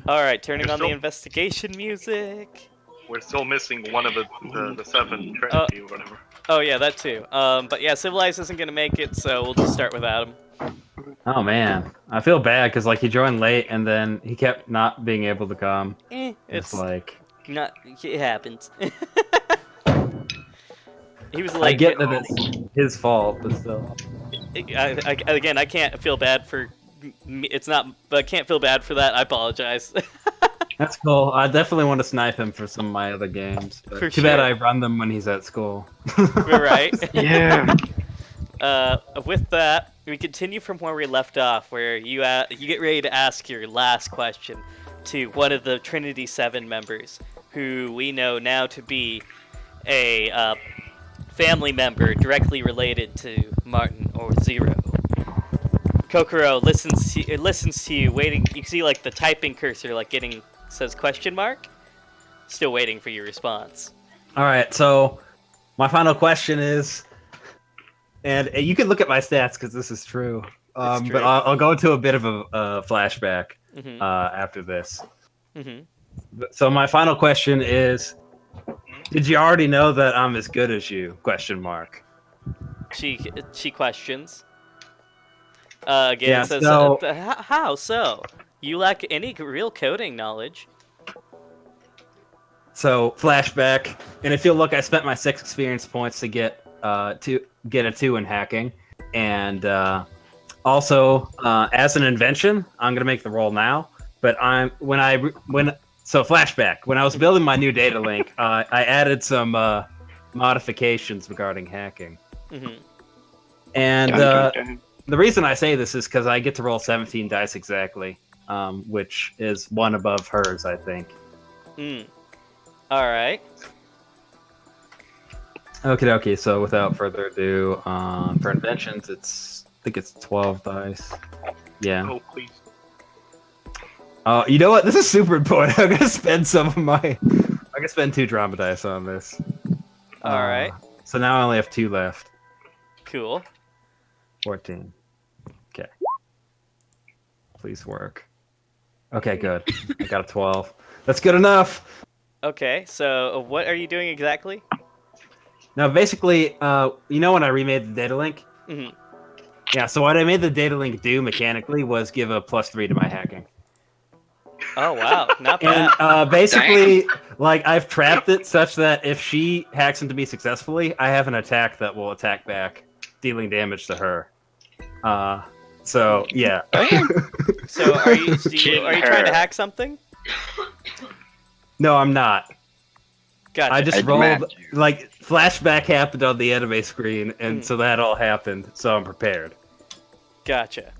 Alright, turning on the investigation music. We're still missing one of the 7 Trinity or whatever. Oh yeah, that too. But yeah, Civilized isn't gonna make it, so we'll just start without him. Oh man, I feel bad because like he joined late and then he kept not being able to come. It's like not. It happens. He was late. I get that it's his fault, but still. Again, I can't feel bad for. It's not. But I can't feel bad for that. I apologize. That's cool. I definitely want to snipe him for some of my other games. But too bad I run them when he's at school. Right. Yeah. With that, we continue from where we left off, where you get ready to ask your last question to one of the Trinity Seven members, who we know now to be a family member directly related to Martin or Zero. Kokoro listens to you, waiting. You see like the typing cursor, like says question mark. Still waiting for your response. All right, so my final question is, and you can look at my stats because this is true. But I'll go into a bit of a flashback after this. So my final question is, did you already know that I'm as good as you? Question mark. She questions. Again, says, how so? You lack any real coding knowledge. So flashback, and if you'll look, I spent my 6 experience points to get a 2 in hacking, and also as an invention, I'm gonna make the roll now. But so flashback, when I was building my new data link, I added some modifications regarding hacking, and the reason I say this is because I get to roll 17 dice exactly, which is 1 above hers, I think. All right. Okay. So without further ado, for inventions, I think it's 12 dice. Yeah. Oh please. You know what? This is super important. I'm gonna spend I'm gonna spend 2 drama dice on this. All right. So now I only have 2 left. Cool. 14. Okay. Please work. Okay, good. I got a 12. That's good enough. Okay, so what are you doing exactly? Now, basically, you know when I remade the data link? Yeah, so what I made the data link do mechanically was give a +3 to my hacking. Oh, wow. Not bad. And basically, like, I've trapped it such that if she hacks into me successfully, I have an attack that will attack back, dealing damage to her. So, yeah. So, are you trying to hack something? No, I'm not. Gotcha. I just rolled, like, flashback happened on the anime screen, and so that all happened, so I'm prepared. Gotcha.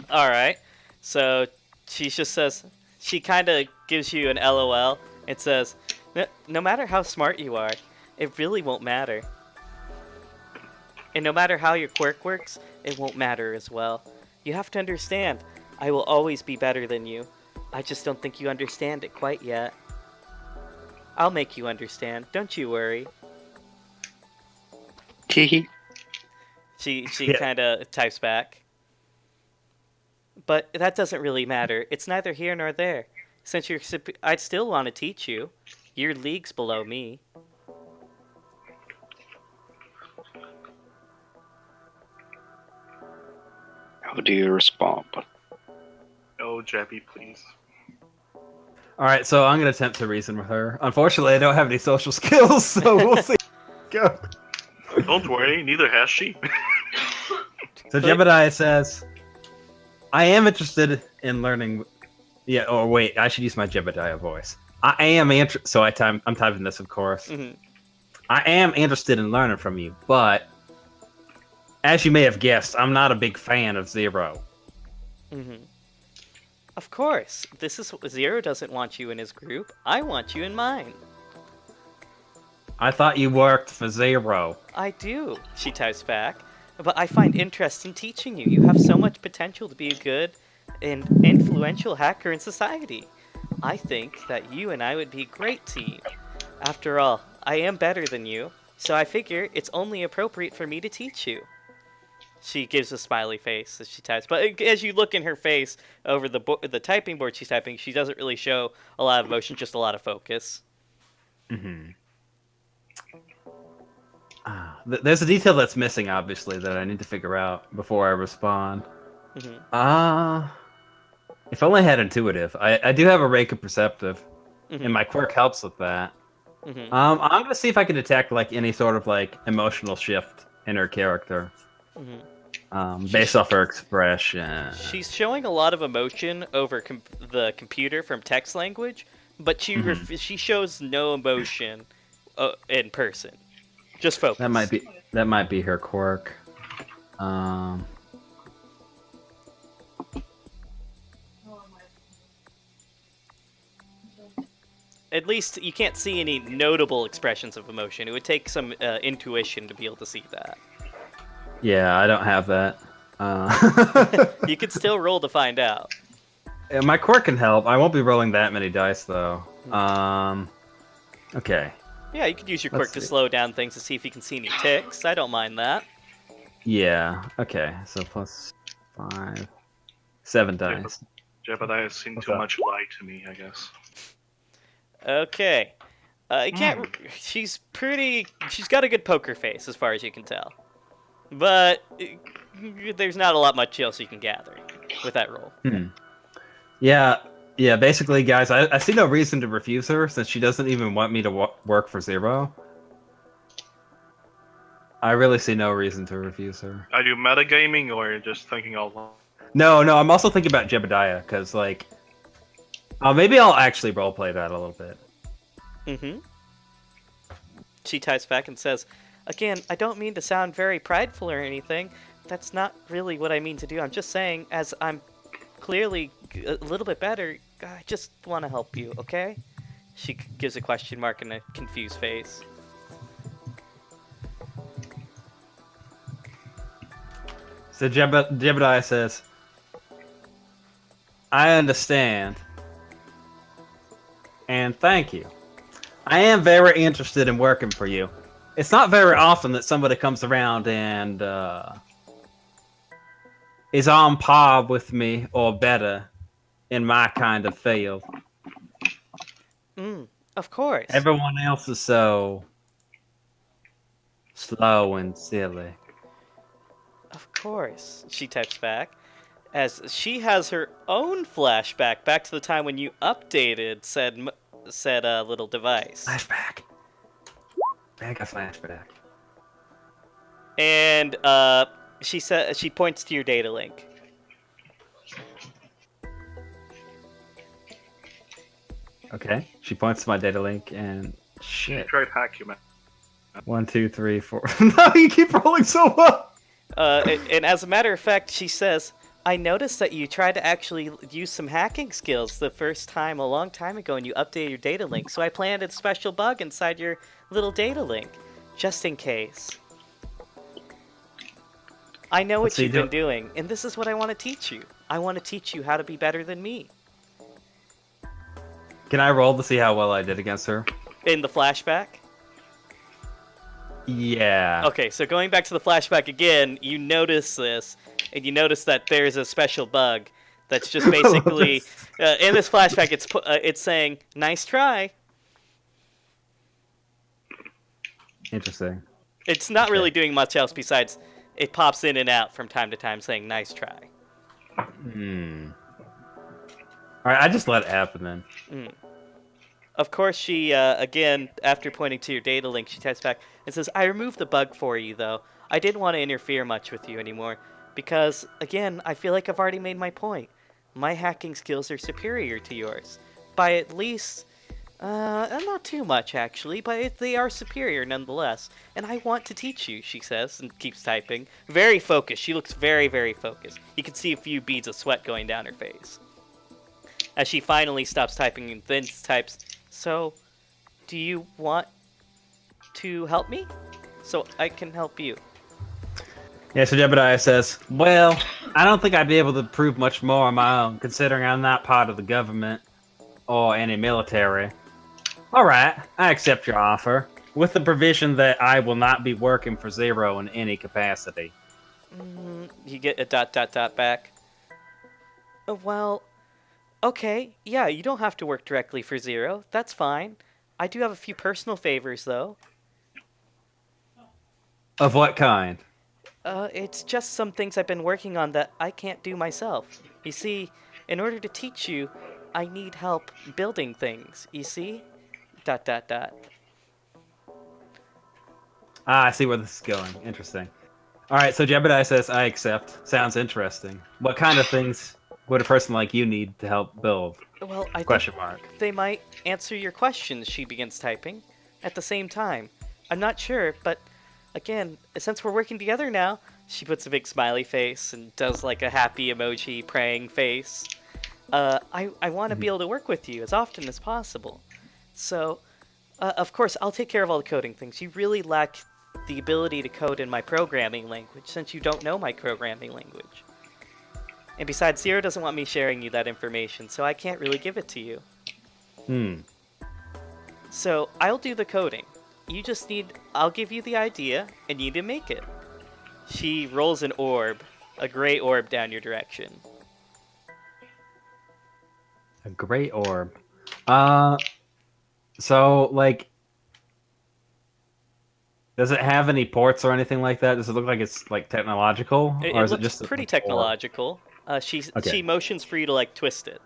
Alright, so she just says, she kind of gives you an LOL, and says, no matter how smart you are, it really won't matter. And no matter how your quirk works, it won't matter as well. You have to understand, I will always be better than you. I just don't think you understand it quite yet. I'll make you understand, don't you worry. She kind of types back. But that doesn't really matter. It's neither here nor there. Since you're I'd still want to teach you. You're leagues below me. How do you respond? Oh, Jabby, please. Alright, so I'm going to attempt to reason with her. Unfortunately, I don't have any social skills, so we'll see. Go. Don't worry, neither has she. So Jedediah says, I am interested in learning... Yeah, or wait, I should use my Jedediah voice. I am interested... So I'm typing this, of course. I am interested in learning from you, but... As you may have guessed, I'm not a big fan of Zero. Of course. Zero doesn't want you in his group. I want you in mine. I thought you worked for Zero. I do, she types back. But I find interest in teaching you. You have so much potential to be a good and influential hacker in society. I think that you and I would be a great team. After all, I am better than you, so I figure it's only appropriate for me to teach you. She gives a smiley face as she types. But as you look in her face over the typing board she's typing, she doesn't really show a lot of emotion, just a lot of focus. Mm-hmm. There's a detail that's missing, obviously, that I need to figure out before I respond. Mm-hmm. If only I had intuitive. I do have a rake of perceptive, Mm-hmm. and my quirk helps with that. Mm-hmm. I'm gonna see if I can detect like any sort of like emotional shift in her character, based off her expression. She's showing a lot of emotion over the computer from text language, but she shows no emotion in person. Just focus. That might be her quirk. At least you can't see any notable expressions of emotion. It would take some intuition to be able to see that. Yeah, I don't have that. You could still roll to find out. Yeah, my quirk can help. I won't be rolling that many dice though. Okay. Yeah, you could use your quirk to slow down things to see if you can see any ticks. I don't mind that. Yeah. Okay. So plus 5, 7 dice. Jedediah has seen too much light to me, I guess. Okay. You can't. She's got a good poker face, as far as you can tell. But there's not a lot much else you can gather with that roll. Yeah. Basically, guys, I see no reason to refuse her since she doesn't even want me to work for Zero. I really see no reason to refuse her. Are you metagaming or just thinking out loud? No, I'm also thinking about Jedediah, because, like... maybe I'll actually roleplay that a little bit. Mm-hmm. She types back and says, "Again, I don't mean to sound very prideful or anything. That's not really what I mean to do. I'm just saying, as I'm clearly a little bit better, I just want to help you, okay?" She gives a question mark and a confused face. So Jedediah says, "I understand. And thank you. I am very interested in working for you. It's not very often that somebody comes around and is on par with me or better in my kind of field. Of course. Everyone else is so slow and silly." Of course, she types back, as she has her own flashback back to the time when you updated said little device. Flashback. Mega flashback. And she points to your data link. Okay. She points to my data link and She shit. tried hack you, man. 1, 2, 3, 4. No, you keep rolling so well. And as a matter of fact, she says, "I noticed that you tried to actually use some hacking skills the first time a long time ago and you updated your data link, so I planted a special bug inside your little data link, just in case. I know what you've been doing, and this is what I want to teach you. I want to teach you how to be better than me." Can I roll to see how well I did against her? In the flashback? Yeah. Okay, so going back to the flashback again, you notice this, and you notice that there's a special bug that's just basically in this flashback. It's saying "nice try." Interesting. It's not really doing much else besides it pops in and out from time to time saying "nice try." All right, I just let it happen then. Of course, she again, after pointing to your data link, she types back and says, "I removed the bug for you, though. I didn't want to interfere much with you anymore. Because, again, I feel like I've already made my point. My hacking skills are superior to yours. By at least, not too much, actually, but they are superior nonetheless. And I want to teach you," she says, and keeps typing. Very focused. She looks very, very focused. You can see a few beads of sweat going down her face. As she finally stops typing and then types, "So, do you want to help me? So I can help you." Yeah, so Jedediah says, "Well, I don't think I'd be able to prove much more on my own, considering I'm not part of the government or any military. All right, I accept your offer, with the provision that I will not be working for Zero in any capacity." You get a ... back. Well, okay, yeah, you don't have to work directly for Zero. That's fine. I do have a few personal favors, though. Of what kind? It's just some things I've been working on that I can't do myself. You see, in order to teach you, I need help building things, you see? ... Ah, I see where this is going. Interesting. All right, so Jedediah says, I accept. Sounds interesting. What kind of things would a person like you need to help build? Well, I Question think mark. they might answer your questions, she begins typing, at the same time. I'm not sure, but again, since we're working together now, she puts a big smiley face and does like a happy emoji praying face. I want to be able to work with you as often as possible. So, of course, I'll take care of all the coding things. You really lack the ability to code in my programming language since you don't know my programming language. And besides, Zero doesn't want me sharing you that information, so I can't really give it to you. So, I'll do the coding. You just need... I'll give you the idea, and you need to make it. She rolls an orb, a gray orb down your direction. A gray orb. So, like... Does it have any ports or anything like that? Does it look like it's, like, technological? Or is it looks just pretty orb? technological. She motions for you to, like, twist it.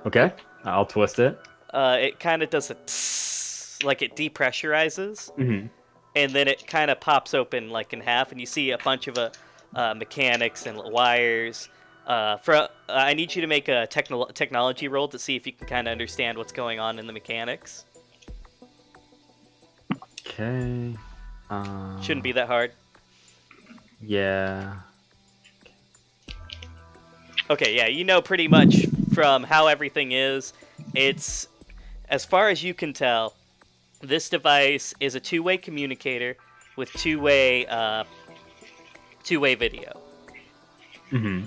Okay, I'll twist it. It kind of does a tss, like it depressurizes, and then it kind of pops open like in half, and you see a bunch of mechanics and wires. I need you to make a technology roll to see if you can kind of understand what's going on in the mechanics. Okay. Shouldn't be that hard. Yeah. Okay, yeah, you know pretty much from how everything is. It's, as far as you can tell, this device is a two-way communicator with two-way video. Mm-hmm.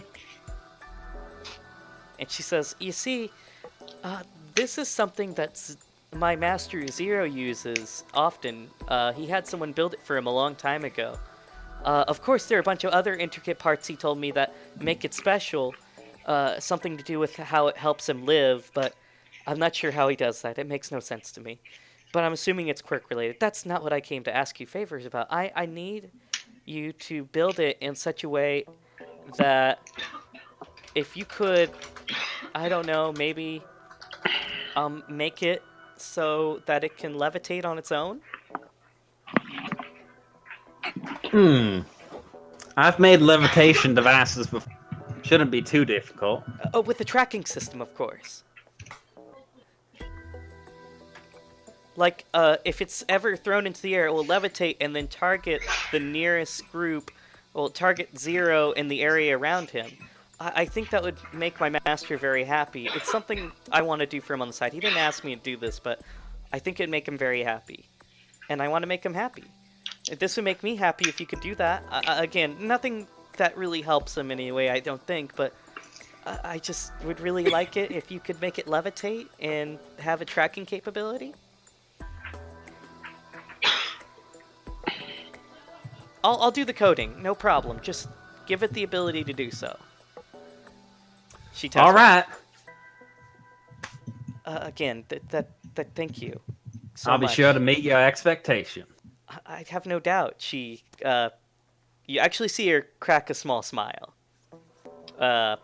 And she says, you see, this is something that's my master Zero uses often. He had someone build it for him a long time ago. Of course, there are a bunch of other intricate parts he told me that make it special. Something to do with how it helps him live, but I'm not sure how he does that. It makes no sense to me. But I'm assuming it's quirk related. That's not what I came to ask you favors about. I need you to build it in such a way that if you could, I don't know, maybe make it so that it can levitate on its own? I've made levitation devices before. Shouldn't be too difficult. Oh, with the tracking system, of course. Like, if it's ever thrown into the air, it will levitate and then target the nearest group, well, target Zero in the area around him. I think that would make my master very happy. It's something I want to do for him on the side. He didn't ask me to do this, but I think it'd make him very happy. And I want to make him happy. This would make me happy if you could do that. Again, nothing that really helps him in any way, I don't think, but I just would really like it if you could make it levitate and have a tracking capability. I'll do the coding, no problem. Just give it the ability to do so. She tells All right. Again, thank you so I'll be much. sure to meet your expectation. I have no doubt. She, you actually see her crack a small smile. But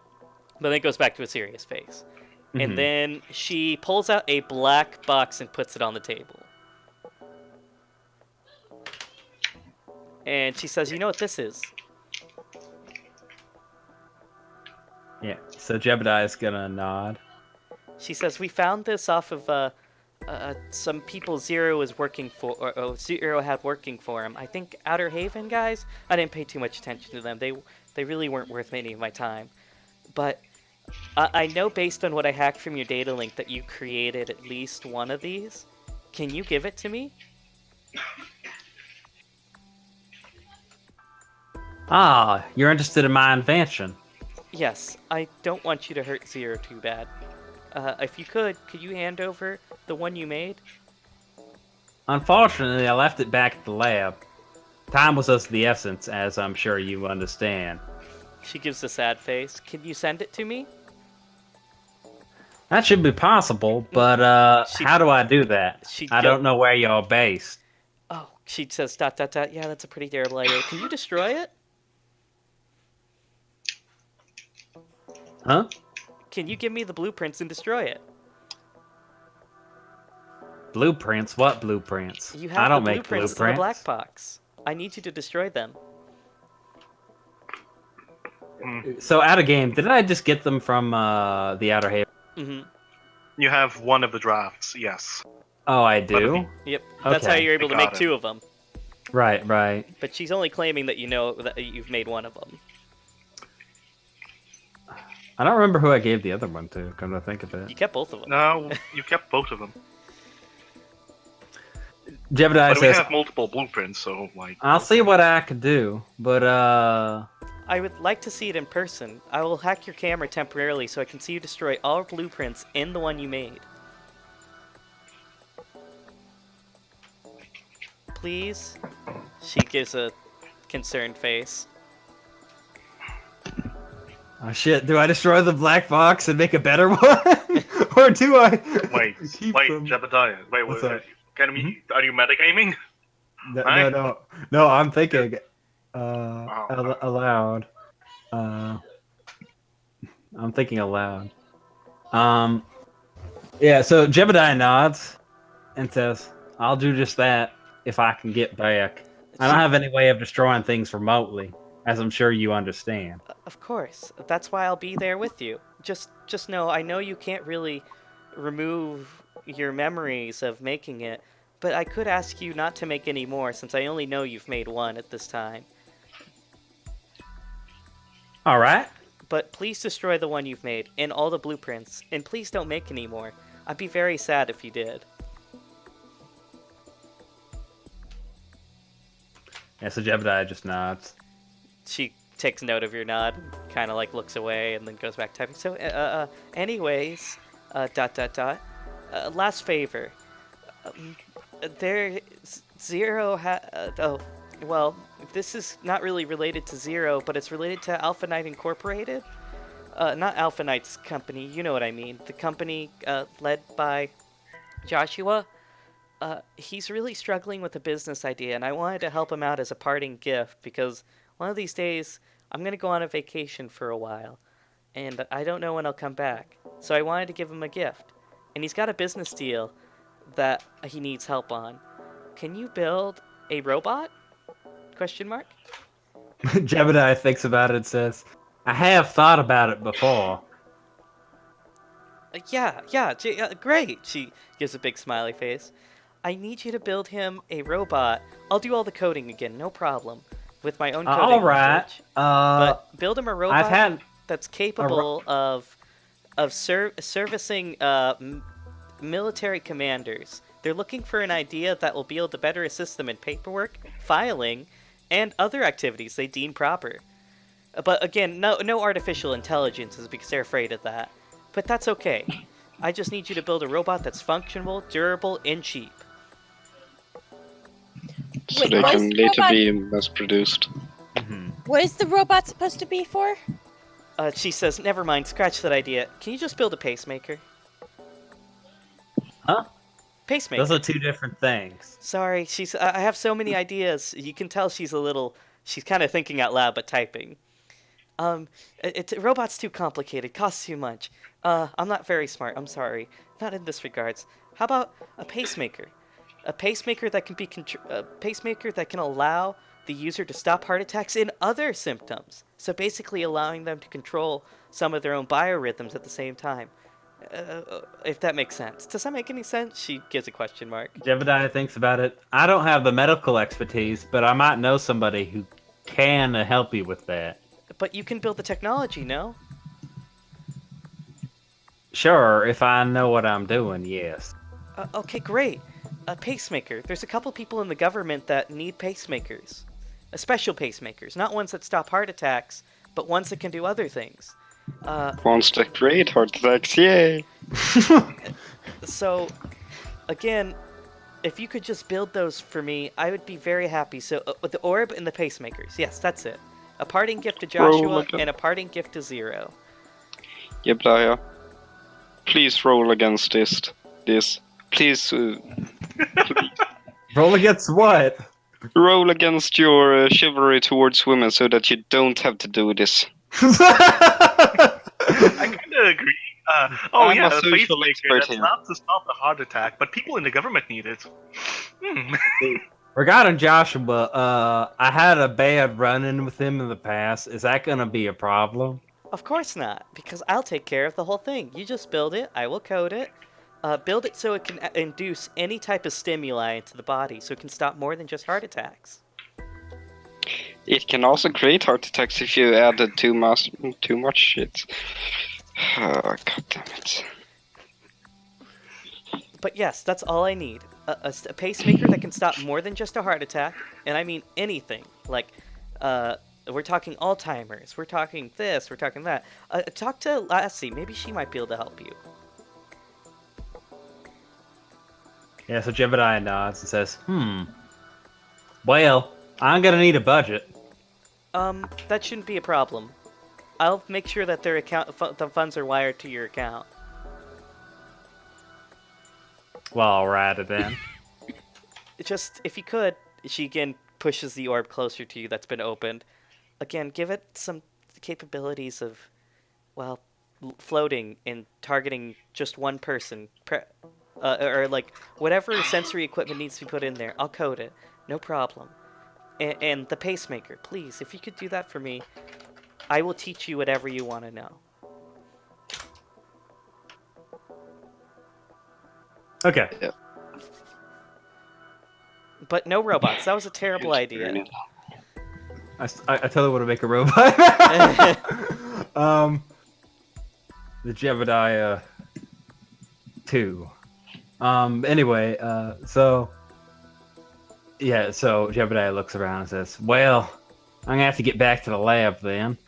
then it goes back to a serious face. And then she pulls out a black box and puts it on the table. And she says, you know what this is? Yeah, so Jedediah's gonna nod. She says, we found this off of some people Zero was working for, or Zero had working for him. I think Outer Haven guys? I didn't pay too much attention to them. They really weren't worth any of my time. But I know based on what I hacked from your data link that you created at least one of these. Can you give it to me? Ah, you're interested in my invention. Yes, I don't want you to hurt Zero too bad. If you could you hand over the one you made? Unfortunately, I left it back at the lab. time was of the essence, as I'm sure you understand. She gives a sad face. Can you send it to me? That should be possible, but how do I do that? I don't know where you're based. Oh, she says ... Yeah, that's a pretty terrible idea. Can you destroy it? Huh? Can you give me the blueprints and destroy it? Blueprints? What blueprints? You I have don't the make blueprints in the black box. I need you to destroy them. So, out of game, didn't I just get them from the Outer Haven? Mm-hmm. You have one of the drafts, yes. Oh, I do? Yep. That's how you're able to make 2 of them. Right, right. But she's only claiming that you know that you've made one of them. I don't remember who I gave the other one to, come to think of it. You kept both of them. No, you kept both of them. Jedediah But says, we have multiple blueprints, so, like... I'll see what I can do, but, I would like to see it in person. I will hack your camera temporarily so I can see you destroy all blueprints in the one you made. Please? She gives a concerned face. Oh shit, do I destroy the black box and make a better one? Or do I... Wait, Jedediah. Wait, are you metagaming? No, I'm thinking aloud. I'm thinking aloud. Yeah, so Jedediah nods and says, I'll do just that if I can get back. I don't have any way of destroying things remotely, as I'm sure you understand. Of course. That's why I'll be there with you. Just know, I know you can't really remove your memories of making it, but I could ask you not to make any more since I only know you've made one at this time. Alright. But please destroy the one you've made and all the blueprints, and please don't make any more. I'd be very sad if you did. Yeah, so Jedediah just nods. She takes note of your nod, kind of like looks away, and then goes back typing. So, anyways, ... last favor. Well, this is not really related to Zero, but it's related to Alpha Knight Incorporated. Not Alpha Knight's company, you know what I mean. The company led by Joshua. He's really struggling with a business idea, and I wanted to help him out as a parting gift, because one of these days, I'm going to go on a vacation for a while, and I don't know when I'll come back. So I wanted to give him a gift. And he's got a business deal that he needs help on. Can you build a robot? Question mark? Jedediah thinks about it and says, I have thought about it before. Great! She gives a big smiley face. I need you to build him a robot. I'll do all the coding again, no problem. With my own coding language. But build him a robot that's capable of servicing military commanders. They're looking for an idea that will be able to better assist them in paperwork, filing, and other activities they deem proper. But again, no artificial intelligences because they're afraid of that. But that's okay. I just need you to build a robot that's functional, durable, and cheap. So they can later be mass-produced. What is the robot supposed to be for? She says, never mind, scratch that idea. Can you just build a pacemaker? Huh? Pacemaker. Those are 2 different things. Sorry, I have so many ideas. You can tell she's kind of thinking out loud but typing. Robot's too complicated, costs too much. I'm not very smart, I'm sorry. Not in this regards. How about a pacemaker? A pacemaker that can allow the user to stop heart attacks and other symptoms. So basically allowing them to control some of their own biorhythms at the same time. If that makes sense. Does that make any sense? She gives a question mark. Jedediah thinks about it. I don't have the medical expertise, but I might know somebody who can help you with that. But you can build the technology, no? Sure, if I know what I'm doing, yes. Okay, great. A pacemaker. There's a couple people in the government that need pacemakers. Special pacemakers. Not ones that stop heart attacks, but ones that can do other things. Ones that create heart attacks, yay! So, again, if you could just build those for me, I would be very happy. So, with the orb and the pacemakers. Yes, that's it. A parting gift to Joshua and a parting gift to Zero. Jedediah, please roll against this. Please, Roll against what? roll against your chivalry towards women so that you don't have to do this. I kind of agree. I'm yeah, a the social pacemaker, expert that's here. not to stop the heart attack, but people in the government need it. Regarding Joshua, I had a bad run-in with him in the past. Is that gonna be a problem? Of course not, because I'll take care of the whole thing. You just build it, I will code it. Build it so it can induce any type of stimuli into the body, so it can stop more than just heart attacks. It can also create heart attacks if you added too much shit. Oh, God damn it. But yes, that's all I need. A pacemaker that can stop more than just a heart attack, and I mean anything. Like, we're talking Alzheimer's, we're talking this, we're talking that. Talk to Lassie, maybe she might be able to help you. Yeah, so Jedediah nods and says, well, I'm gonna need a budget. That shouldn't be a problem. I'll make sure that the funds are wired to your account. Well, alright then. Just, if you could, she again pushes the orb closer to you that's been opened. Again, give it some capabilities of, well, floating and targeting just one person. Or like, whatever sensory equipment needs to be put in there, I'll code it. No problem. And the pacemaker, please, if you could do that for me, I will teach you whatever you want to know. Okay. Yeah. But no robots. That was a terrible idea. I totally want to make a robot. The Jedediah 2. Anyway, so Jedediah looks around and says, well, I'm gonna have to get back to the lab then.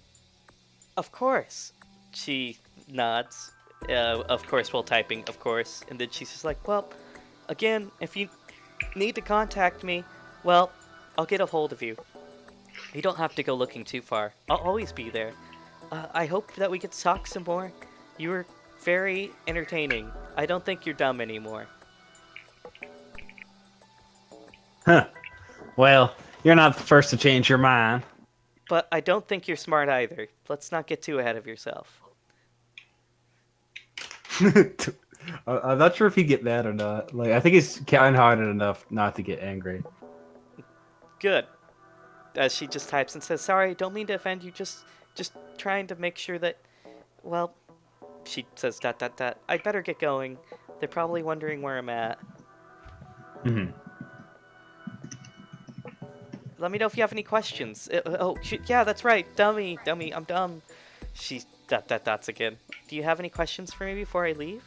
Of course. She nods. Of course, while typing, of course. And then she's just like, well, again, if you need to contact me, well, I'll get a hold of you. You don't have to go looking too far. I'll always be there. I hope that we get to talk some more. You were very entertaining. I don't think you're dumb anymore. Huh. Well, you're not the first to change your mind. But I don't think you're smart either. Let's not get too ahead of yourself. I'm not sure if he'd get mad or not. Like, I think he's kind-hearted enough not to get angry. Good. As she just types and says, sorry, don't mean to offend you, just trying to make sure that, well, she says ... I'd better get going. They're probably wondering where I'm at. Let me know if you have any questions. Yeah, that's right. Dummy, I'm dumb. She ... That's again. Do you have any questions for me before I leave?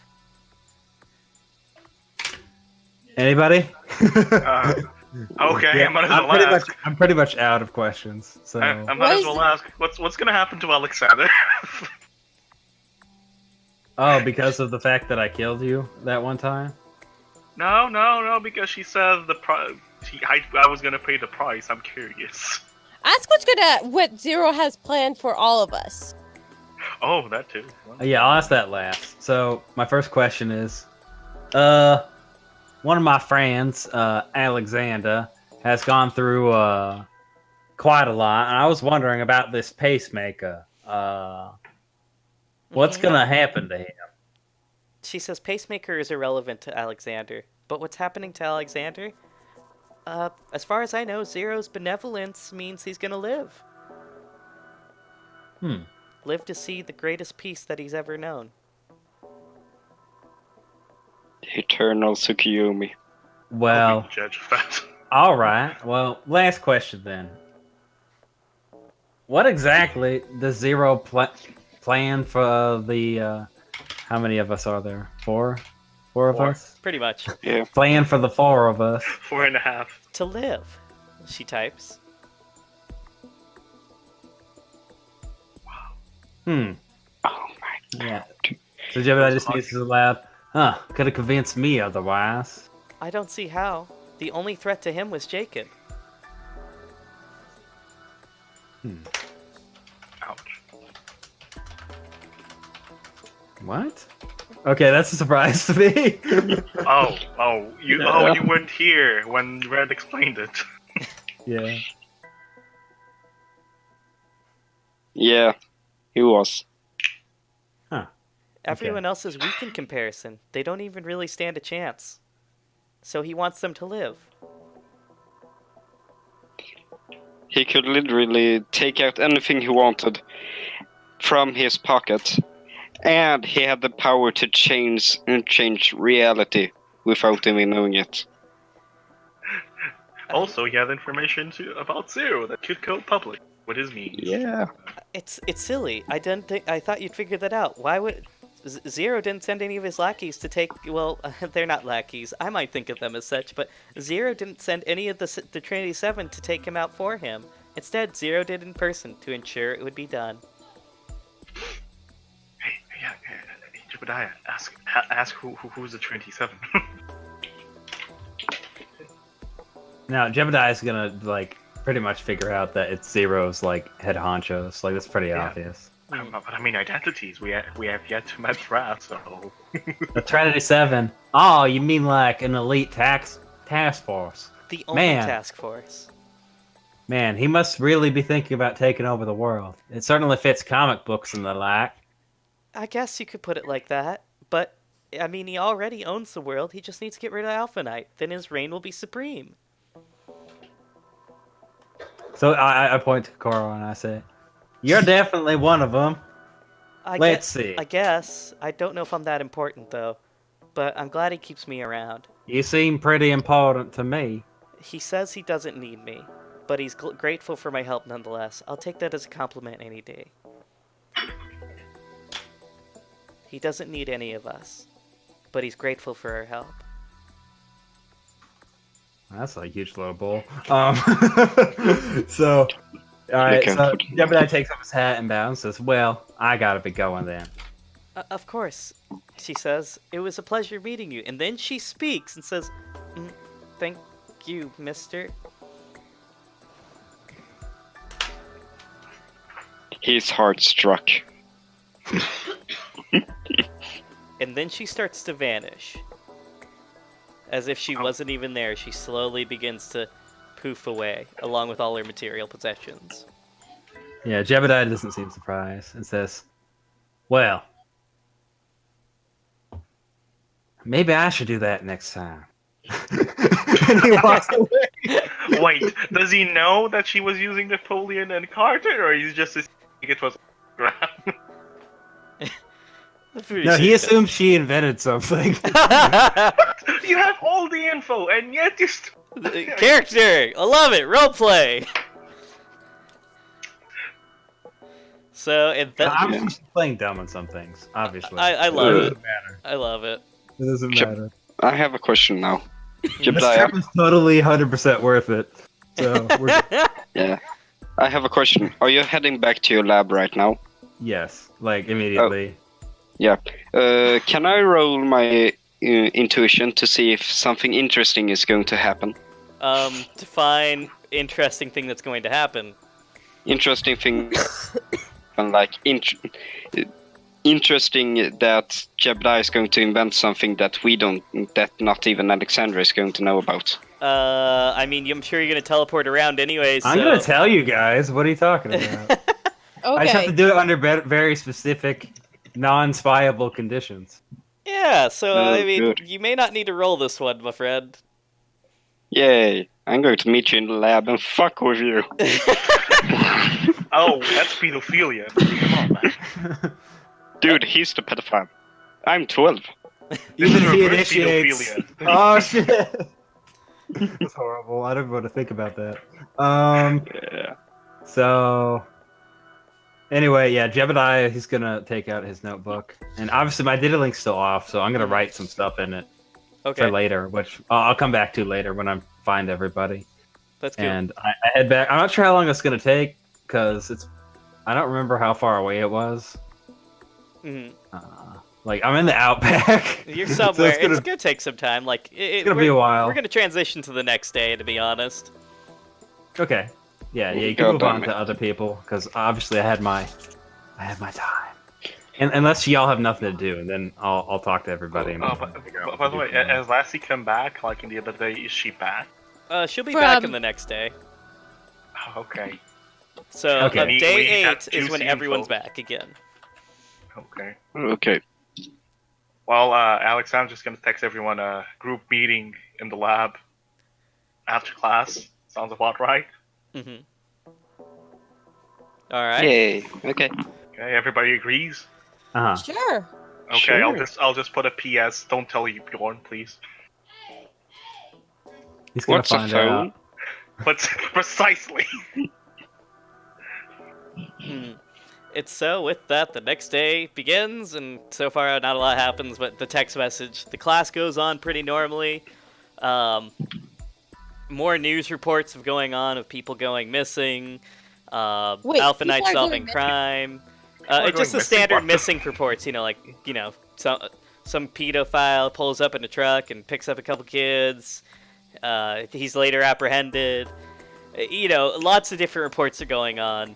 Anybody? Okay, Yeah, I might as well ask. I'm pretty much out of questions. So I might as well ask. What's gonna happen to Alexander? Oh, because of the fact that I killed you that one time? No, because she said I was gonna pay the price. I'm curious. Ask what Zero has planned for all of us. Oh, that too. Well, Yeah, I'll ask that last. So, my first question is, one of my friends, Alexander, has gone through quite a lot, and I was wondering about this pacemaker. What's gonna happen to him? She says pacemaker is irrelevant to Alexander. But what's happening to Alexander? As far as I know, Zero's benevolence means he's gonna live. Live to see the greatest peace that he's ever known. Eternal Tsukiyomi. Well, I'll be the judge of that. all right. Well, last question then. What exactly does Zero plan for the? How many of us are there? Four of Four. us. Pretty much. Yeah. Plan for the 4 of us. 4.5. To live, she types. Oh my Yeah. So Jedediah just needs to laugh. Could have convinced me otherwise. I don't see how. The only threat to him was Jacob. Ouch. What? Okay, that's a surprise to me. You weren't here when Red explained it. Yeah. Yeah, he was. Everyone else is weak in comparison. They don't even really stand a chance. So he wants them to live. He could literally take out anything he wanted from his pocket, and he had the power to change reality without even knowing it. Also, he had information about Zero that could go public with his means. Yeah. It's silly. I thought you'd figure that out. Why would Zero didn't send any of his lackeys to take? Well, they're not lackeys. I might think of them as such, but Zero didn't send any of the Trinity Seven to take him out for him. Instead, Zero did in person to ensure it would be done. Hey, Jedediah, ask who's the Trinity Seven. Now, Jedediah's gonna, like, pretty much figure out that it's Zero's, like, head honchos. Like, that's pretty obvious. But I mean, identities. We have yet to met Rat, so. The Trinity Seven. Oh, you mean like an elite task force? The only Man. task force. Man, he must really be thinking about taking over the world. It certainly fits comic books and the like. I guess you could put it like that, but I mean, he already owns the world. He just needs to get rid of Alpha Knight. Then his reign will be supreme. So I point to Koro and I say, "You're definitely one of them." Let's see. I guess. I don't know if I'm that important though, but I'm glad he keeps me around. You seem pretty important to me. He says he doesn't need me, but he's grateful for my help nonetheless. I'll take that as a compliment any day. He doesn't need any of us, but he's grateful for our help. That's a huge little bull. So, all right. So Jedediah takes off his hat and bows and says, "Well, I gotta be going then." Of course, she says. It was a pleasure meeting you. And then she speaks and says, "Thank you, mister." His heart struck. And then she starts to vanish. As if she wasn't even there, she slowly begins to poof away, along with all her material possessions. Yeah, Jedediah doesn't seem surprised and says, "Well, maybe I should do that next time." And he walks away. Wait, does he know that she was using Napoleon and Carter, or he's just assuming it was? No, he assumed she invented something. You have all the info, and yet you Character! I love it! Roleplay! So, and I'm just playing dumb on some things, obviously. I love It it. doesn't matter. I love it. It doesn't matter. I have a question now. This Jedediah. trip is totally 100% worth it. So, we're Yeah. I have a question. Are you heading back to your lab right now? yes, like immediately. Yeah. Can I roll my intuition to see if something interesting is going to happen? Define interesting thing that's going to happen. Interesting thing, and like interesting that Jedediah is going to invent something that we don't, that not even Alexandra is going to know about. I mean, I'm sure you're gonna teleport around anyways. I'm gonna tell you guys. What are you talking about? I just have to Okay. do it under very specific, non-spyable conditions. Yeah, so Oh, I mean, good. you may not need to roll this one, my friend. Yay! I'm going to meet you in the lab and fuck with you. Oh, that's pedophilia. Come on, man. Dude, he's the pedophile. I'm 12. Even if he reverse initiates. pedophilia. Oh shit! That's horrible. I don't want to think about that. Yeah. So. Anyway, yeah, Jedediah, he's gonna take out his notebook, and obviously my data link's still off, so I'm gonna write some stuff in it Okay, for later, which I'll come back to later when I find everybody. that's good. And I head back. I'm not sure how long it's gonna take because I don't remember how far away it was. Mhm. Like, I'm in the outback. You're So somewhere. it's gonna, It's gonna take some time. Like it's gonna be a while. We're gonna transition to the next day, to be honest. Okay. Yeah, you can God move damn on it. to other people because obviously I had my time. And unless y'all have nothing to do, and then I'll talk to everybody. and By the way, has Lassie come back like in the other day? Is she back? She'll be back in From- the next day. Oh, okay. So Okay. day We need that 8 is when juicy everyone's info. back again. Okay. Okay. Well, Alex, I'm just gonna text everyone a group meeting in the lab after class. Sounds about right. Mm-hmm. All right. Yay. Okay. Okay, everybody agrees. Uh-huh. Sure. Okay, Sure. I'll just put a PS. Don't tell you, Bjorn, please. He's gonna What's a find phone? out. But precisely. Hmm. It's so with that the next day begins, and so far not a lot happens. But the text message, the class goes on pretty normally. More news reports of going on of people going missing. Wait, Alpha people Knight are solving going missing? crime. are It's just going the standard missing? missing reports, some pedophile pulls up in a truck and picks up a couple kids. He's later apprehended. Lots of different reports are going on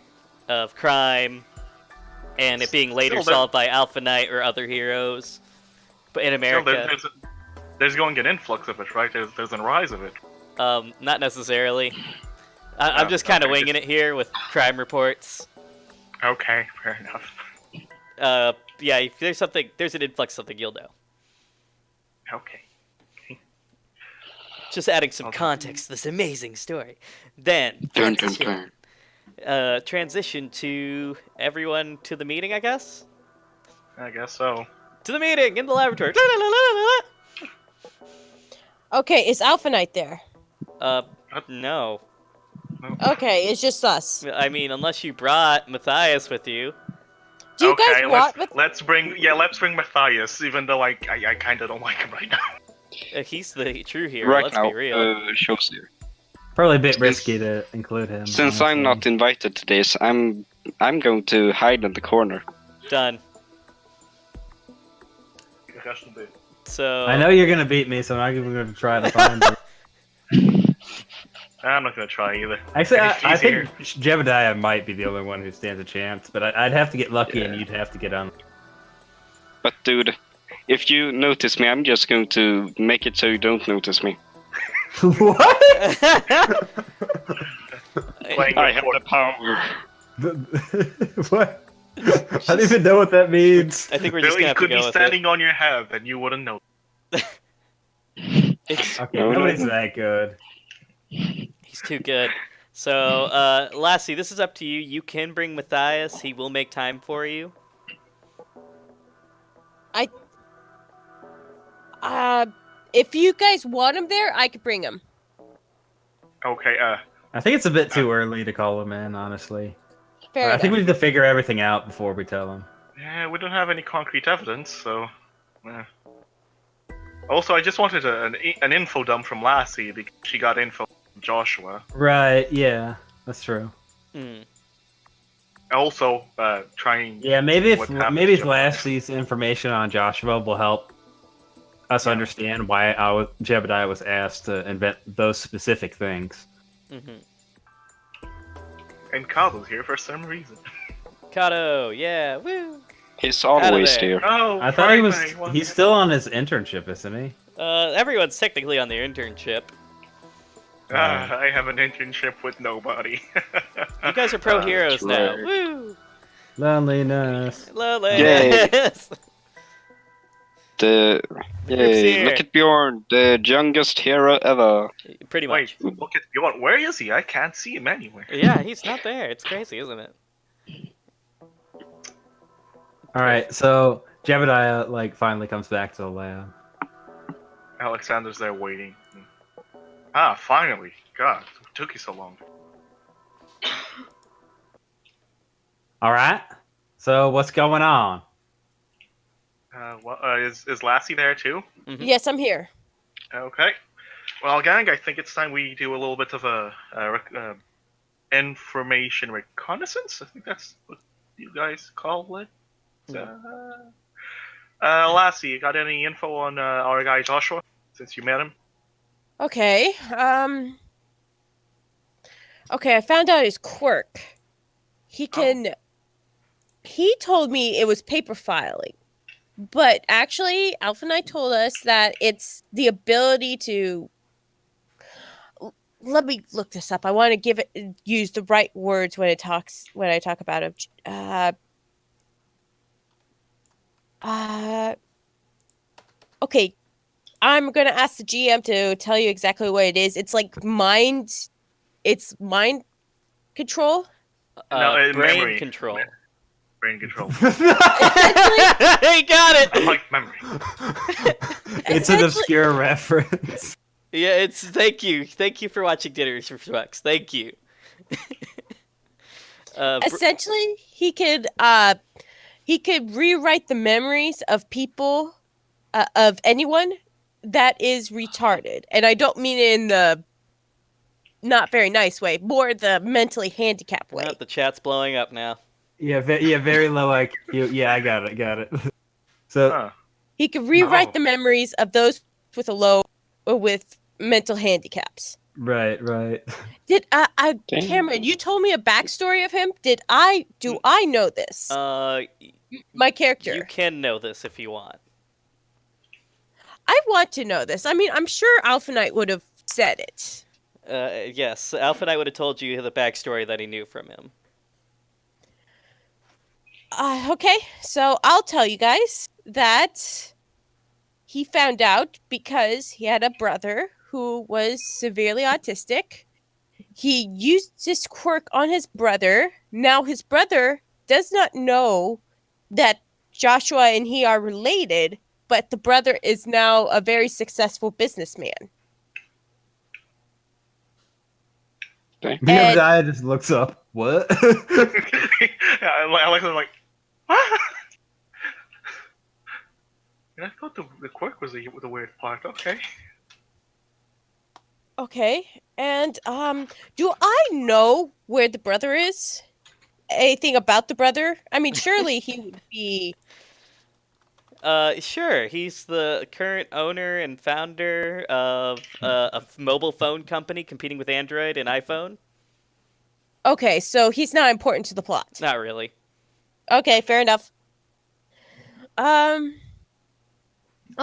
of crime, and it being later Still, there- solved by Alpha Knight or other heroes. But in Still, America, there's going an influx of it, right? There's a rise of it. not necessarily. I'm just kind of okay, winging it here with crime reports. Okay, fair enough. Yeah, if there's an influx of something, you'll know. Okay. Just adding some Okay. context to this amazing story. Then, Dun, dun, dun. transition to everyone to the meeting, I guess? I guess so. To the meeting in the laboratory. Okay, is Alpha Knight there? No. Okay, it's just us. I mean, unless you brought Matthias with you. Do you Okay, guys want with? let's bring Matthias, even though I kind of don't like him right now. He's the true hero, Right let's now, be real. shows here. Probably a bit Since- risky to include him. Since I'm not honestly. invited to this, I'm going to hide in the corner. Done. So... I know you're gonna beat me, so I'm not even gonna try to find you. I'm not gonna try either. Actually, I He's think here. Jedediah might be the only one who stands a chance, but I'd have to get lucky and Yeah. you'd have to get on. But dude, if you notice me, I'm just going to make it so you don't notice me. What? Playing I with have Fort- the power. What? I don't even know what that means. I think we're just Billy gonna have to could go be with standing on your head, and you wouldn't know. it. It's... Okay, No, no, nobody's no. that good. He's too good. So, Lassie, this is up to you. You can bring Matthias. He will make time for you. If you guys want him there, I could bring him. Okay, I think it's a bit too early to call him in, honestly. Fair I enough. think we need to figure everything out before we tell him. yeah, we don't have any concrete evidence, so. Also, I just wanted an info dump from Lassie because she got info from Joshua. Right, yeah, that's true. Hmm. Also, trying. Yeah, maybe What happened maybe to if Lassie's information on Joshua will help us understand why Jedediah was asked to invent those specific things. Mm-hmm. And Kado's here for some reason. Kato, yeah, woo! He's always there. here. Oh, I thought he was. Friday, He's still on his internship, isn't he? Everyone's technically on their internship. I have an internship with nobody. You guys are pro heroes that's now. right. Woo! Loneliness. Loneliness. Yay, here. look at Bjorn, the youngest hero ever. Pretty much. Wait, look at Bjorn. Where is he? I can't see him anywhere. Yeah, he's not there. It's crazy, isn't it? All right, so Jedediah finally comes back to the lab. Alexander's there waiting. Ah, finally. God, it took you so long. All right, so what's going on? Is Lassie there too? Mhm. Yes, I'm here. Okay. Well, gang, I think it's time we do a little bit of a information reconnaissance. I think that's what you guys call it. Lassie, you got any info on our guy Joshua since you met him? Okay. Okay, I found out his quirk. He can. He told me it was paper filing, but actually, Alpha Knight told us that it's the ability to. Let me look this up. I want to use the right words when I talk about it. Okay, I'm gonna ask the GM to tell you exactly what it is. It's like mind. It's mind control. No, Brain memory. control. Brain control. He got it. I like memory. It's an obscure reference. Yeah, it's thank you for watching Dinners for Schmucks. Thank you. Essentially, he could rewrite the memories of people, of anyone that is retarded, and I don't mean it in the not very nice way, more the mentally handicapped way. The chat's blowing up now. Yeah, very low IQ. Yeah, I got it. So he could rewrite the memories of those with mental handicaps. Right. Did Cameron, you told me a backstory of him. Do I know this? My character. You can know this if you want. I want to know this. I mean, I'm sure Alpha Knight would have said it. Yes, Alpha Knight would have told you the backstory that he knew from him. Okay, so I'll tell you guys that he found out because he had a brother who was severely autistic. He used this quirk on his brother. Now his brother does not know that Joshua and he are related, but the brother is now a very successful businessman. Jedediah just looks up. What? Alex is like, what? And I thought the quirk was the weird part. Okay. Okay, and do I know where the brother is? Anything about the brother? I mean, surely he would be. Sure. He's the current owner and founder of a mobile phone company competing with Android and iPhone. Okay, so he's not important to the plot. Not really. Okay, fair enough. I'll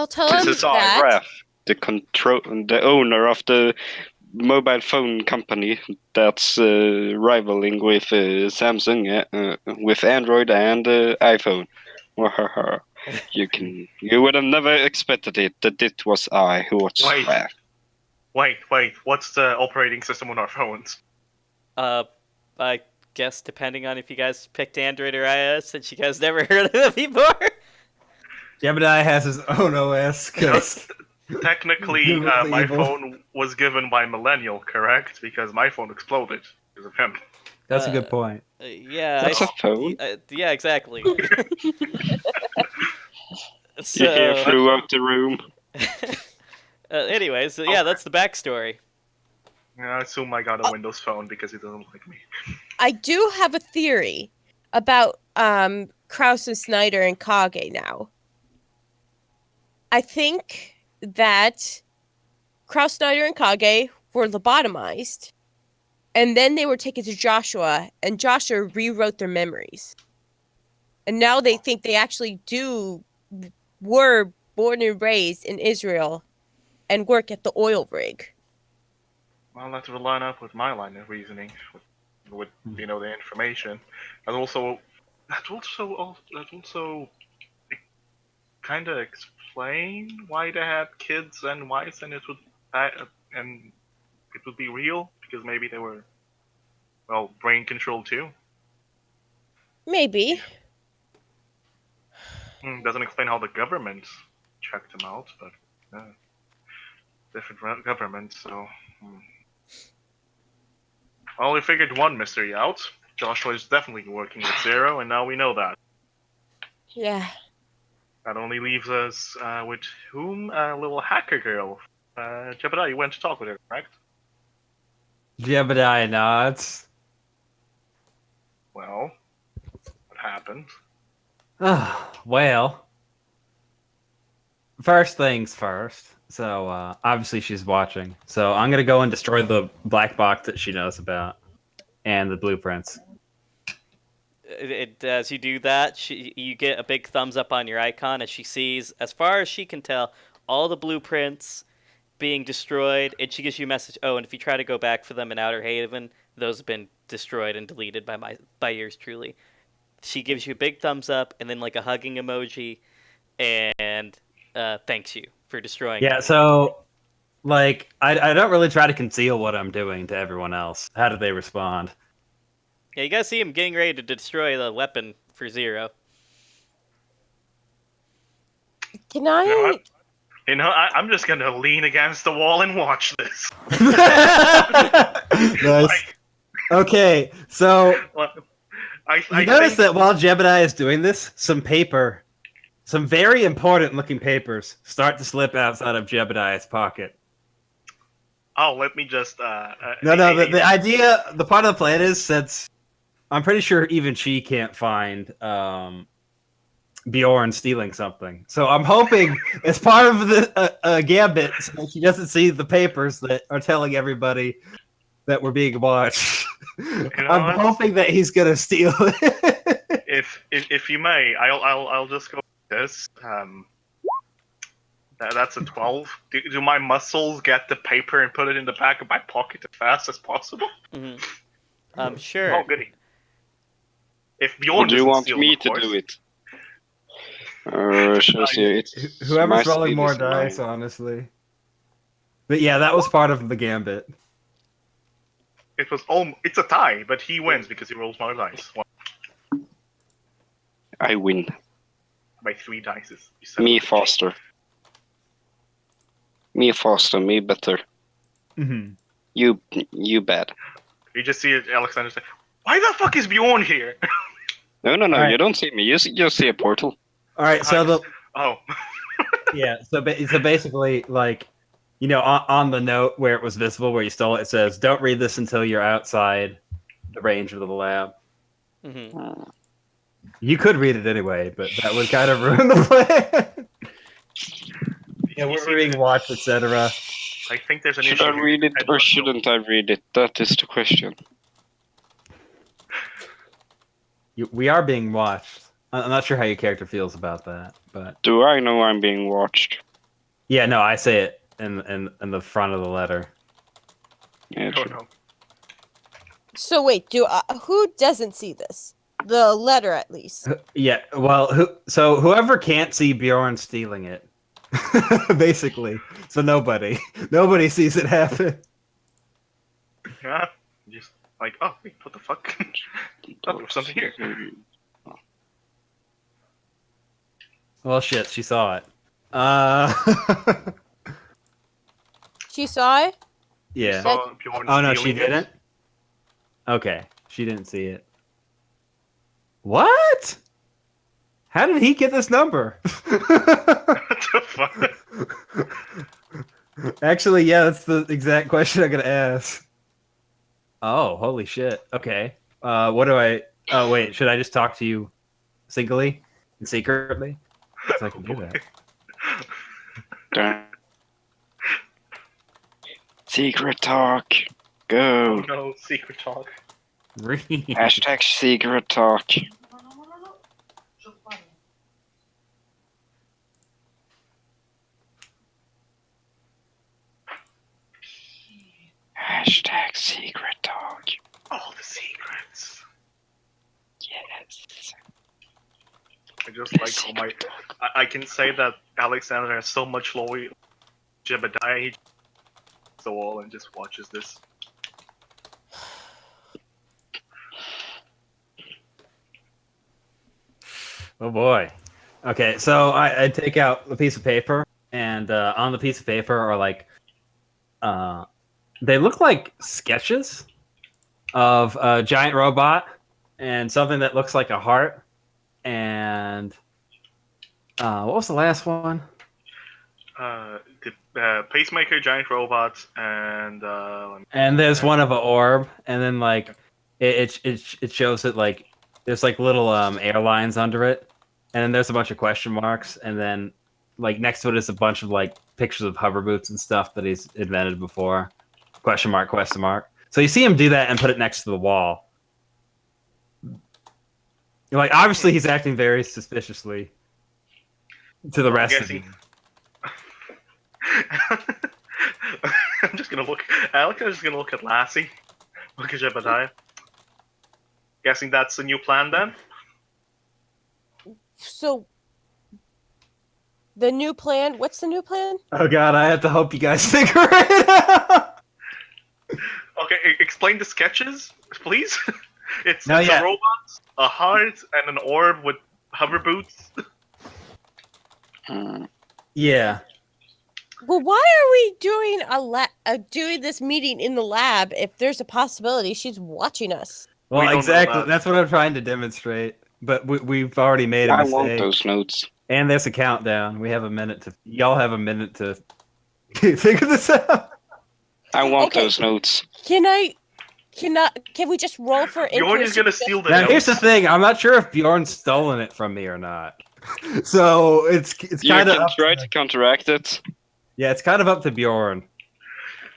tell him This is that. Ref, the owner of the mobile phone company that's rivaling with Samsung, with Android and iPhone. You would have never expected it that it was I who was Ref. Wait. What's the operating system on our phones? I guess depending on if you guys picked Android or iOS, since you guys never heard of it before. Jedediah has his own OS. Technically, my phone was given by Millennial, correct? Because my phone exploded because of him. That's a good point. Yeah. That's a phone? Yeah, exactly. So... You hear throughout the room. Anyways, yeah, that's the backstory. I assume I got a Windows phone because he doesn't like me. I do have a theory about Krause and Snyder and Kage now. I think that Krause, Snyder, and Kage were lobotomized, and then they were taken to Joshua, and Joshua rewrote their memories. And now they think they actually were born and raised in Israel and work at the oil rig. Well, that would line up with my line of reasoning, with the information. And also, that also kind of explain why they had kids and wives, and it would be real because maybe they were, well, brain controlled too. Maybe. Doesn't explain how the government checked them out, but different government, so. Well, we figured one mystery out. Joshua is definitely working with Zero, and now we know that. Yeah. That only leaves us with whom? A little hacker girl. Jedediah, you went to talk with her, correct? Jedediah nods. Well, what happened? Well, first things first. So obviously she's watching. So I'm gonna go and destroy the black box that she knows about and the blueprints. As you do that, you get a big thumbs up on your icon as she sees, as far as she can tell, all the blueprints being destroyed, and she gives you a message. Oh, and if you try to go back for them in Outer Haven, those have been destroyed and deleted by yours truly. She gives you a big thumbs up and then like a hugging emoji, and thanks you for destroying Yeah. them. So like I don't really try to conceal what I'm doing to everyone else. How do they respond? Yeah, you guys see him getting ready to destroy the weapon for Zero. Can You know I? what? I'm just gonna lean against the wall and watch this. Nice. Okay, so Well, you notice that while Jedediah is doing this, some very important looking papers start to slip outside of Jedediah's pocket. Oh, let me just. No, the idea, the part of the plan is, since I'm pretty sure even she can't find Bjorn stealing something. So I'm hoping as part of the gambit, so she doesn't see the papers that are telling everybody that we're being watched. I'm hoping that he's gonna steal it. If you may, I'll just go with this. That's a 12. Do my muscles get the paper and put it in the back of my pocket as fast as possible? Mm-hmm. Sure. Oh, goody. If Or Bjorn do you doesn't want steal me them, of to course. do it? Shows you it's Whoever's my rolling speed more is dice, mine. honestly. But yeah, that was part of the gambit. It's a tie, but he wins because he rolls more dice. I win. By 3 dice. Me faster. Me faster, me better. Mm-hmm. You bad. You just see Alexander say, "Why the fuck is Bjorn here?" No, Alright. you don't see me. You just see a portal. All right, so Oh. so basically, like, you know, on the note where it was visible, where you stole it, it says, "Don't read this until you're outside the range of the lab." Mm-hmm. You could read it anyway, but that would kind of ruin the plan. Yeah, we're being watched, etc. I think there's an Should issue. I here. read it or Headphones shouldn't I read it? That is the question. We are being watched. I'm not sure how your character feels about that, but Do I know I'm being watched? yeah, no, I say it in the front of the letter. Yeah, don't true. know. So wait, who doesn't see this? The letter, at least. Yeah, well, whoever can't see Bjorn stealing it, basically. So nobody sees it happen. Yeah. Just like, oh, wait, what the fuck? Oh, there's something here. Well, shit, she saw it. She saw it. Yeah. Saw Bjorn Oh no, she stealing it. didn't. Okay, she didn't see it. What? How did he get this number? What the fuck? Actually, yeah, that's the exact question I'm gonna ask. Oh, holy shit. Okay. What do I? Oh, wait. Should I just talk to you singly and secretly? 'Cause I can do that. Dun. Secret talk. Go. Oh no, secret talk. Hashtag secret talk. Hashtag secret talk. All the secrets. Yes. I just like how my. I can say that Alexander has so much loyalty. Jedediah, he the wall and just watches this. Oh boy. Okay, so I take out the piece of paper, and on the piece of paper are like, they look like sketches of a giant robot and something that looks like a heart. And what was the last one? The pacemaker, giant robots, and And there's one of an orb, and then like it shows it like there's like little airlines under it, and then there's a bunch of question marks, and then like next to it is a bunch of like pictures of hover boots and stuff that he's invented before. Question mark, question mark. So you see him do that and put it next to the wall. Like obviously he's acting very suspiciously to the rest of you. I'm just gonna look. Alex is just gonna look at Lassie. Look at Jedediah. Guessing that's the new plan then? So, the new plan. What's the new plan? Oh god, I have to hope you guys figure it out. Okay, explain the sketches, please. It's No, a yeah. robot, a heart, and an orb with hover boots. Yeah. Well, why are we doing this meeting in the lab if there's a possibility she's watching us? Well, We don't know exactly. that. That's what I'm trying to demonstrate. But we've already made a I mistake. want those notes. And there's a countdown. We have a minute to. Y'all have a minute to figure this out. I want Okay. those notes. Can we just roll for intuition? Bjorn is gonna steal the Now, notes. here's the thing. I'm not sure if Bjorn's stolen it from me or not. So it's You kind of can try to counteract it. yeah, it's kind of up to Bjorn.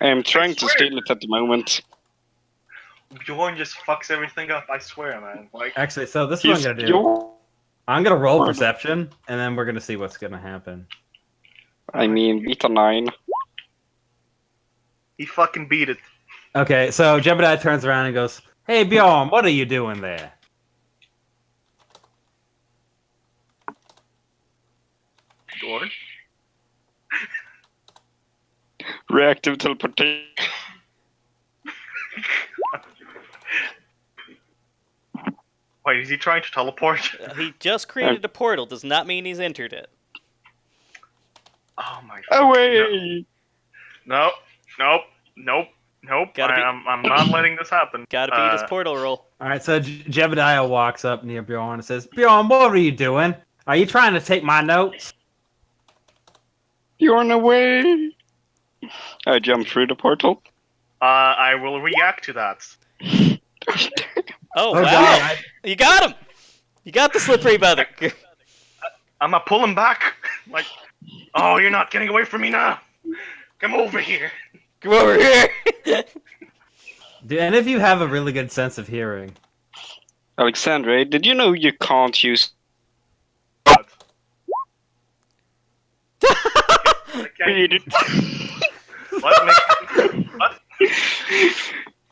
I am trying to swear. steal it at the moment. Bjorn just fucks everything up, I swear, man. Like, Actually, so this is what I'm gonna do. Your- I'm gonna roll perception, and then we're gonna see what's gonna happen. I mean, beta 9. he fucking beat it. Okay, so Jedediah turns around and goes, "Hey Bjorn, what are you doing there?" Bjorn? Reactive teleportation. Wait, is he trying to teleport? He just created a portal. Does not mean he's entered it. Oh my. Away! No. Nope. Nope. Nope. Gotta be- I'm not letting this happen. Gotta beat his portal roll. All right, so Jedediah walks up near Bjorn and says, "Bjorn, what are you doing? Are you trying to take my notes?" You're on the way! I jump through the portal. I will react to that. Oh, Oh, wow. God. You got him! You got the slippery brother. I'm gonna pull him back. Like, oh, you're not getting away from me now. Come over here. Come over here! Do any of you have a really good sense of hearing? Alexandre, did you know you can't use... What? Read it. What? What?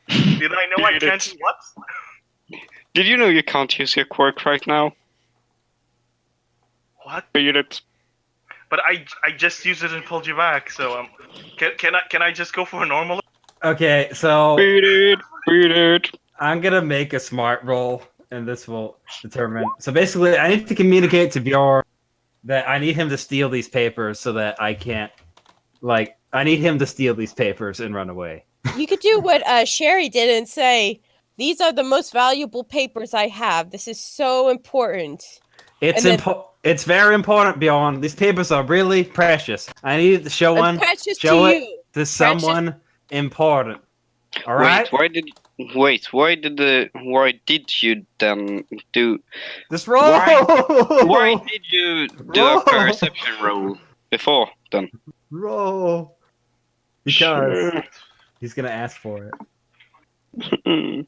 Did I know I Read can't it. do what? Did you know you can't use your quirk right now? What? Read it. But I just used it and pulled you back. So can I just go for a normal? Okay, so Read it. Read it. I'm gonna make a smart roll, and this will determine. So basically, I need to communicate to Bjorn that I need him to steal these papers so that I can't, like, I need him to steal these papers and run away. You could do what Sherry did and say, "These are the most valuable papers I have. This is so important." It's And then- it's very important, Bjorn. These papers are really precious. I need to show one Precious show to it you. to someone important. All right. Why did you then do... Just roll. Why did you do a Roll. perception roll before then? Roll. Because Sure. he's gonna ask for it.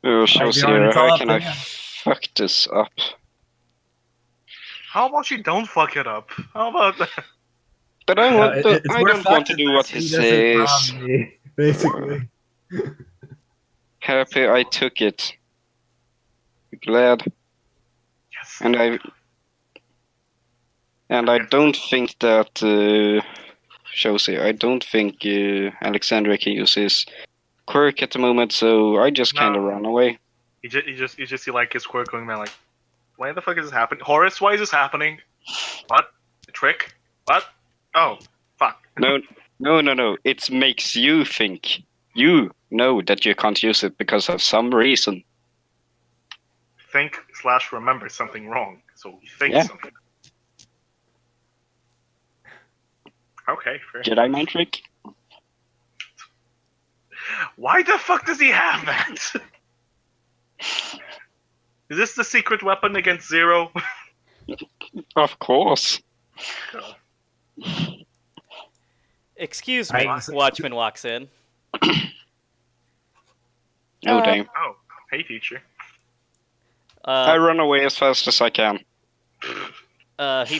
Oh, shows Bjorn, here. it's all How up can to I you. fuck this up? How about you don't fuck it up? How about that? But I want It's I worth don't want to fucking do what that he doesn't says. rob me, basically. Happy I took it. Glad. Yes. And I don't think that Josie, I don't think Alexandra can use his quirk at the moment, so I just kind of No. ran away. You just see like his quirk going down like, why the fuck is this happening? Horace, why is this happening? What? A trick? What? Oh, fuck. No. It makes you think. You know that you can't use it because of some reason. Think/remember something wrong. So you think Yeah. something. Okay, fair. Jedi mind trick? Why the fuck does he have that? Is this the secret weapon against Zero? Of course. Excuse me, I- Watchman walks in. Oh, damn. Oh, hey, teacher. I run away as fast as I can. He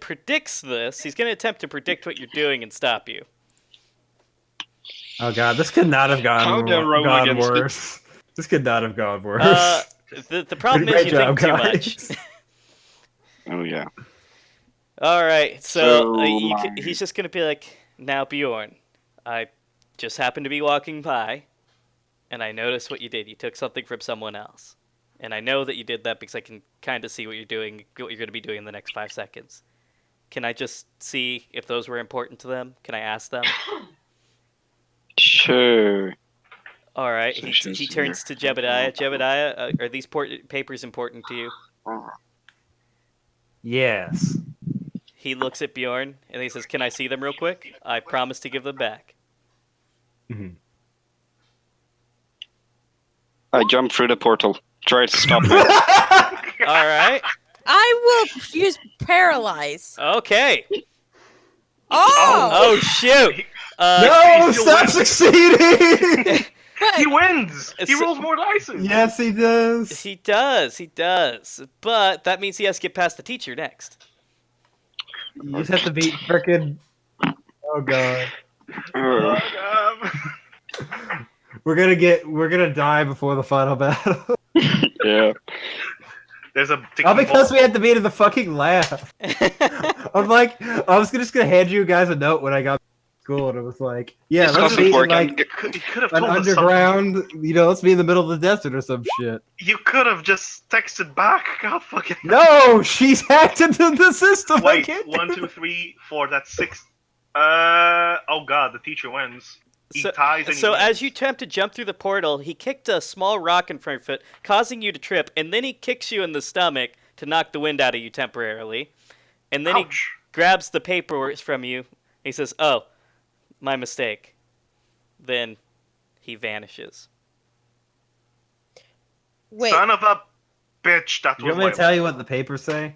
predicts this. He's going to attempt to predict what you're doing and stop you. Oh god, this could not have How do I roll gone against it? worse. This could not have gone worse. The problem Great is you think job, too much. guys. Oh, yeah. All right, So he's just going to be like, now Bjorn, I just happened to be walking by, and I noticed what you did. You took something from someone else. And I know that you did that because I can kind of see what you're doing, what you're going to be doing in the next 5 seconds. Can I just see if those were important to them? Can I ask them? Sure. All right. So He she's turns to Jedediah. Jedediah, are these papers important to you? Yes. He looks at Bjorn and he says, "Can I see them real quick? I promise to give them back." Mhm. I jump through the portal. Try to stop him. All right. I will use paralyze. Okay. Oh! Oh shoot. No, he still stop wins. succeeding! But He wins! He So- rolls more dice! Yes, he does. He does. But that means he has to get past the teacher next. You just have to beat frickin'. Oh god. Uh, We're gonna die before the final battle. yeah. There's a All because we had to beat in the fucking lab. I'm like, I was just gonna hand you guys a note when I got to school, and it was like, yeah, This let's doesn't meet in work. like You could have an told us something. underground, let's be in the middle of the desert or some shit. You could have just texted back. God fucking. No, she's hacked into the system. I Wait, can't 1, do 2, 3, 4. That's 6. Oh god, the teacher wins. He ties and he So wins. as you attempt to jump through the portal, he kicked a small rock in front of your foot, causing you to trip, and then he kicks you in the stomach to knock the wind out of you temporarily. And then he Ouch. grabs the paperwork from you. He says, "Oh, my mistake." Then he vanishes. wait, Son of a bitch, that You was want me my to tell you what the papers say?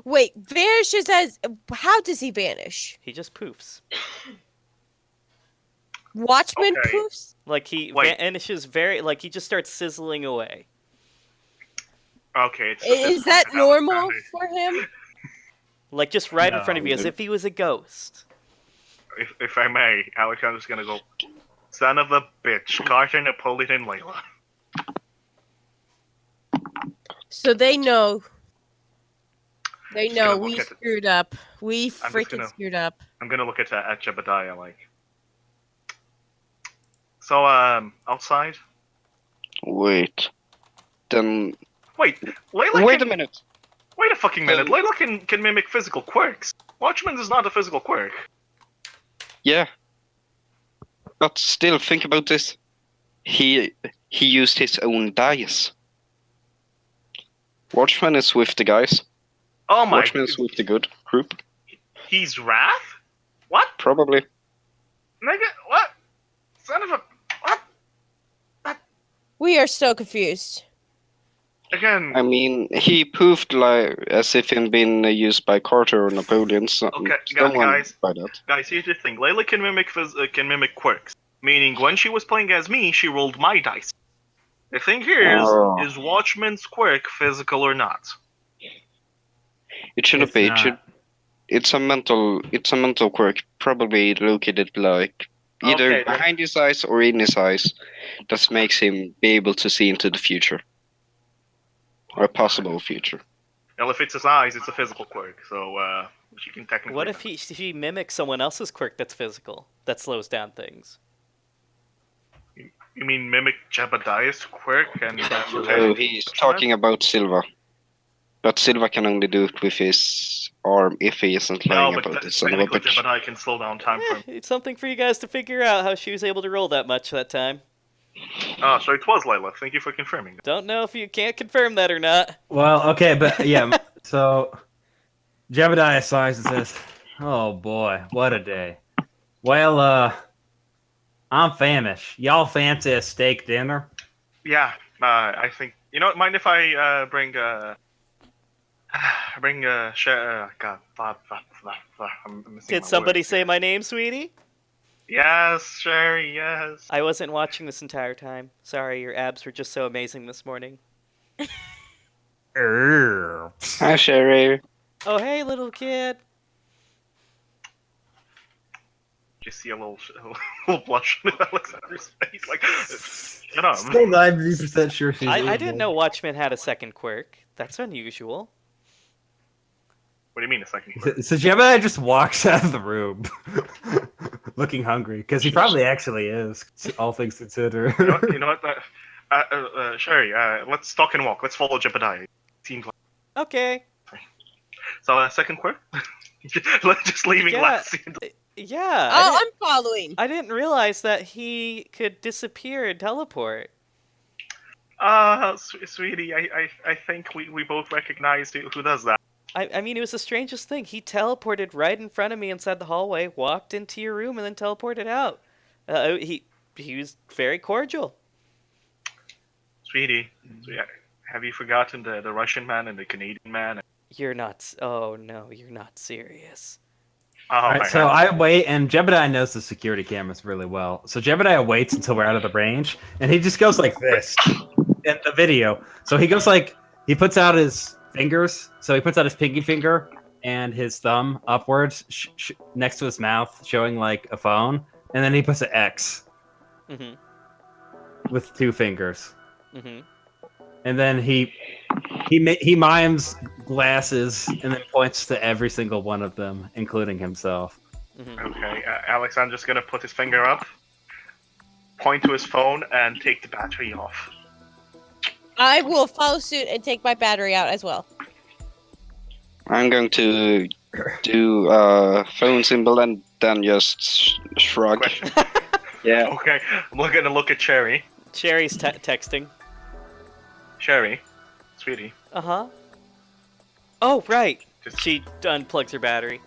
wait. Vanishes as how does he vanish? He just poofs. Watchman Okay. poofs. Like he Wait. vanishes he just starts sizzling away. Okay, it's Is that it's normal Alexander. for him? Like just right in No, front of you, as dude. if he was a ghost. If I may, Alexander's gonna go. Son of a bitch, Carter, Napoleon, and Layla. So they know. They Just gonna know look we at it. screwed up. We I'm just freaking gonna- screwed up. I'm gonna look at Jedediah like. So outside. Wait. Then. Wait, Layla. Wait a can, minute. Wait a fucking minute. Layla can mimic physical quirks. Watchman is not a physical quirk. Yeah. But still, think about this. He used his own dice. Watchman is with the guys. Oh my. Watchman is with the good group. He's Wrath. What? Probably. Nigga, what? Son of a. What? We are so confused. Again. I mean, he poofed like as if he'd been used by Carter or Napoleon. Okay, someone guys. by that. Guys, here's the thing. Layla can mimic quirks. Meaning, when she was playing as me, she rolled my dice. The thing here Oh. is Watchman's quirk physical or not? It shouldn't It's be. not. It's a mental quirk. Probably located like either Okay, then. behind his eyes or in his eyes. That makes him be able to see into the future. Or a possible future. Well, if it's his eyes, it's a physical quirk, so she can technically. What if he mimics someone else's quirk that's physical, that slows down things? You mean mimic Jedediah's quirk and? Oh, he's talking about Silva. But Silva can only do it with his arm if he isn't No, lying but about this son of a technically bitch. Jedediah can slow down time for him. It's something for you guys to figure out how she was able to roll that much that time. Oh, so it was Layla. Thank you for confirming. Don't know if you can't confirm that or not. Well, okay, but yeah, so Jedediah sighs and says, "Oh boy, what a day. Well, I'm famished. Y'all fancy a steak dinner?" Yeah, I think. You know, mind if I bring bring share. God, I'm missing Did my somebody words say here. my name, sweetie? Yes, Sherry. Yes. I wasn't watching this entire time. Sorry, your abs were just so amazing this morning. Hi, Sherry. Oh, hey, little kid. Just see a little blush on Alexander's face, like, shut up. Still 90% sure she's I evil. didn't know Watchmen had a second quirk. That's unusual. What do you mean a second? Quirk? So Jedediah just walks out of the room, looking hungry, because he probably actually is, all things considered. You know what? Sherry, let's talk and walk. Let's follow Jedediah. Seems like Okay. so. Second quirk. Let's just leaving Yeah. last scene. Yeah. Oh, I'm following. I didn't realize that he could disappear and teleport. Sweetie, I think we both recognize who does that. I mean, it was the strangest thing. He teleported right in front of me inside the hallway, walked into your room, and then teleported out. He was very cordial. Sweetie, have you forgotten the Russian man and the Canadian man? You're not. Oh no, you're not serious. Oh, Alright, so I wait, and Jedediah knows the security cameras really well. So Jedediah waits until we're out of the range, and he just goes like this in the video. So he goes like, he puts out his fingers. So he puts out his pinky finger and his thumb upwards next to his mouth, showing like a phone, and then he puts an X with two fingers. And then he mimes glasses and then points to every single one of them, including himself. Okay, Alexander's gonna put his finger up, point to his phone, and take the battery off. I will follow suit and take my battery out as well. I'm going to do phone symbol and then just shrug. Question. Yeah. Okay, I'm gonna look at Cherry. Cherry's texting. Cherry, sweetie. Uh-huh. Oh, right. Just- She unplugs her battery.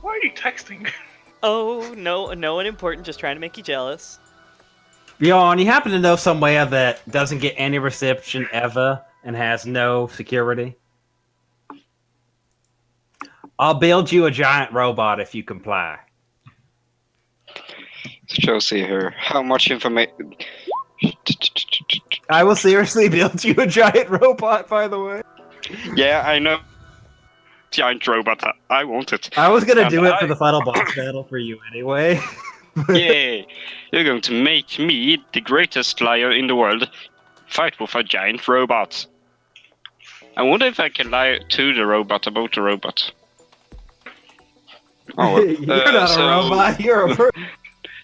Why are you texting? Oh, no one important, just trying to make you jealous. Yo, and you happen to know somewhere that doesn't get any reception ever and has no security? I'll build you a giant robot if you comply. Josie here. How much information? I will seriously build you a giant robot, by the way. Yeah, I know. Giant robot. I want it. I was gonna And do it for the final boss battle for you anyway. Yay! You're going to make me, the greatest liar in the world, fight with a giant robot. I wonder if I can lie to the robot about the robot. Oh, well. You're not a robot, you're a person.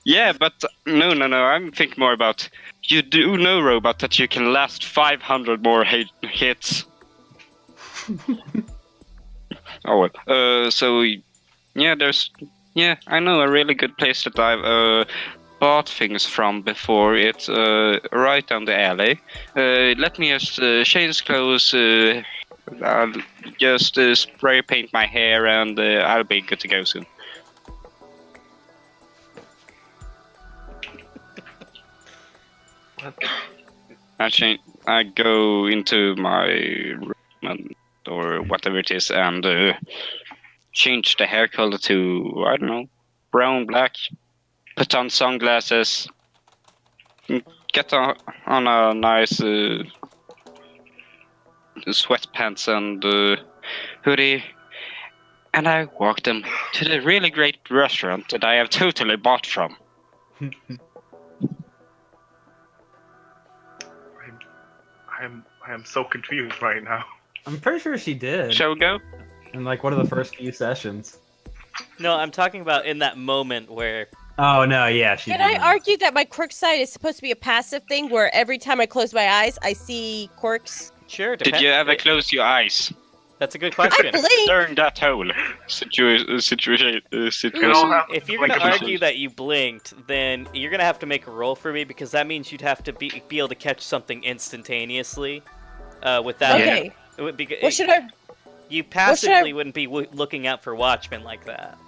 Yeah, but no. I'm thinking more about you do know, robot, that you can last 500 more hits. Oh well. So yeah, I know a really good place that I've bought things from before. It's right down the alley. Let me just change clothes. I'll just spray paint my hair, and I'll be good to go soon. I go into my room or whatever it is and change the hair color to, I don't know, brown, black. Put on sunglasses. Get on a nice sweatpants and hoodie. And I walk them to the really great restaurant that I have totally bought from. I am so confused right now. I'm pretty sure she did. Shall we go? In like one of the first few sessions. No, I'm talking about in that moment where... Oh no, yeah, she Can did. I argue that my quirk sight is supposed to be a passive thing where every time I close my eyes, I see quirks? Sure, Did you ever close your eyes? That's a good I question. blink. During that whole situation. If you're Blink gonna of an argue that you blinked, then you're gonna have to make a roll for me, because that means you'd have to be able to catch something instantaneously. Without Okay. it would be. What should I? You passively wouldn't be looking out for Watchmen like that.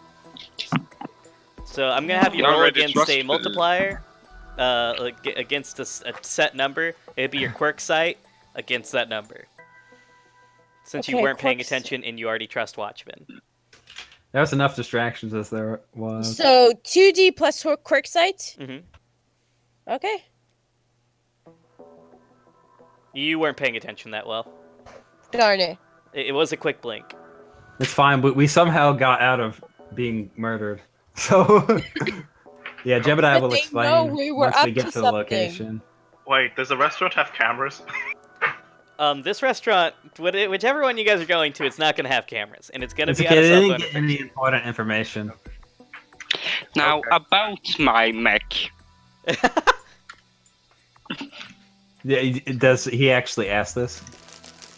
So I'm gonna have you You roll already against trust a me. multiplier, against a set number. It'd be your quirk sight against that number. since you Okay, weren't paying quick s- attention and you already trust Watchmen. There was enough distractions as there was. So 2D plus quick sight. hmm Okay. You weren't paying attention that well. Darn it. It was a quick blink. It's fine, but we somehow got out of being murdered. So, yeah, Jedediah But will they explain know we were once we up get to to the something. location. Wait, does the restaurant have cameras? This restaurant, whichever one you guys are going to, it's not going to have cameras, and it's going to It's be okay, out of they cell didn't phone. get any important information. Now, Okay. about my mech. Yeah, does he actually ask this?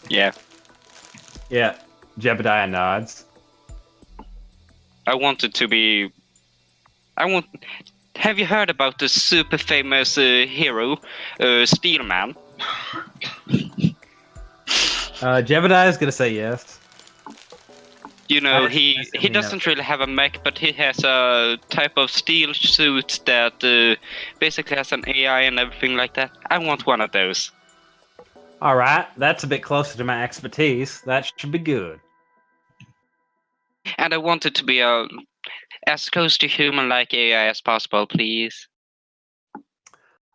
Yeah. Yeah, Jedediah nods. I want it to be. Have you heard about the super famous hero, Steelman? Jedediah is gonna say yes. You know, I he assume he doesn't really have a mech, but he has a type of steel suit that basically has an AI and everything like that. I want one of those. All right, that's a bit closer to my expertise. That should be good. And I want it to be as close to human-like AI as possible, please.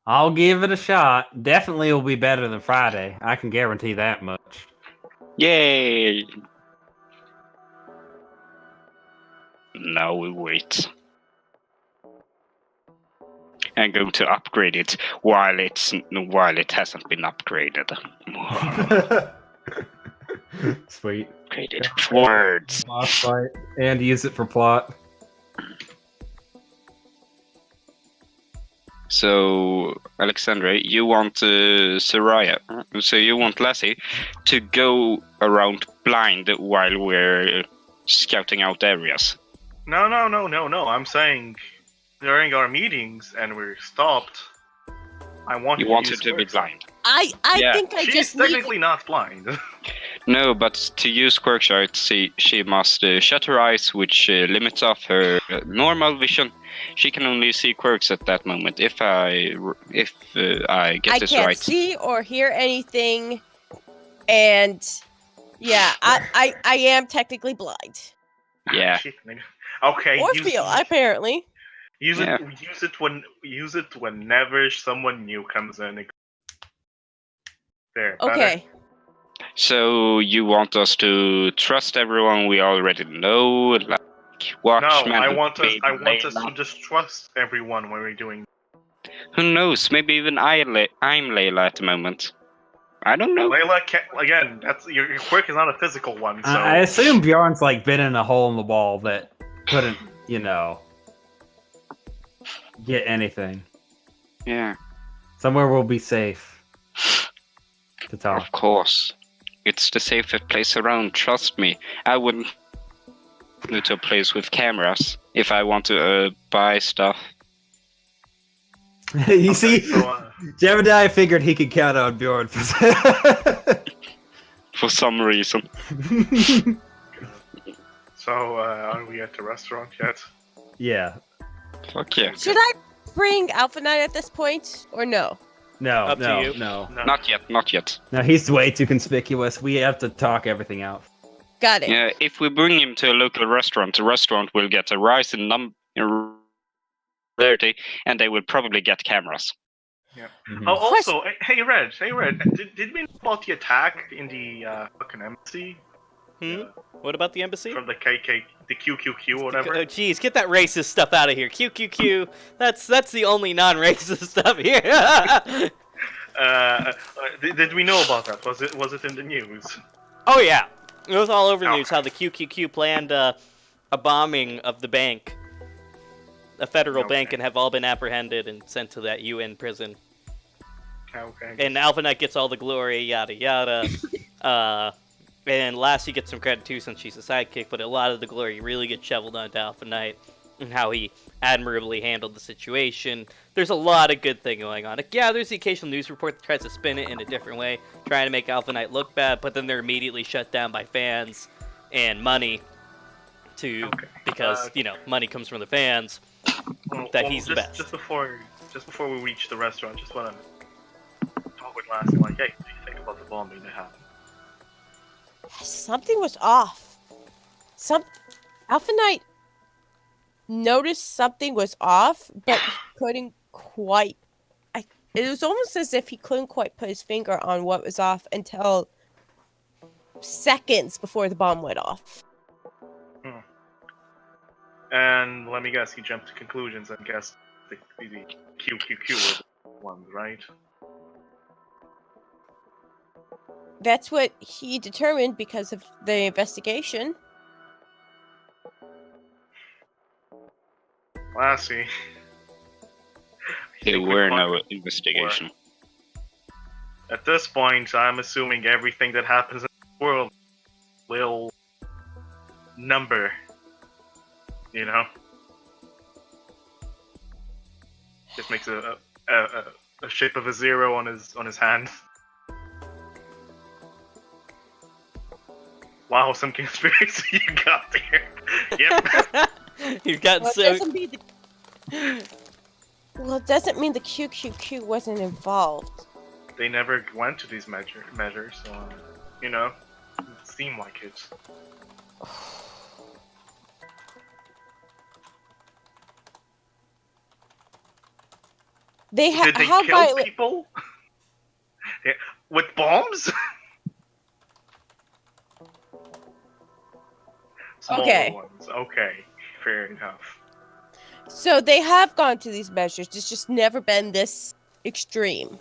I'll give it a shot. Definitely will be better than Friday. I can guarantee that much. Yay! Now we wait. I'm going to upgrade it while it hasn't been upgraded. Sweet. Upgraded words. Boss fight. And use it for plot. So, Alexandra, you want Soraya, so you want Lassie to go around blind while we're scouting out areas. No. I'm saying during our meetings and we're stopped. I want You to want use her to be quirks. blind. I Yeah. think I She's just need. technically not blind. No, but to use quirksight, she must shut her eyes, which limits off her normal vision. She can only see quirks at that moment. If I get I this can't right. see or hear anything, and yeah, I am technically blind. Yeah. Shit, nigga. Okay. Or feel apparently. Use Yeah. use it whenever someone new comes in. There. better? Okay. So you want us to trust everyone we already know, like No, Watchmen? I want us Layla? to just trust everyone when we're doing. Who knows? Maybe even I'm Layla at the moment. I don't know. Layla can't, again. That's your quirk is not a physical one, so I assume Bjorn's like been in a hole in the wall that couldn't, get anything. Yeah, Somewhere we'll be safe to talk. of course. It's the safest place around. Trust me. I wouldn't go to a place with cameras if I want to buy stuff. You see, so, Jedediah figured he could count on Bjorn for For some reason. so are we at the restaurant yet? Yeah. Fuck yeah. Should I bring Alpha Knight at this point or no? No, Up to no, you. no. No. Not yet. Not yet. No, he's way too conspicuous. We have to talk everything out. Got it. Yeah, if we bring him to a local restaurant, the restaurant will get a rise in popularity, and they will probably get cameras. Mhm. Oh, also, hey Red, did we know about the attack in the fucking embassy What about the embassy? from the QQQ or whatever? Oh, jeez, get that racist stuff out of here. QQQ. That's the only non-racist stuff here. Did we know about that? Was it in the news? Oh yeah, it was all over the news Okay. how the QQQ planned a bombing of the bank, a federal bank, Okay. and have all been apprehended and sent to that UN prison. Okay. And Alpha Knight gets all the glory, yada yada. And Lassie gets some credit too since she's a sidekick, but a lot of the glory really gets shoveled onto Alpha Knight and how he admirably handled the situation. There's a lot of good thing going on. Like, yeah, there's the occasional news report that tries to spin it in a different way, trying to make Alpha Knight look bad, but then they're immediately shut down by fans and money because money comes from the fans. That he's the best. Just before we reach the restaurant, just wanna talk with Lassie. Like, hey, what do you think about the bombing that happened? Something was off. Alpha Knight noticed something was off, but he couldn't quite. It was almost as if he couldn't quite put his finger on what was off until seconds before the bomb went off. And let me guess, he jumped to conclusions and guessed the QQQ were the ones, right? That's what he determined because of the investigation. Lassie. There were no investigation. At this point, I'm assuming everything that happens in the world will number. You know? Just makes a shape of a zero on his hand. Wow, some conspiracy you got there. Yep. You've gotten Well, so. it doesn't mean the QQQ wasn't involved. They never went to these measures, so you know, it seemed like it. Did Did they kill people? Yeah, with bombs? Smaller Okay. ones. Okay, fair enough. So they have gone to these measures. It's just never been this extreme.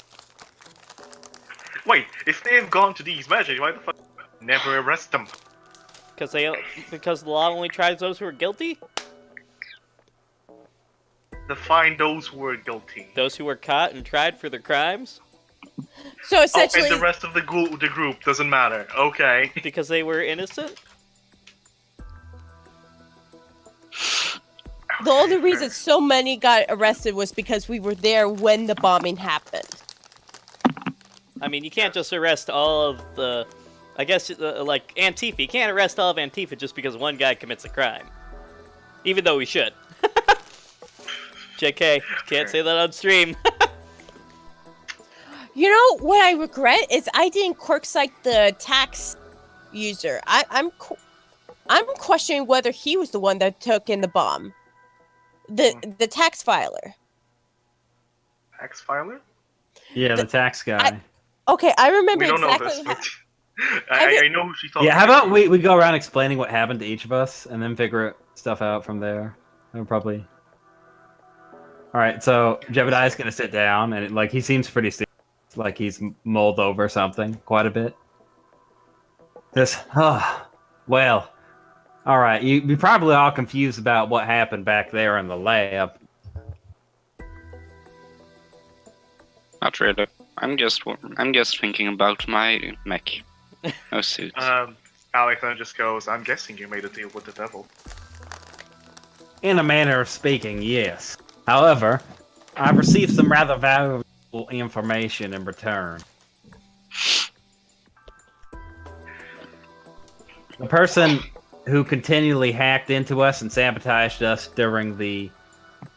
Wait, if they have gone to these measures, why the fuck never arrest them? Because the law only tries those who are guilty? To find those who are guilty. Those who were caught and tried for their crimes? So essentially, and the rest of the group doesn't matter. Okay. Because they were innocent? the only reason so many got arrested was because we were there when the bombing happened. I mean, you can't just arrest all of the... I guess, like, Antifa. You can't arrest all of Antifa just because one guy commits a crime. Even though we should. JK, can't say that on stream. You know, what I regret is I didn't quirk-cite the tax user. I'm questioning whether he was the one that took in the bomb. The tax filer. Tax filer? Yeah, the tax guy. Okay, I remember We don't exactly know this, but I know who she's talking Yeah, how about we go around explaining what happened to each of us and then figure stuff out from there? That'll probably. All right, so Jedediah's gonna sit down and he seems pretty serious, like he's mulled over something quite a bit. Well, all right, you're probably all confused about what happened back there in the lab. Not really. I'm just thinking about my mech. No suit. Alexander just goes, I'm guessing you made a deal with the devil. In a manner of speaking, yes. However, I've received some rather valuable information in return. The person who continually hacked into us and sabotaged us during the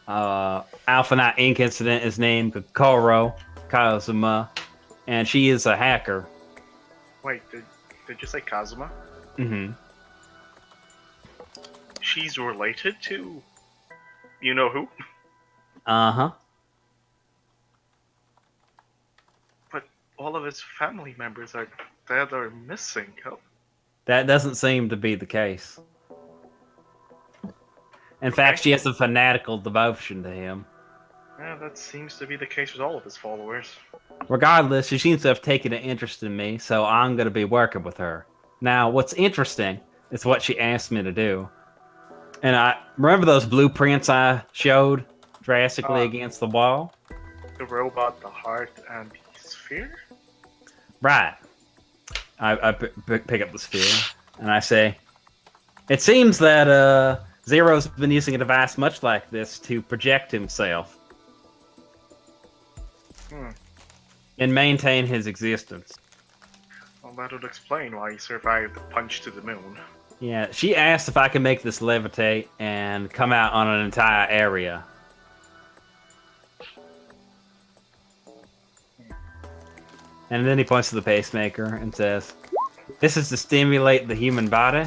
Alpha Knight Inc. incident is named Kokoro Kazuma, and she is a hacker. Wait, did you say Kazuma? Mm-hmm. She's related to... You know who? Uh-huh. But all of his family members are dead or missing. That doesn't seem to be the case. In fact, she has a fanatical devotion to him. Yeah, that seems to be the case with all of his followers. Regardless, she seems to have taken an interest in me, so I'm going to be working with her. Now, what's interesting is what she asked me to do. And I remember those blueprints I showed drastically against the wall? The robot, the heart, and the sphere? Right. I pick up the sphere, and I say, it seems that Zero's been using a device much like this to project himself. And maintain his existence. Well, that would explain why he survived the punch to the moon. Yeah, she asked if I could make this levitate and come out on an entire area. And then he points to the pacemaker and says, This is to stimulate the human body.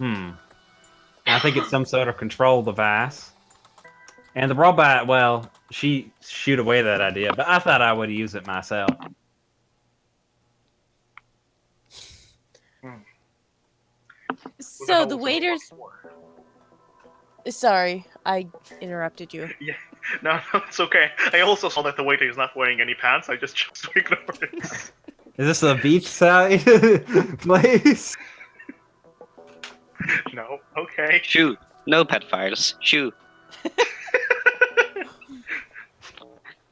I think it's some sort of control device. And the robot, well, she shoot away that idea, but I thought I would use it myself. So the waiters. Sorry, I interrupted you. Yeah, no, it's okay. I also saw that the waiter is not wearing any pants. I just chose to ignore it. Is this a beachside place? No, okay. Shoo. No pedophiles. Shoo.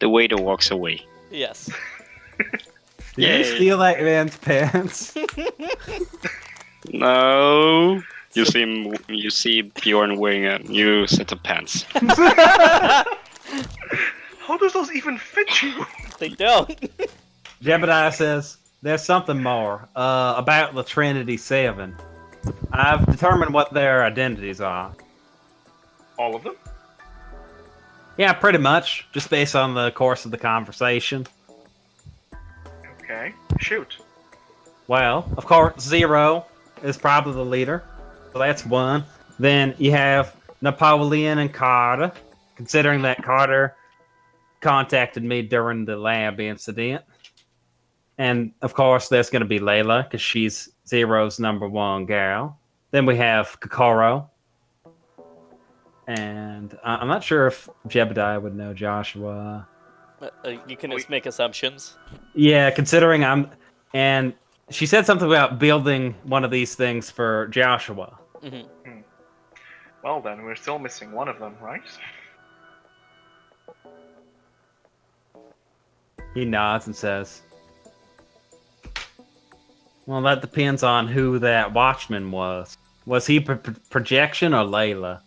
The waiter walks away. Yes. Did you steal that man's pants? No. You see Bjorn wearing a new set of pants. How does those even fit you? They don't. Jedediah says, there's something more about the Trinity Seven. I've determined what their identities are. All of them? Yeah, pretty much. Just based on the course of the conversation. Okay, shoot. Well, of course, Zero is probably the leader. So that's one. Then you have Napoleon and Carter. Considering that Carter contacted me during the lab incident. And, of course, there's going to be Layla, because she's Zero's #1 gal. Then we have Kokoro. And I'm not sure if Jedediah would know Joshua. You can just make assumptions. Yeah, considering and she said something about building one of these things for Joshua. Mm-hmm. Well then, we're still missing one of them, right? He nods and says, well, that depends on who that watchman was. Was he projection or Layla?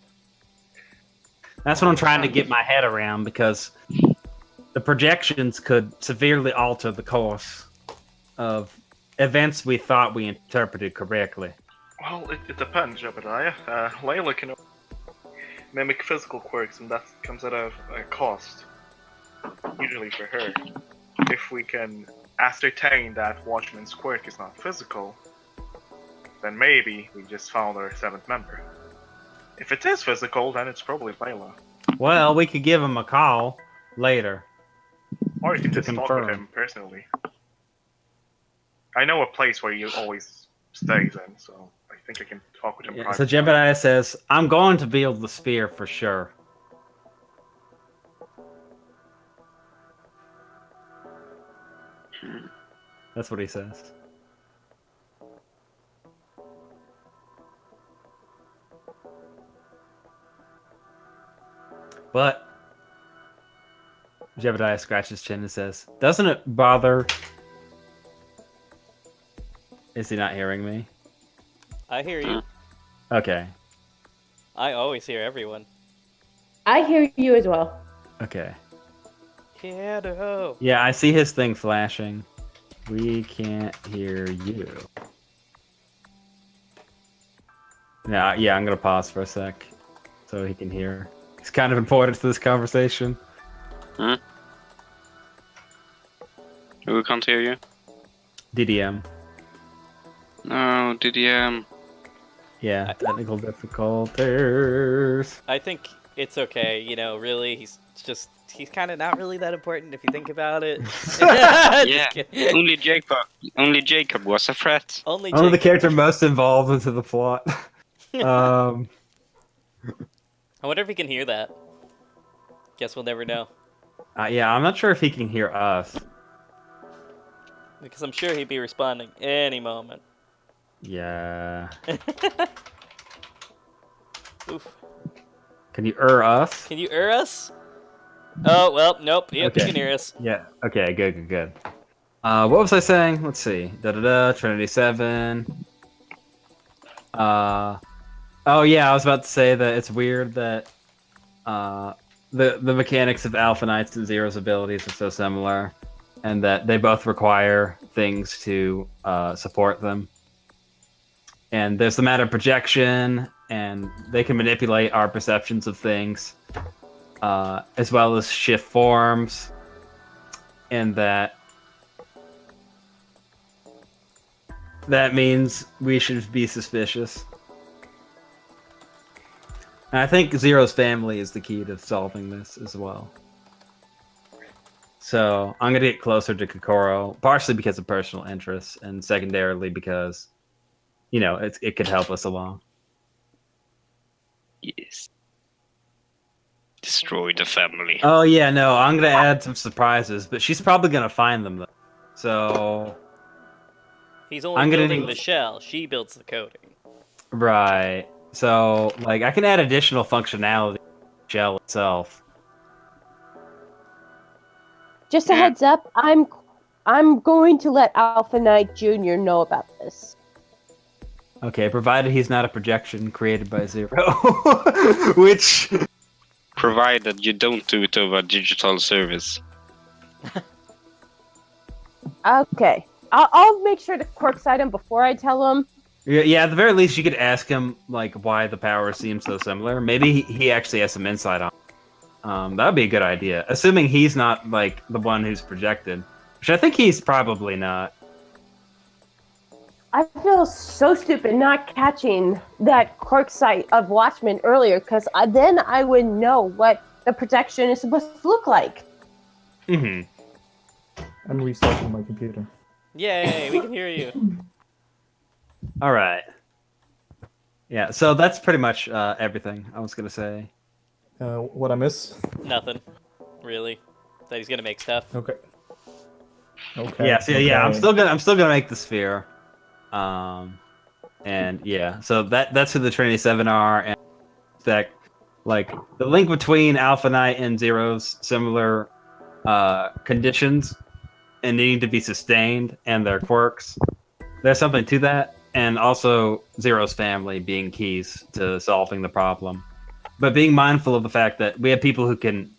That's what I'm trying to get my head around, because the projections could severely alter the course of events we thought we interpreted correctly. Well, it depends, Jedediah. Layla can mimic physical quirks, and that comes at a cost. Usually for her. If we can ascertain that Watchman's quirk is not physical, then maybe we just found our 7th member. If it is physical, then it's probably Layla. Well, we could give him a call later. Or you can To just talk confirm. with him personally. I know a place where he always stays in, so I think I can talk with him Yeah, so privately. Jedediah says, I'm going to build the sphere for sure. That's what he says. But Jedediah scratches his chin and says, doesn't it bother... Is he not hearing me? I hear you. Okay. I always hear everyone. I hear you as well. Okay. Kiddo. Yeah, I see his thing flashing. We can't hear you. Yeah, I'm gonna pause for a sec so he can hear. It's kind of important to this conversation. Who can't hear you? DDM. No, DDM. Yeah, technical difficulties. I think it's okay. You know, really, he's kind of not really that important if you think about it. Yeah. Only Jacob was a threat. Only Only the Jake. character most involved into the plot. I wonder if he can hear that. Guess we'll never know. Yeah, I'm not sure if he can hear us. Because I'm sure he'd be responding any moment. Yeah. Oof. Can you us? Can you hear us? Oh, well, nope. Yep, Okay. you can hear us. Yeah. Okay. Good. What was I saying? Let's see. Trinity Seven. Oh yeah, I was about to say that it's weird that the mechanics of Alpha Knights and Zero's abilities are so similar, and that they both require things to support them. And there's the matter of projection, and they can manipulate our perceptions of things, as well as shift forms, and that that means we should be suspicious. And I think Zero's family is the key to solving this as well. So I'm gonna get closer to Kokoro, partially because of personal interests, and secondarily because, it could help us along. Yes. Destroy the family. Oh yeah, no, I'm gonna add some surprises, but she's probably gonna find them though. So He's only I'm gonna building need- the shell. She builds the coating. right. So I can add additional functionality to the shell itself. Just a heads up, I'm going to let Alpha Knight Jr. know about this. Okay, provided he's not a projection created by Zero, which. Provided you don't do it over a digital service. Okay. I'll make sure to quirkside him before I tell him. Yeah, at the very least, you could ask him why the powers seem so similar. Maybe he actually has some insight on. That would be a good idea, assuming he's not the one who's projected, which I think he's probably not. I feel so stupid not catching that quirkside of Watchmen earlier, because then I would know what the projection is supposed to look like. Mm-hmm. I'm restarting my computer. Yay, we can hear you. All right. Yeah, so that's pretty much everything I was gonna say. What I miss? Nothing, really. That he's gonna make stuff. Okay. Okay. Yeah, so yeah, I'm okay. still gonna make the sphere. And yeah, so that's who the Trinity Seven are, and that the link between Alpha Knight and Zero's similar conditions and needing to be sustained and their quirks. There's something to that, and also Zero's family being keys to solving the problem. But being mindful of the fact that we have people who can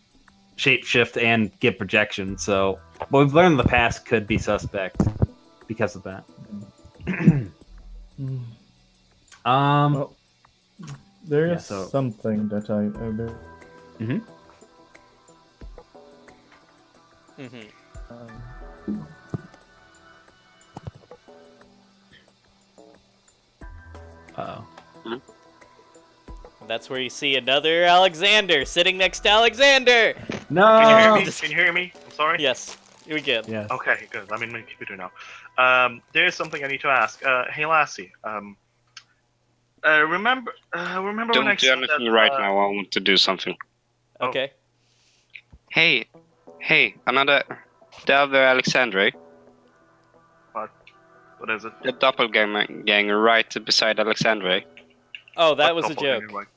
shapeshift and give projection, so what we've learned in the past could be suspect because of that. Well, there is yeah, so- something that I. Mm-hmm. Uh-oh. That's where you see another Alexander sitting next to Alexander. No. Can you hear me? Can you hear me? I'm sorry. Yes, we can. Yes. Okay, good. I'm in my computer now. There's something I need to ask. Hey, Lassie. Remember when I Don't do said anything that, right now. I want to do something. Okay. Hey, the other Alexandre, What is it? the doppelganger right beside Alexandre. Oh, that was a Doppelganger, joke. like-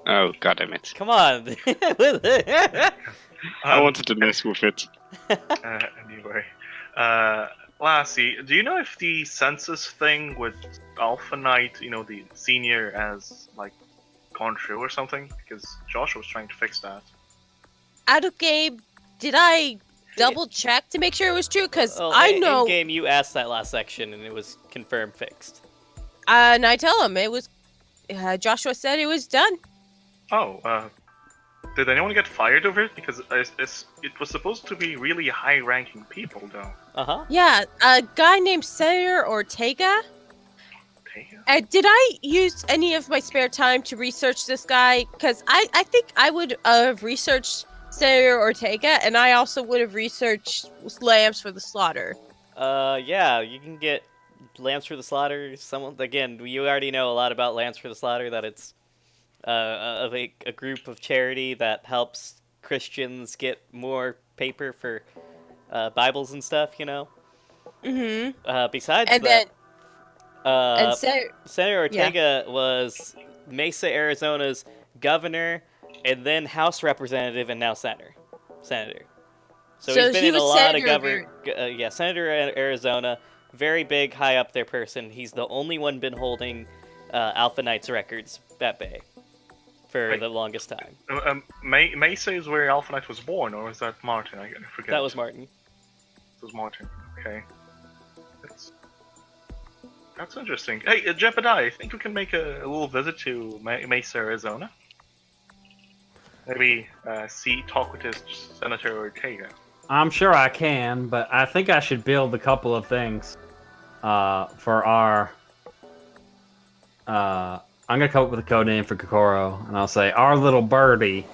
Oh, god damn it. Come on. I wanted to mess with it. Anyway, Lassie, do you know if the census thing with Alpha Knight, the senior, has gone through or something? Because Josh was trying to fix that. Out of game, did I double check to make sure it was true? Because Well, I know. In game, you asked that last section, and it was confirmed fixed. And I tell him it was. Joshua said it was done. Oh, did anyone get fired over it? Because it was supposed to be really high-ranking people, though. Uh-huh. Yeah, a guy named Senator Ortega. Ortega? Did I use any of my spare time to research this guy? Because I think I would have researched Senator Ortega, and I also would have researched Lambs for the Slaughter. Yeah, you can get Lambs for the Slaughter. You already know a lot about Lambs for the Slaughter, that it's a group of charity that helps Christians get more paper for Bibles and stuff, Mm-hmm. Besides And that, and Senator Ortega was Mesa, Arizona's governor, and then House Representative, and now Senator. So he's been he in a was lot of Senator Senator in Arizona, very big, high up there person. He's the only one been holding Alpha Knight's records at bay for the longest time. Mesa is where Alpha Knight was born, or was that Martin? I forget. That was Martin. It was Martin. Okay. That's interesting. Hey, Jedediah, I think we can make a little visit to Mesa, Arizona. Maybe talk with this Senator Ortega. I'm sure I can, but I think I should build a couple of things. for our I'm gonna come up with a code name for Kokoro, and I'll say our little birdie,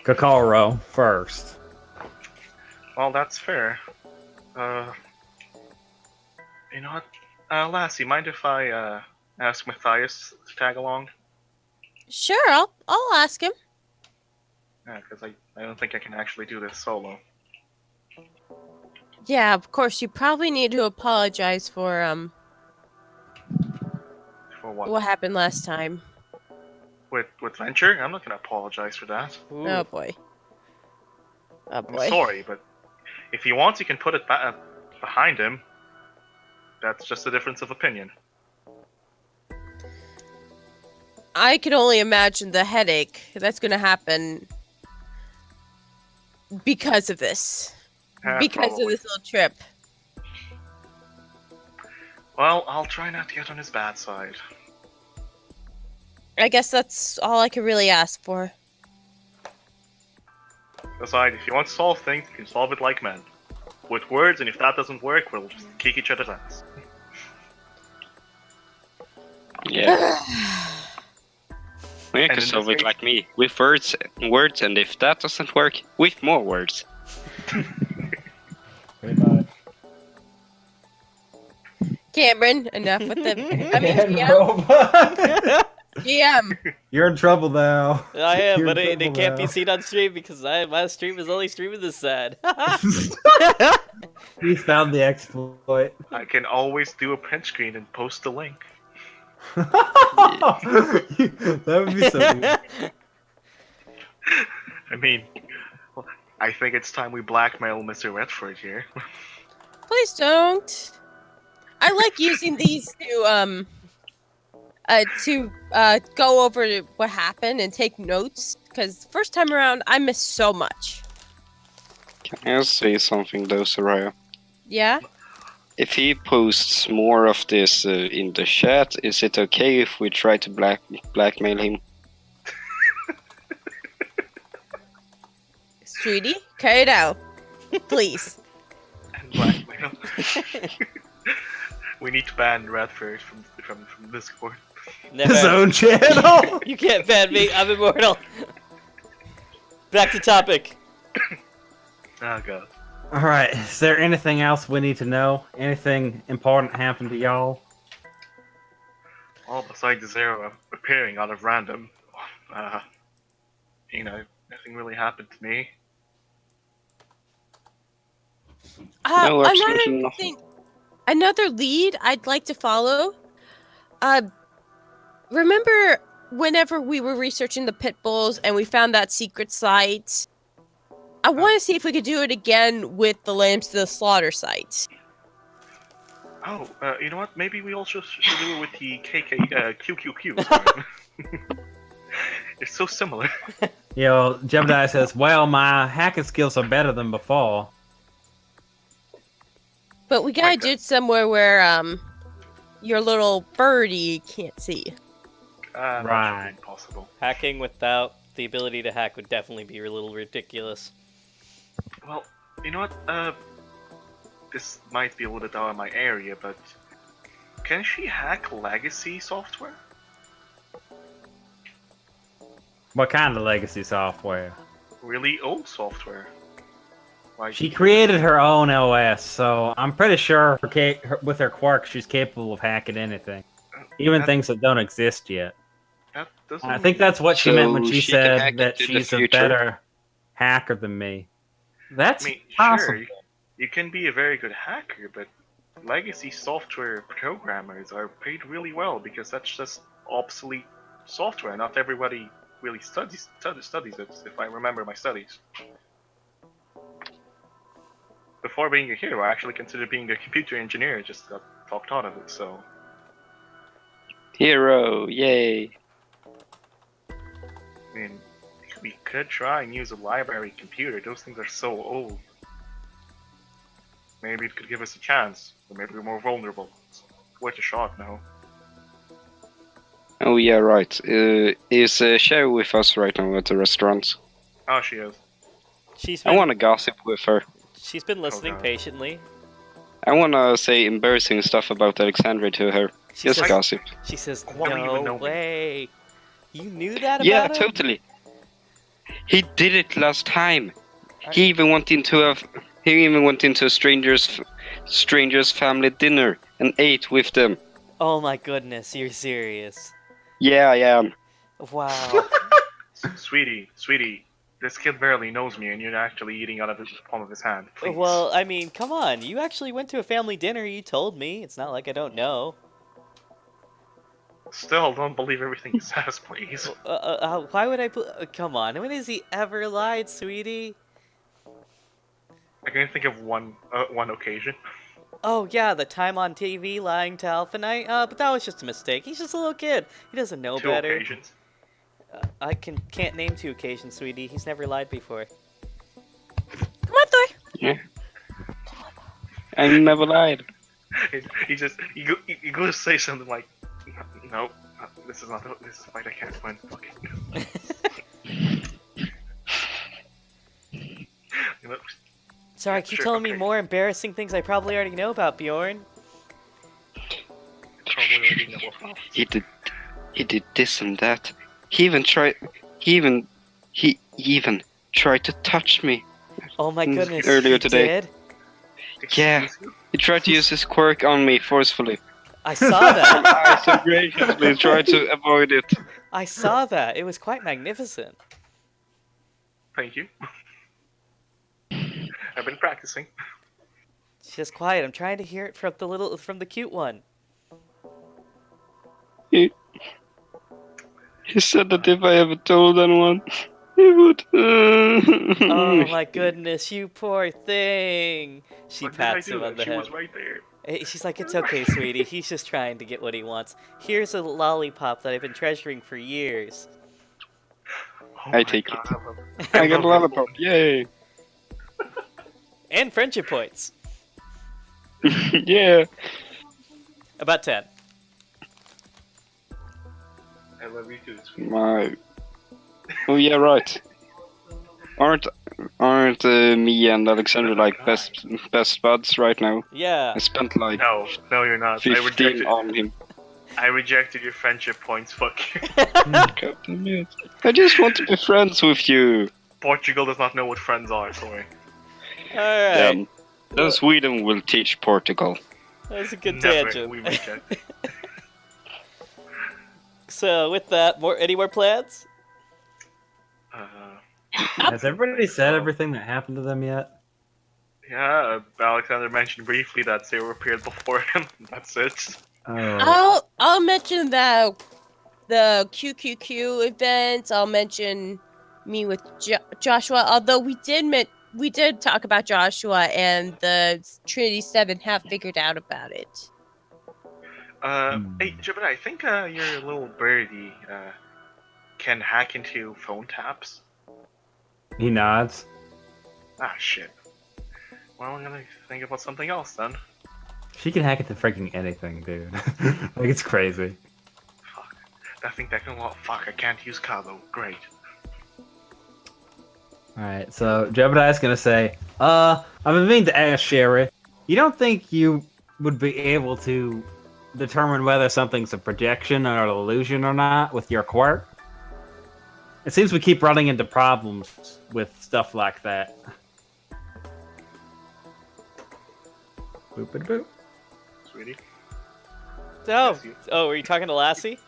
Kokoro first. Well, that's fair. You know what? Lassie, mind if I ask Matthias to tag along? Sure, I'll ask him. Yeah, because I don't think I can actually do this solo. Yeah, of course. You probably need to apologize for For what? what happened last time. With Venture? I'm not gonna apologize for that. Ooh. Oh boy. Oh I'm boy. sorry, but if he wants, he can put it behind him. That's just a difference of opinion. I can only imagine the headache that's going to happen because of this. Because Probably. of this little trip. Well, I'll try not to get on his bad side. I guess that's all I can really ask for. Besides, if you want to solve things, you can solve it like men. With words, and if that doesn't work, we'll just kick each other's ass. Yeah. We And can in solve this it case- like me, with words, and if that doesn't work, with more words. Pretty much. Cameron, enough with the... I mean, And GM. robot. GM. You're in trouble now. I am, You're in but it trouble can't be now. seen on stream because my stream is only streaming this side. We found the exploit. I can always do a print screen and post the link. That would be so good. I mean, I think it's time we blackmail Mr. Redford here. Please don't. I like using these to go over what happened and take notes, because first time around I missed so much. Can I say something though, Soraya? Yeah? If he posts more of this in the chat, is it okay if we try to blackmail him? Sweetie, cut it out. Please. And blackmail. We need to ban Redford from Discord. His Never. own channel. You can't ban me. I'm immortal. Back to topic. Oh god. All right. Is there anything else we need to know? Anything important happened to y'all? All besides the Zero appearing out of random, nothing really happened to me. No, absolutely Another nothing. thing, another lead I'd like to follow. Remember whenever we were researching the pit bulls and we found that secret site? I want to see if we could do it again with the lambs to the slaughter site. Oh, you know what? Maybe we also should do it with the QQQ. Sorry. It's so similar. Yo, Jedediah says, well, my hacking skills are better than before. But we gotta Like do it somewhere where your little birdie can't see. That should Right. be possible. Hacking without the ability to hack would definitely be a little ridiculous. Well, you know what? This might be a little bit out of my area, but can she hack legacy software? What kind of legacy software? Really old software. Like, She created her own OS, so I'm pretty sure with her quirk, she's capable of hacking anything, even that- things that don't exist yet. that doesn't I think that's what she meant when So she she can hack said that into the she's a future. better hacker than me. That's I mean, possible. sure, you can be a very good hacker, but legacy software programmers are paid really well because that's just obsolete software. Not everybody really studies it, if I remember my studies. Before being a hero, I actually considered being a computer engineer, just got talked out of it, so... Hero, yay. I mean, we could try and use a library computer, those things are so old. Maybe it could give us a chance, or maybe we're more vulnerable. It's worth a shot now. Oh yeah, right. Is Sherry with us right now at the restaurant? Oh, she is. She's I been, want to gossip with her. she's been listening God. patiently. I wanna say embarrassing stuff about Alexandria to her. She Just says, gossip. she says, Why do you even no know me?" way. You knew that about Yeah, him? totally. He did it last time. I- He even went into a stranger's family dinner and ate with them. Oh my goodness, you're serious. Yeah, I am. Wow. Sweetie, this kid barely knows me, and you're actually eating out of the palm of his hand. Please. Well, I mean, come on. You actually went to a family dinner. You told me. It's not like I don't know. Still, don't believe everything he says, please. Why would I? Come on. When has he ever lied, sweetie? I can think of one occasion. Oh yeah, the time on TV lying to Alpha Knight. But that was just a mistake. He's just a little kid. He doesn't know Two better. occasions. I can't name 2 occasions, sweetie. He's never lied before. Come on, Thor. Yeah. I never lied. He goes to say something like, "No, this is a fight I can't win." Okay. You know, Sorry, keep Sure, telling me okay. more embarrassing things I probably already know about Bjorn. probably already know about. He did this and that. He even tried to touch me. Oh my goodness. Earlier he today. did? Yeah. Excuse you? He tried to use his quirk on me forcefully. I saw that. I so graciously tried to avoid it. I saw that. It was quite magnificent. Thank you. I've been practicing. Just quiet. I'm trying to hear it from the cute one. He said that if I ever told anyone, he would. Oh my goodness, you poor thing. She What did I pats do? him on the She head. was right there. She's like, it's okay, sweetie. He's just trying to get what he wants. Here's a lollipop that I've been treasuring for years. Oh I my take God, it. I love I got a lollipop. Yay! And friendship points. Yeah. About 10. I love you too, sweetie. My. Oh yeah, right. Aren't me and Alexander like best buds right now? Yeah. I spent like No, you're not. 15 on him. I rejected your friendship points. Fuck you. God damn it. I just want to be friends with you. Portugal does not know what friends are. Sorry. Alright. Then Sweden will teach Portugal. That's a good Never. tangent. We reject. So, with that, any more plans? Has everybody said everything that happened to them yet? Yeah, Alexander mentioned briefly that Zero appeared before him. That's it. Oh. I'll mention the QQQ events. I'll mention me with Joshua. Although we did talk about Joshua, and the Trinity Seven have figured out about it. Hey, Jedediah, I think your little birdie can hack into phone taps. He nods. Ah, shit. Well, I'm gonna think about something else then. She can hack into freaking anything, dude. Like, it's crazy. Fuck. I think that can. Well, fuck, I can't use Carlo. Great. Alright, so Jedediah's gonna say, I've been meaning to ask Sherry, you don't think you would be able to determine whether something's a projection or an illusion or not with your quirk? It seems we keep running into problems with stuff like that. Boop-a-boop. Sweetie. Oh, were you talking to Lassie?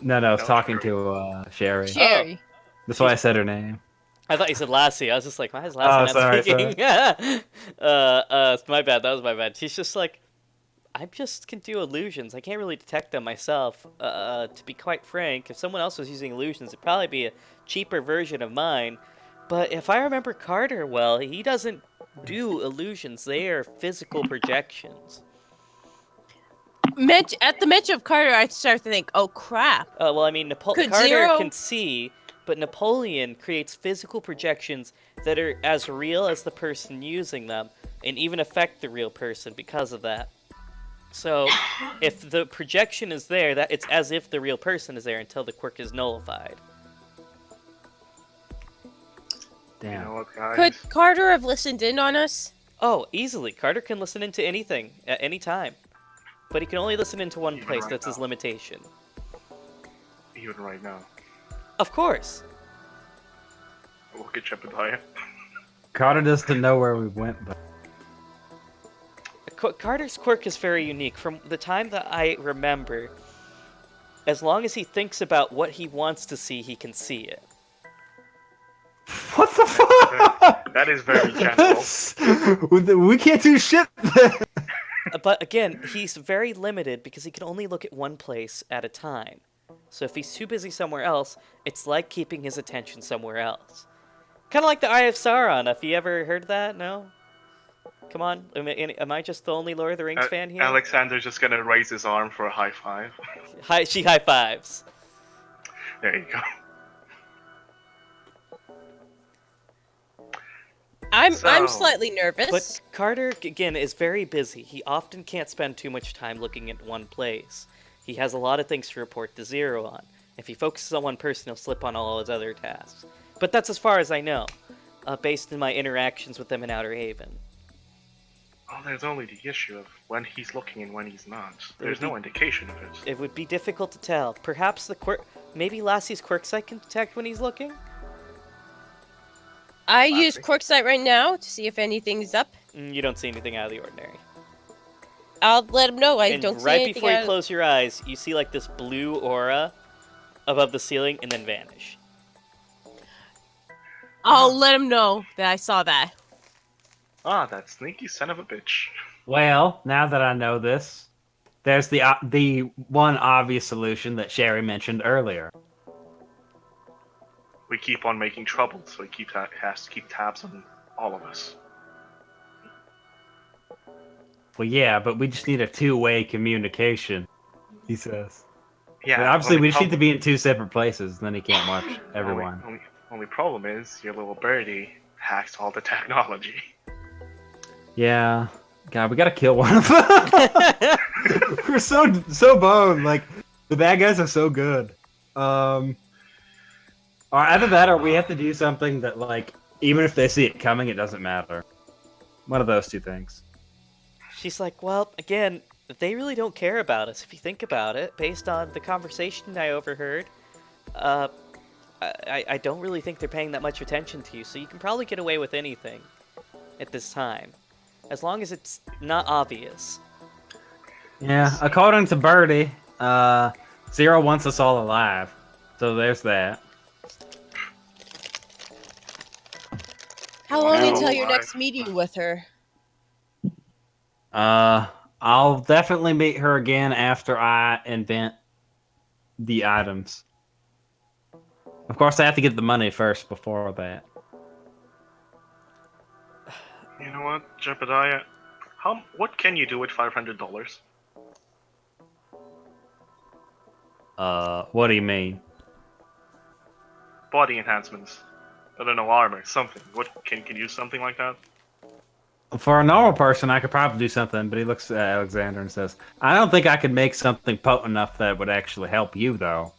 No, I was No, talking Sherry. to Sherry. Sherry. That's why I said her name. I thought you said Lassie. I was just like, why is Lassie not sorry, speaking? My bad. That was my bad. She's just like, I just can do illusions. I can't really detect them myself. To be quite frank, if someone else was using illusions, it'd probably be a cheaper version of mine. But if I remember Carter well, he doesn't do illusions. They are physical projections. At the mention of Carter, I start to think, oh crap. Well, I mean, Could Carter Zero- can see, but Napoleon creates physical projections that are as real as the person using them, and even affect the real person because of that. So, if the projection is there, that it's as if the real person is there until the quirk is nullified. You know Damn. what, guys? Could Carter have listened in on us? Oh, easily. Carter can listen into anything at any time. But he can only listen into one Even place. right That's his now. limitation. Even right now. Of course. Look at Jedediah. Carter doesn't know where we went, but Carter's quirk is very unique. From the time that I remember, as long as he thinks about what he wants to see, he can see it. what the fuck? That is very gentle. We can't do shit. But again, he's very limited because he can only look at one place at a time. So if he's too busy somewhere else, it's like keeping his attention somewhere else. Kind of like the Eye of Sauron. Have you ever heard that? No? Come on. Am I just the only Lord of the Rings fan here? Alexander's just gonna raise his arm for a high five. She high fives. There you go. I'm So- slightly nervous. But Carter, again, is very busy. He often can't spend too much time looking at one place. He has a lot of things to report to Zero on. If he focuses on one person, he'll slip on all his other tasks. But that's as far as I know, based on my interactions with them in Outer Haven. Oh, there's only the issue of when he's looking and when he's not. There's would no indication of it. It would be difficult to tell. Perhaps maybe Lassie's quirk sight can detect when he's looking? I use Classic. QuarkSight right now to see if anything's up. You don't see anything out of the ordinary. I'll let him know I And don't see right anything before you out of... close your eyes, you see like this blue aura above the ceiling and then vanish. I'll let him know that I saw that. Ah, that sneaky son of a bitch. Well, now that I know this, there's the one obvious solution that Sherry mentioned earlier. We keep on making trouble, so he has to keep tabs on all of us. Well, yeah, but we just need a two-way communication, he says. Yeah, But obviously, only we just need to be in two separate places, then he can't watch everyone. Only problem is, your little birdie hacks all the technology. Yeah. God, we gotta kill one of them. We're so boned. Like, the bad guys are so good. Or either that, or we have to do something that, like, even if they see it coming, it doesn't matter. One of those two things. She's like, well, again, they really don't care about us. If you think about it, based on the conversation I overheard, I don't really think they're paying that much attention to you, so you can probably get away with anything at this time. As long as it's not obvious. Yeah, according to Birdie, Zero wants us all alive. So there's that. How long Oh, until your my. next meeting with her? I'll definitely meet her again after I invent the items. Of course, I have to get the money first before that. You know what, Jedediah? What can you do with $500? What do you mean? Body enhancements. I don't know, armor, something. What can you use something like that? For a normal person, I could probably do something, but he looks at Alexander and says, I don't think I could make something potent enough that would actually help you, though.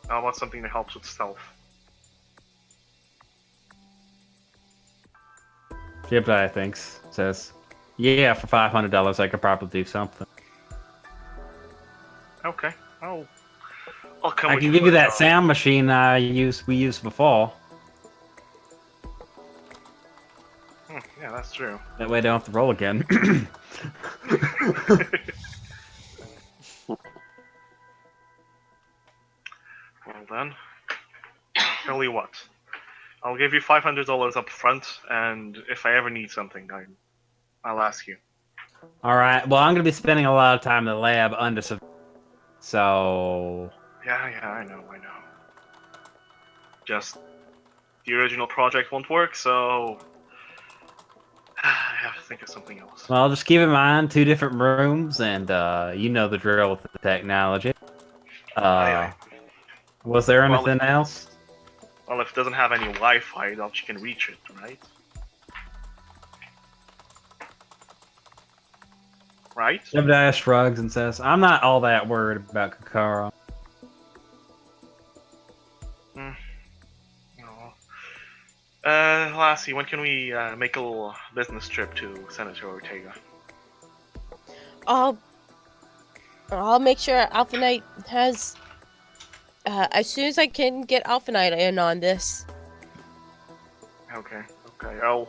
How about something that helps with stealth? Jedediah thinks, says, yeah, for $500 I could probably do something. Okay, I'll come I with can give you that $5. sound machine we used before. Yeah, that's true. That way I don't have to roll again. Well then, tell you what. I'll give you $500 up front, and if I ever need something, I'll ask you. Alright, well, I'm going to be spending a lot of time in the lab under so... Yeah, I know. Just, the original project won't work, so... I have to think of something else. Well, just keep in mind, 2 different rooms, and you know the drill with the technology. Aye. Was there Well, anything else? Well, if it doesn't have any Wi-Fi, then you can reach it, right? Right? Jedediah shrugs and says, I'm not all that worried about Kakara. Lassie, when can we make a little business trip to Senator Ortega? I'll make sure Alpha Knight has. As soon as I can get Alpha Knight in on this. Okay. I'll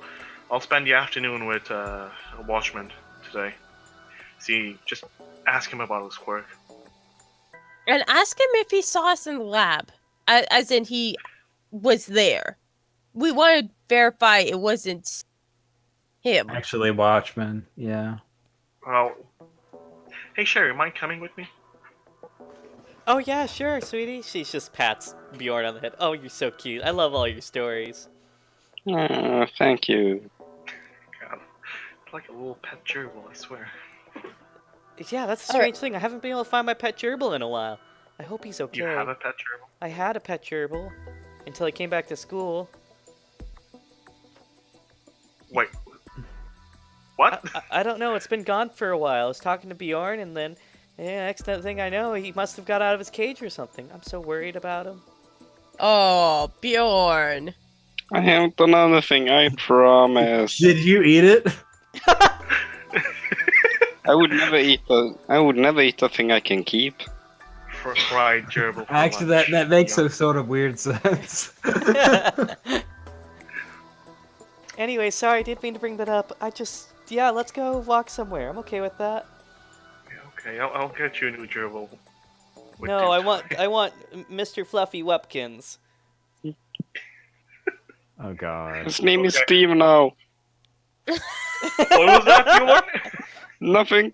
spend the afternoon with a watchman today. Just ask him about his quirk. And ask him if he saw us in the lab. As in, he was there. We want to verify it wasn't him. Actually, Watchmen. Yeah. Well, hey Sherry, mind coming with me? Oh yeah, sure, sweetie. She just pats Bjorn on the head. Oh, you're so cute. I love all your stories. Thank you. God, it's like a little pet gerbil, I swear. Yeah, that's a strange thing. I haven't been able to find my pet gerbil in a while. I hope he's okay. You have a pet gerbil? I had a pet gerbil until I came back to school. Wait. What? I don't know. It's been gone for a while. I was talking to Bjorn, and then, next thing I know, he must have got out of his cage or something. I'm so worried about him. Oh, Bjorn. I haven't done anything, I promise. Did you eat it? I would never eat a thing I can keep. For fried gerbil. for Actually, lunch. that makes Yeah. a sort of weird sense. Anyway, sorry, I didn't mean to bring that up. Yeah, let's go walk somewhere. I'm okay with that. Okay, I'll get you a new gerbil. with No, this. I want Mr. Fluffy Wepkins. Oh god. His name is Okay. Steve now. What was that, Bjorn? Nothing.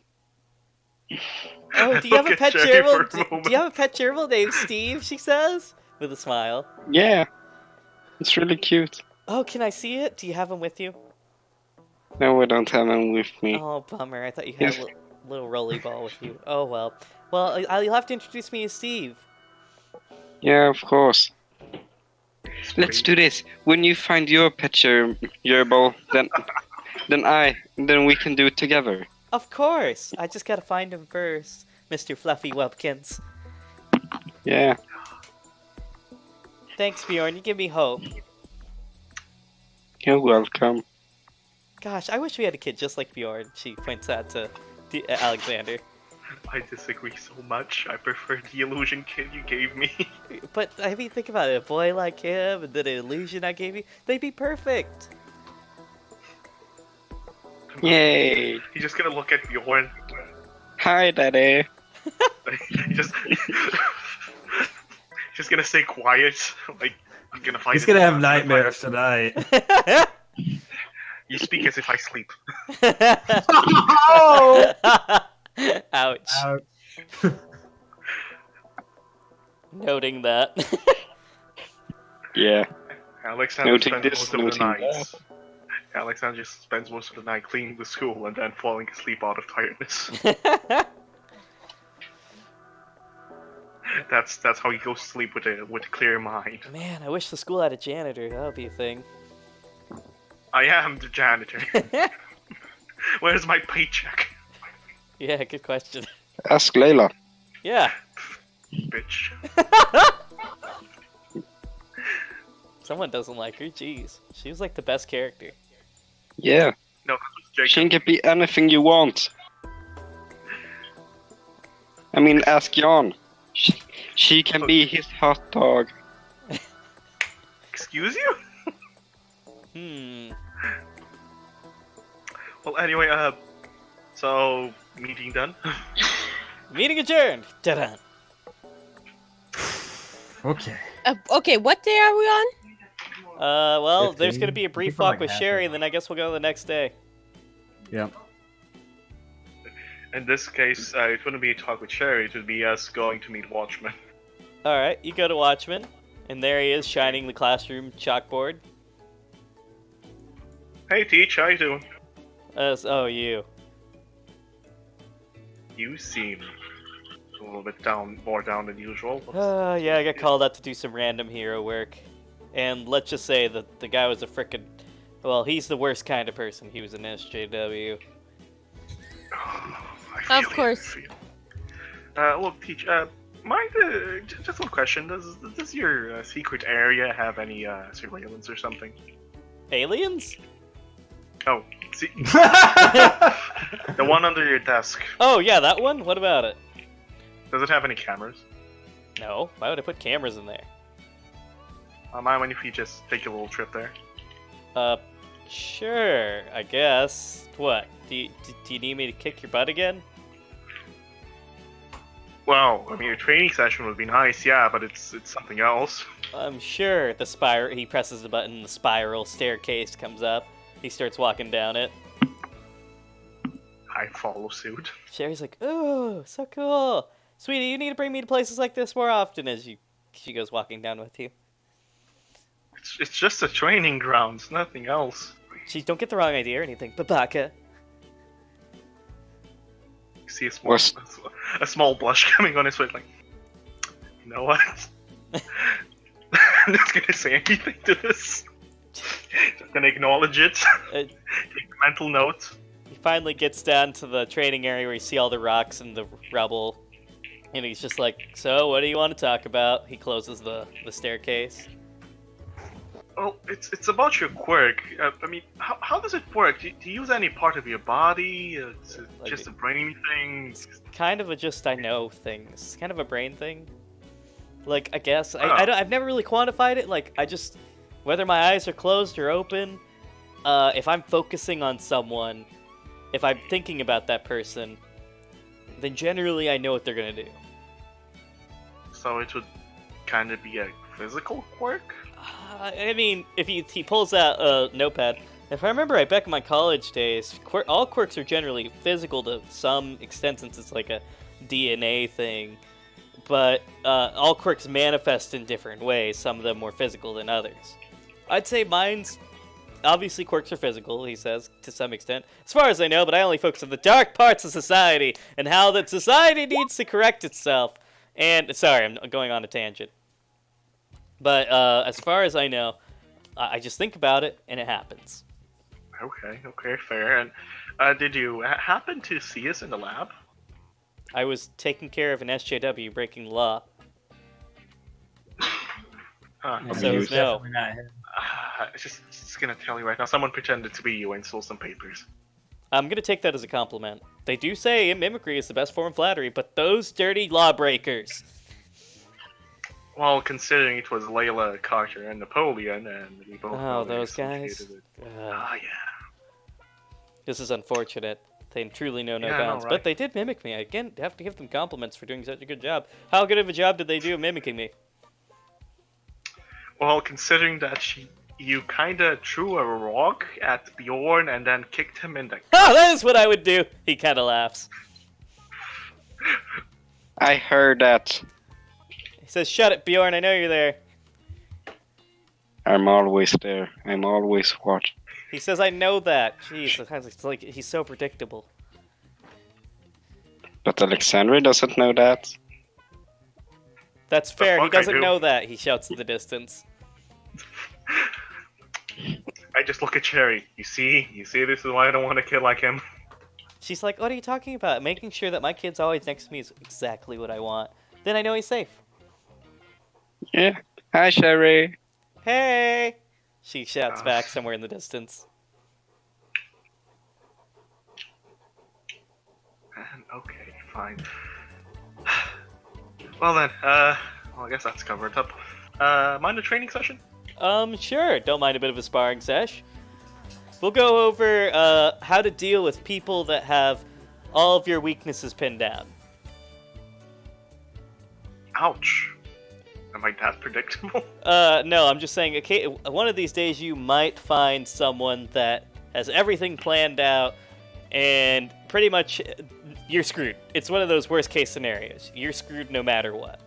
Oh, do you have a Look pet at Sherry for gerbil? a Do moment. you have a pet gerbil named Steve? She says with a smile. Yeah. It's really cute. Oh, can I see it? Do you have him with you? No, I don't have him with me. Oh, bummer. I thought you had a little rolly ball with you. Oh well. Well, you'll have to introduce me to Steve. Yeah, of course. Let's do this. When you find your pet gerbil, then we can do it together. Of course. I just gotta find him first, Mr. Fluffy Wepkins. Yeah. Thanks, Bjorn. You give me hope. You're welcome. Gosh, I wish we had a kid just like Bjorn. She points out to Alexander. I disagree so much. I prefer the illusion kid you gave me. But I mean, think about it. A boy like him and then an illusion I gave you, they'd be perfect. Yay. He's just gonna look at Bjorn. Hi, Daddy. just, just gonna stay quiet. Like he's gonna fight. He's gonna have nightmares tonight. You speak as if I sleep. Oh! Ouch. Ouch. Noting that. Yeah. Alexander Noting spends this, most of the noting nights. Alexander just spends most of the night cleaning the school and then falling asleep out of tiredness. That's how he goes to sleep with a clear mind. Man, I wish the school had a janitor. That would be a thing. I am the janitor. Where's my paycheck? Yeah, good question. Ask Layla. Yeah. Bitch. Someone doesn't like her. Jeez. She was like the best character. Yeah. No, that was Jacob. She can be anything you want. I mean, ask Jan. She can be his hot dog. Excuse you? Well, anyway, so meeting done. Meeting adjourned. Ta-da. Okay. Okay, what day are we on? Well, there's 15. gonna be a brief People walk like with half Sherry, an and then I guess we'll go the next day. Yep. In this case, it wouldn't be a talk with Sherry. It would be us going to meet Watchmen. All right, you go to Watchman, and there he is, shining the classroom chalkboard. Hey, Teach, how you doing? Oh, you. You seem a little bit more down than usual. Yeah, I got called out to do some random hero work. And let's just say that the guy was a frickin'... Well, he's the worst kind of person. He was an SJW. Of course. Look, Teach, mind, just one question. Does your secret area have any surveillance or something? Aliens? Oh, see, the one under your desk. Oh yeah, that one. What about it? Does it have any cameras? No. Why would I put cameras in there? Mind if you just take a little trip there? Sure. I guess. What? Do you need me to kick your butt again? Well, I mean, a training session would be nice, yeah, but it's something else. I'm sure. The spiral. He presses the button. The spiral staircase comes up. He starts walking down it. I follow suit. Sherry's like, "Ooh, so cool, sweetie. You need to bring me to places like this more often." As she goes walking down with you. It's just a training grounds, nothing else. Don't get the wrong idea or anything, Babaka. You see a small blush coming on his face, like, you know what? I'm not gonna say anything to this. Just gonna acknowledge it. Take a mental note. He finally gets down to the training area where you see all the rocks and the rubble, and he's just like, "So, what do you want to talk about?" He closes the staircase. Well, it's about your quirk. I mean, how does it work? Do you use any part of your body? Is it Like just a brain thing? It's kind of a just I know thing. It's kind of a brain thing. Like, I guess. Oh. I've never really quantified it. Like, I just... Whether my eyes are closed or open, if I'm focusing on someone, if I'm thinking about that person, then generally I know what they're gonna do. So it would kind of be a physical quirk? I mean, if he pulls out a notepad, if I remember right back in my college days, all quirks are generally physical to some extent since it's like a DNA thing. But all quirks manifest in different ways, some of them more physical than others. I'd say mine's... Obviously, quirks are physical, he says, to some extent. As far as I know, but I only focus on the dark parts of society and how that society needs to correct itself. And, sorry, I'm going on a tangent. But as far as I know, I just think about it, and it happens. Okay, fair. And did you happen to see us in the lab? I was taking care of an SJW breaking the law. So, He was no. definitely not him. Just gonna tell you right now, someone pretended to be you and stole some papers. I'm gonna take that as a compliment. They do say mimicry is the best form of flattery, but those dirty lawbreakers. Well, considering it was Layla, Carter, and Napoleon, and we both know they those guys. associated it. Yeah. This is unfortunate. They truly know no Yeah, I know, bounds. right? But they did mimic me. Again, have to give them compliments for doing such a good job. How good of a job did they do mimicking me? Well, considering that you kinda threw a rock at Bjorn and then kicked him in the... Oh, that is what I would do! He kind of laughs. I heard that. He says, "Shut it, Bjorn, I know you're there." I'm always there. I'm always watching. He says, "I know that." Jeez, it's like he's so predictable. But Alexandria doesn't know that. That's fair, he fuck I doesn't do. know that, he shouts in the distance. I just look at Cherry. You see, this is why I don't want a kid like him. She's like, "What are you talking about? Making sure that my kid's always next to me is exactly what I want. Then I know he's safe." Yeah. Hi, Sherry. "Hey!" She shouts back somewhere in the distance. Okay, fine. Well then, I guess that's covered up. Mind a training session? Sure. Don't mind a bit of a sparring sesh. We'll go over how to deal with people that have all of your weaknesses pinned down. Ouch. Am I that predictable? No, I'm just saying, okay, one of these days you might find someone that has everything planned out, and pretty much you're screwed. It's one of those worst case scenarios. You're screwed no matter what.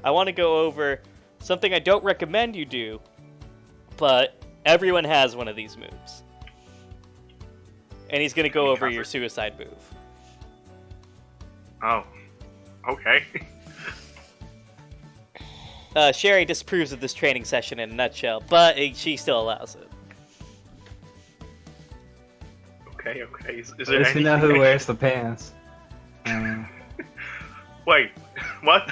I want to go over something I don't recommend you do, but everyone has one of these moves. And he's going to go over your suicide move. Oh. Okay. Sherry disapproves of this training session in a nutshell, but she still allows it. Okay. Is At there least we know who wears the pants. Wait, what?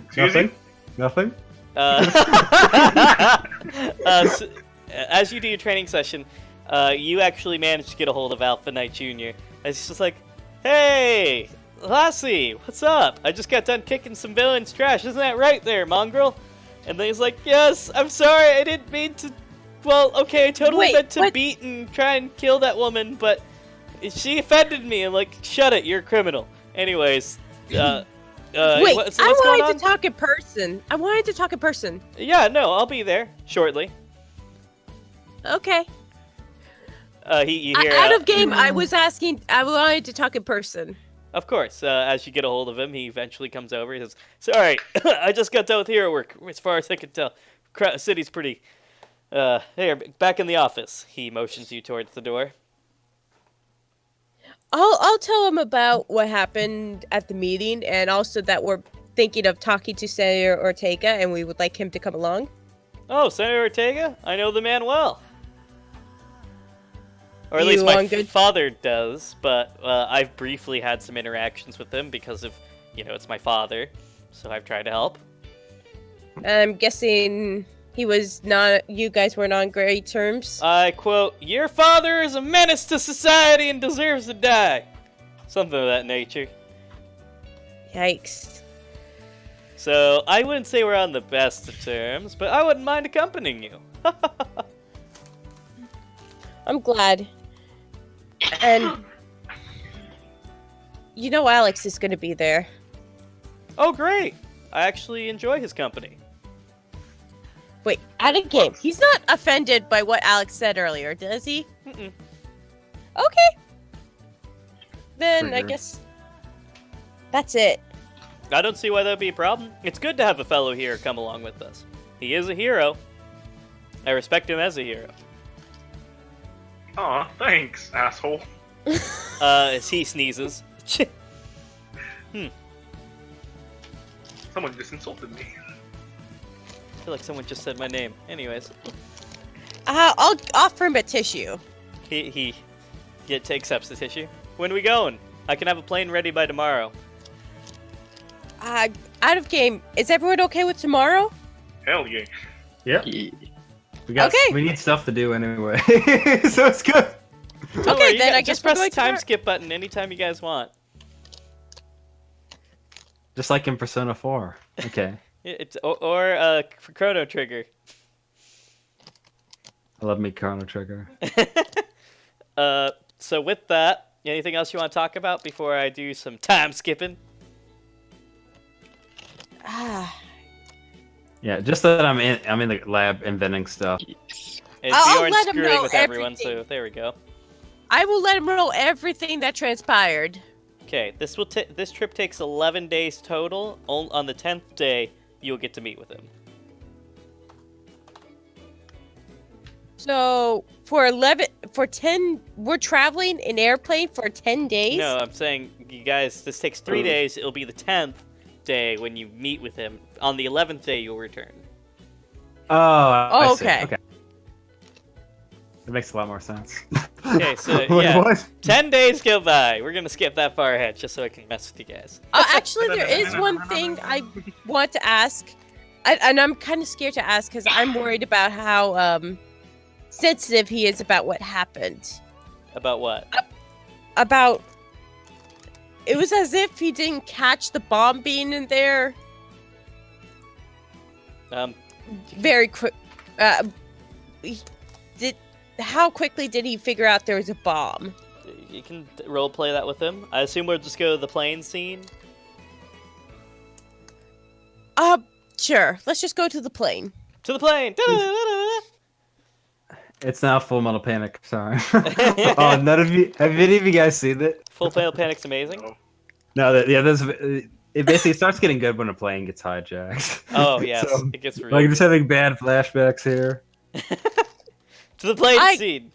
Excuse Nothing? you? Nothing? as you do your training session, you actually manage to get a hold of Alpha Knight Jr. And he's just like, "Hey, Lassie, what's up? I just got done kicking some villain's trash. Isn't that right there, mongrel?" And then he's like, "Yes, I'm sorry. I didn't mean to. Well, okay, I totally meant to beat and try and kill that woman, but she offended me." I'm like, "Shut it, you're a criminal." Anyways, Wait, what's I going wanted on? to talk in person. Yeah, no, I'll be there shortly. Okay. You hear Out of game, I wanted to talk in person. Of course, as you get a hold of him, he eventually comes over. He says, "Sorry, I just got done with hero work. As far as I can tell, city's pretty. Here, back in the office." He motions you towards the door. I'll tell him about what happened at the meeting, and also that we're thinking of talking to Senator Ortega, and we would like him to come along. "Oh, Senator Ortega? I know the man well. Or at You least my on good- father does, but I've briefly had some interactions with him because of, it's my father, so I've tried to help." I'm guessing you guys weren't on great terms. I quote, "Your father is a menace to society and deserves to die." Something of that nature. Yikes. So, I wouldn't say we're on the best of terms, but I wouldn't mind accompanying you. I'm glad. And Alex is going to be there. Oh, great. I actually enjoy his company. Wait, out of game. He's not offended by what Alex said earlier, does he? Mm-mm. Okay. Then I Trigger. guess that's it. I don't see why that would be a problem. It's good to have a fellow hero come along with us. He is a hero. I respect him as a hero. Aw, thanks, asshole. As he sneezes. Someone just insulted me. I feel like someone just said my name. Anyways, I'll offer him a tissue. he accepts the tissue. When are we going? I can have a plane ready by tomorrow. Out of game. Is everyone okay with tomorrow? Hell yeah. Yep. Yeah. We need stuff to do anyway, so it's good. Don't Okay, worry, then I just guess press we're the going time tomorrow. skip button anytime you guys want. Just like in Persona 4. Okay. Or Chrono Trigger. I love me Chrono Trigger. So with that, anything else you want to talk about before I do some time skipping? Yeah, just that I'm in the lab inventing stuff. And I'll Bjorn's let him screwing know with everyone, everything. so there we go. I will let him know everything that transpired. Okay, this trip takes 11 days total. On the 10th day, you'll get to meet with him. So for 10, we're traveling in airplane for 10 days. No, I'm saying, you guys, this takes 3 days. It'll be the 10th day when you meet with him. On the 11th day, you'll return. Oh, I see. okay. Okay. It makes a lot more sense. Okay, so Wait, yeah, what? 10 days go by. We're gonna skip that far ahead just so I can mess with you guys. Actually, there is one thing I want to ask, and I'm kind of scared to ask because I'm worried about how sensitive he is about what happened. About what? About it was as if he didn't catch the bomb being in there very quick. How quickly did he figure out there was a bomb? You can role play that with him. I assume we'll just go to the plane scene. Sure. Let's just go to the plane. To the plane! It's now Full Metal Panic. Sorry. Oh, none of you. Have any of you guys seen it? Full Metal Panic's amazing. No. It basically starts getting good when a plane gets hijacked. Oh yes, So, it gets real. like just having bad flashbacks here. To the plane scene.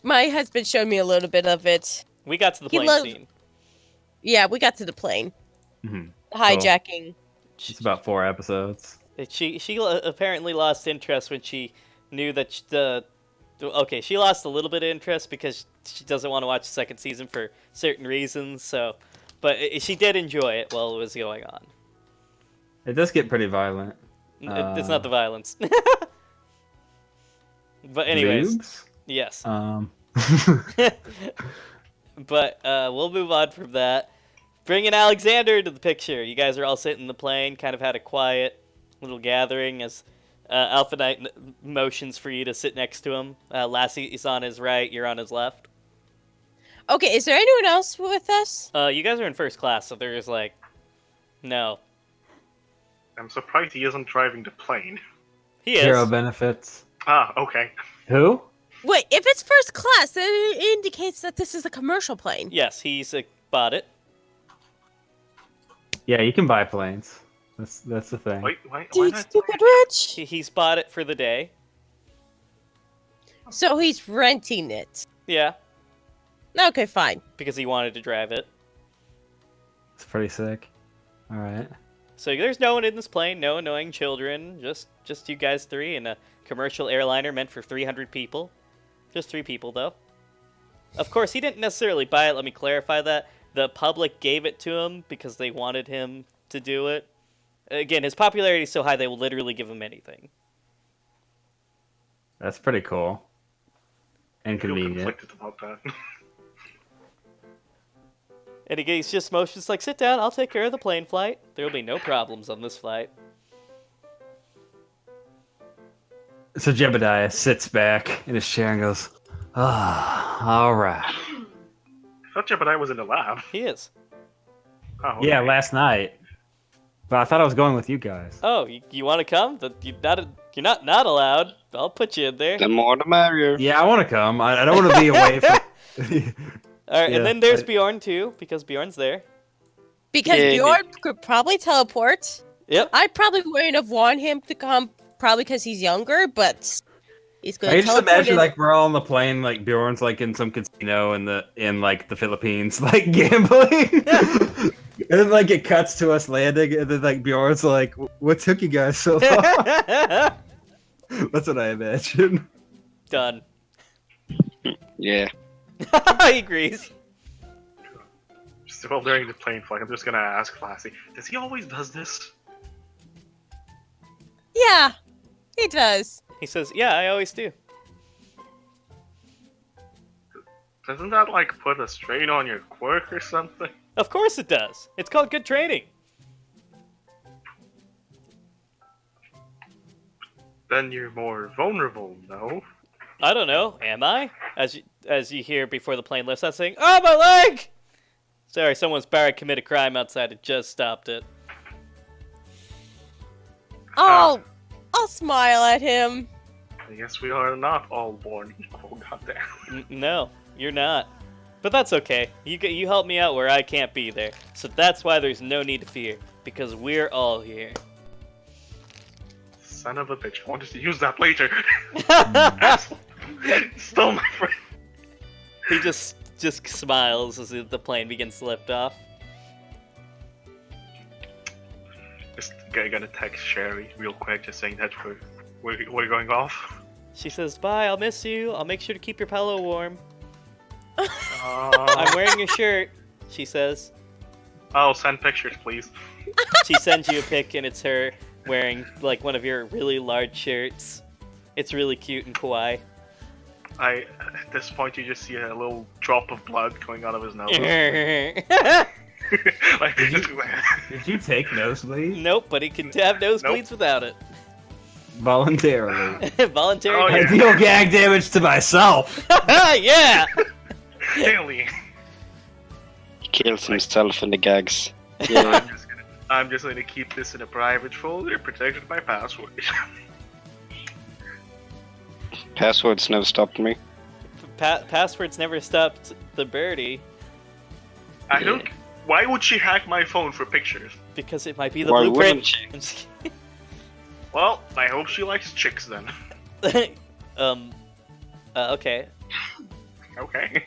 My husband showed me a little bit of it. We got to the He plane loved- scene. Yeah, we got to the plane. Mhm. Hijacking. It's about 4 episodes. She apparently lost interest when she knew that she lost a little bit of interest because she doesn't want to watch the second season for certain reasons. So, but she did enjoy it while it was going on. It does get pretty violent. It's not the violence. But anyways, Lubes? yes. Um. But we'll move on from that. Bringing Alexander into the picture. You guys are all sitting in the plane, kind of had a quiet little gathering as Alpha Knight motions for you to sit next to him. Lassie is on his right, you're on his left. Okay, is there anyone else with us? You guys are in first class, so there's like... No. I'm surprised he isn't driving the plane. He is. Hero benefits. Ah, okay. Who? Wait, if it's first class, then it indicates that this is a commercial plane. Yes, he's bought it. Yeah, you can buy planes. That's the thing. Wait, why Dude, not? stupid rich. He's bought it for the day. So he's renting it. Yeah, Okay, fine. because he wanted to drive it. It's pretty sick. All right. So there's no one in this plane, no annoying children, just you guys three in a commercial airliner meant for 300 people. Just 3 people, though. Of course, he didn't necessarily buy it, let me clarify that. The public gave it to him because they wanted him to do it. Again, his popularity is so high they will literally give him anything. That's pretty cool. And I feel convenient. conflicted about that. And he's just motions like, sit down, I'll take care of the plane flight. There will be no problems on this flight. So Jedediah sits back in his chair and goes, all right. I thought Jedediah was in the lab. He is. Oh, okay. Yeah, last night. But I thought I was going with you guys. Oh, you want to come? You're not allowed. I'll put you in there. The more the merrier. Yeah, I want to come. I don't want to be away from... Alright, Yeah, and then there's I- Bjorn too, because Bjorn's there. Because Yeah, Bjorn could probably teleport. Yep. I probably wouldn't have wanted him to come, probably because he's younger, but he's going I to just teleport. imagine in. like we're all on the plane, like Bjorn's like in some casino in like the Philippines, like gambling. And then like it cuts to us landing, and then like Bjorn's like, "What took you guys so long?" That's what I imagine. Done. Yeah. He agrees. Still during the plane flight, I'm just gonna ask Lassie, does he always does this? Yeah, he does. He says, yeah, I always do. Doesn't that like put a strain on your quirk or something? Of course it does. It's called good training. Then you're more vulnerable, no? I don't know. Am I? As you hear before the plane lifts out saying, oh, my leg! Sorry, someone's about to commit a crime outside. It just stopped it. Oh, I'll smile at him. I guess we are not all born equal, goddamn. No, you're not. But that's okay. You help me out where I can't be there. So that's why there's no need to fear. Because we're all here. Son of a bitch, I wanted to use that later. Asshole. Stole my friend. He just smiles as the plane begins to lift off. Just gonna text Sherry real quick, just saying that we're going off. She says, bye, I'll miss you. I'll make sure to keep your pillow warm. I'm wearing your shirt, she says. Oh, send pictures, please. She sends you a pic and it's her wearing like one of your really large shirts. It's really cute and kawaii. At this point, you just see a little drop of blood going out of his nose. Like, Did you take nosebleed Nope, but he can have nosebleeds without it. voluntarily? Voluntary. Oh, I yeah. deal gag damage to myself. Yeah! Really? He kills himself in the gags. I'm Yeah. I'm just gonna keep this in a private folder, protected by password. Passwords never stopped me. Passwords never stopped the birdie I don't. Why would she hack my phone for pictures? because it might be the Why blueprint. wouldn't she? I'm just Well, I hope she likes chicks then. kidding. Okay. Okay.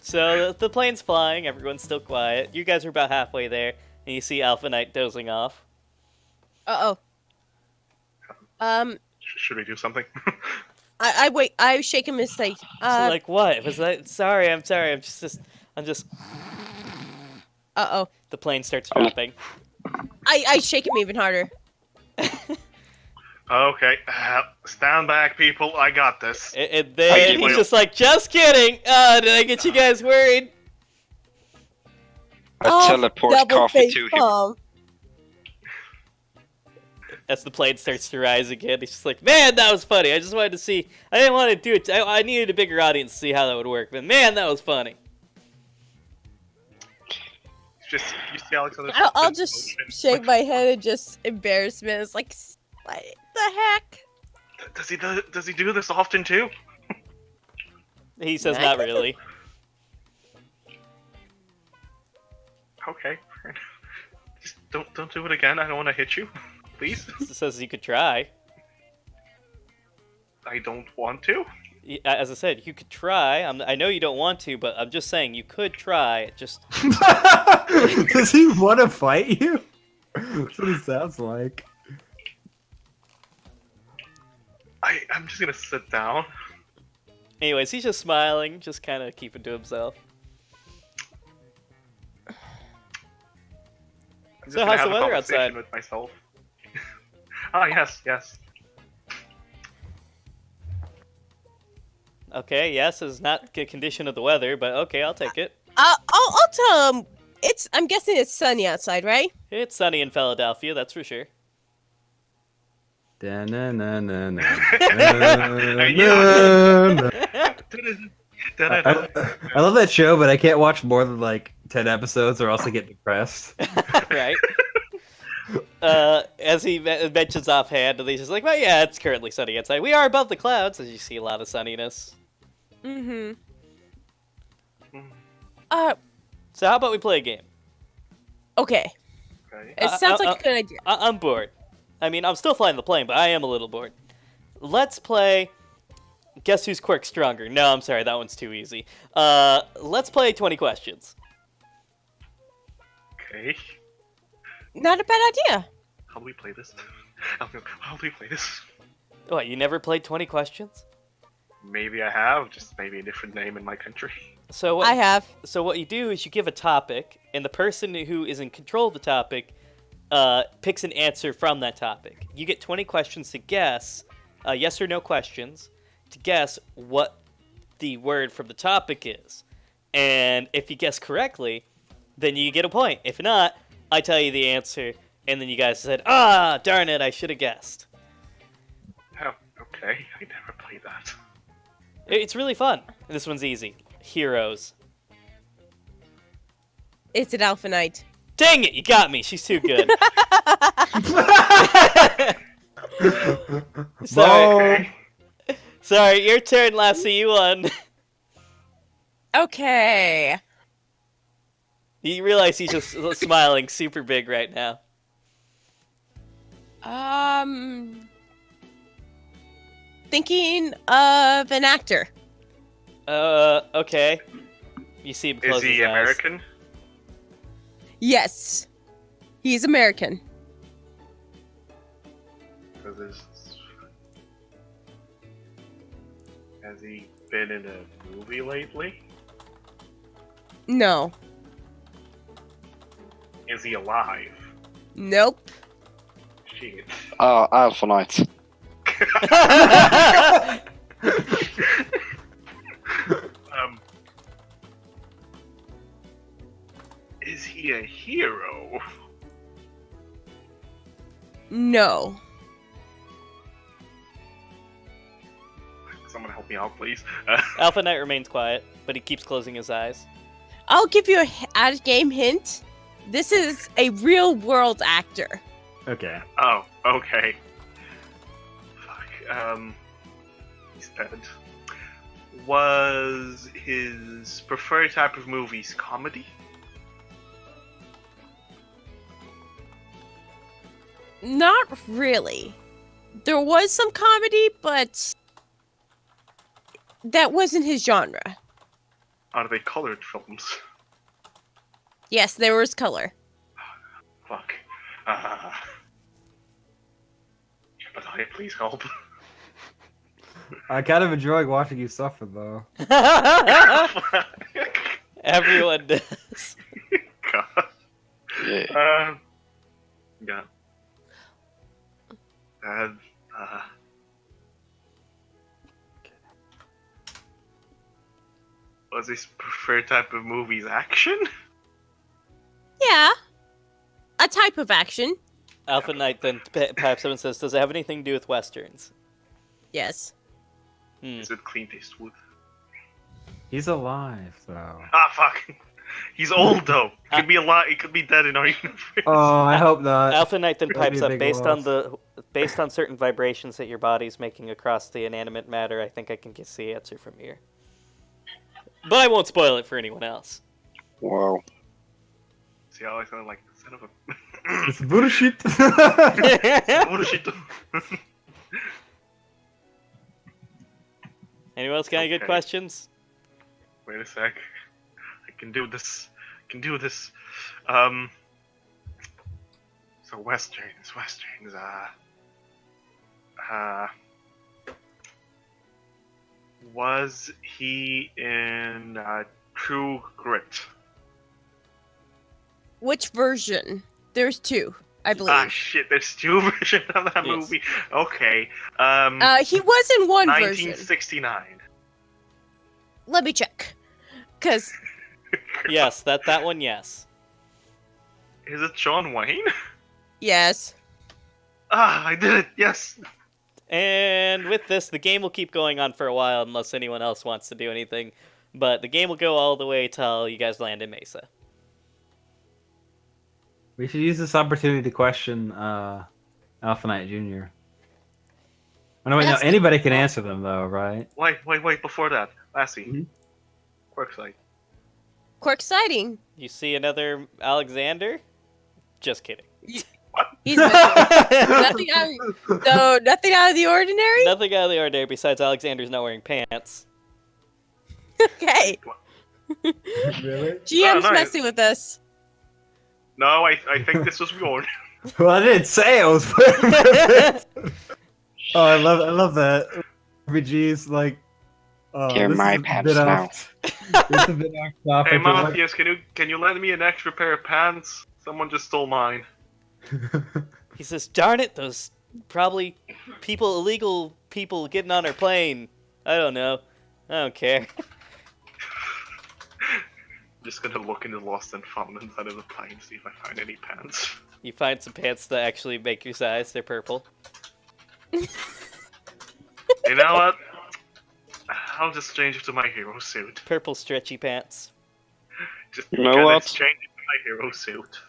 So the plane's flying, everyone's still quiet. You guys are about halfway there, and you see Alpha Knight dozing off. Uh-oh. Should we do something? I wait. I shake him and say, So like what? Was that? Sorry, I'm sorry. I'm just. uh-oh. The plane starts dropping. I shake him even harder. Okay, stand back, people. I got this. And then he's just like, just kidding. Did I get you guys worried? I teleport double coffee face to him. palm. As the plane starts to rise again, he's just like, man, that was funny. I just wanted to see. I didn't want to do it. I needed a bigger audience to see how that would work. But man, that was funny. Just you see Alexander. I'll just shake my head in just embarrassment. It's like, what the heck? Does he do this often too? He says not really. Okay. Just don't do it again. I don't want to hit you. Please. He says you could try. I don't want to. As I said, you could try. I know you don't want to, but I'm just saying you could try. Just. Does he want to fight you? That's what it sounds like. I'm just gonna sit down. Anyways, he's just smiling, just kind of keeping to himself. I'm just So gonna how's have the a weather conversation outside? with myself. Ah, yes. Okay, yes is not a condition of the weather, but okay, I'll take it. I'll tell him. I'm guessing it's sunny outside, right? It's sunny in Philadelphia, that's for sure. I love that show, but I can't watch more than like 10 episodes or else I get depressed. Right. As he mentions offhand, he's just like, well, yeah, it's currently sunny outside. We are above the clouds, as you see a lot of sunniness. Mm-hmm. So how about we play a game? Okay. Okay. It sounds like a good idea. I'm bored. I mean, I'm still flying the plane, but I am a little bored. Let's play... Guess whose quirk's stronger? No, I'm sorry, that one's too easy. Let's play 20 questions. Okay. Not a bad idea. How do we play this? How do we play this? What, you never played 20 questions? Maybe I have, just maybe a different name in my country. So what, I have. So what you do is you give a topic, and the person who is in control of the topic picks an answer from that topic. You get 20 questions to guess, yes or no questions, to guess what the word from the topic is. And if you guess correctly, then you get a point. If not, I tell you the answer, and then you guys said, ah, darn it, I should have guessed. Oh, okay. I never played that. It's really fun. This one's easy. Heroes. It's an Alpha Knight. Dang it, you got me. She's too good. Sorry. Sorry, your turn, Lassie. You won. Okay. You realize he's just smiling super big right now. Thinking of an actor. Okay. You see him close Is he his eyes. American? Yes. He's American. Has he been in a movie lately? No. Is he alive? Nope. Shit. Alpha Knight. Is he a hero? No. Someone help me out, please. Alpha Knight remains quiet, but he keeps closing his eyes. I'll give you a out-of-game hint. This is a real-world actor. Okay. Oh, okay. Fuck. He's dead. Was his preferred type of movies comedy? Not really. There was some comedy, but that wasn't his genre. Are they colored films? Yes, there was color. Fuck. Jedediah, please help. I kind of enjoy watching you suffer, though. Everyone does. God. Yeah. Yeah. Was his preferred type of movies action? Yeah. A type of action. Alpha Knight then pipes up and says, "Does it have anything to do with westerns?" Yes. Is it Clint Eastwood? He's alive, though. Ah, fuck. He's old though. He could be alive. He could be dead in our universe. Oh, I hope not. Alpha Knight then That'd be pipes a up, big based on certain vibrations that your body's making across the inanimate matter, I think I can guess the answer from here. But I won't spoil it for anyone else. Wow. See how I sound like the son of a It's bullshit. bullshit. Anyone else got any good Okay. questions? Wait a sec. I can do this. So westerns. Was he in True Grit? Which version? There's two, I believe. Ah, shit, there's two versions of that Yes. movie. Okay. He was in one version. 1969. Let me check. Because Yes, that one, yes. Is it John Wayne? yes. Ah, I did it. Yes. And with this, the game will keep going on for a while unless anyone else wants to do anything. But the game will go all the way till you guys land in Mesa. We should use this opportunity to question Alpha Knight Jr. Oh, no, wait, no, That's- anybody can answer them, though, right? Wait. Before that, Lassie. Mhm. Quirkside. Quirk sighting. You see another Alexander? Just kidding. He's nothing out of the ordinary. Nothing out of the ordinary besides Alexander's not wearing pants. Okay. Really? GM's nice. messing with us. No, I think this was Bjorn. Well, I didn't say it was. Oh, I love that. RPGs like. You're this my is a pants bit now. off- This is a bit off topic. Hey, but what- Matthias, can you lend me an extra pair of pants? Someone just stole mine. He says, "Darn it, those probably illegal people getting on our plane. I don't know. I don't care." Just gonna look in the lost and found inside of the plane, see if I find any pants. You find some pants that actually make your size. They're purple. You know what? I'll just change it to my hero suit. Purple stretchy pants. Just You know gotta what? Change it to my hero suit.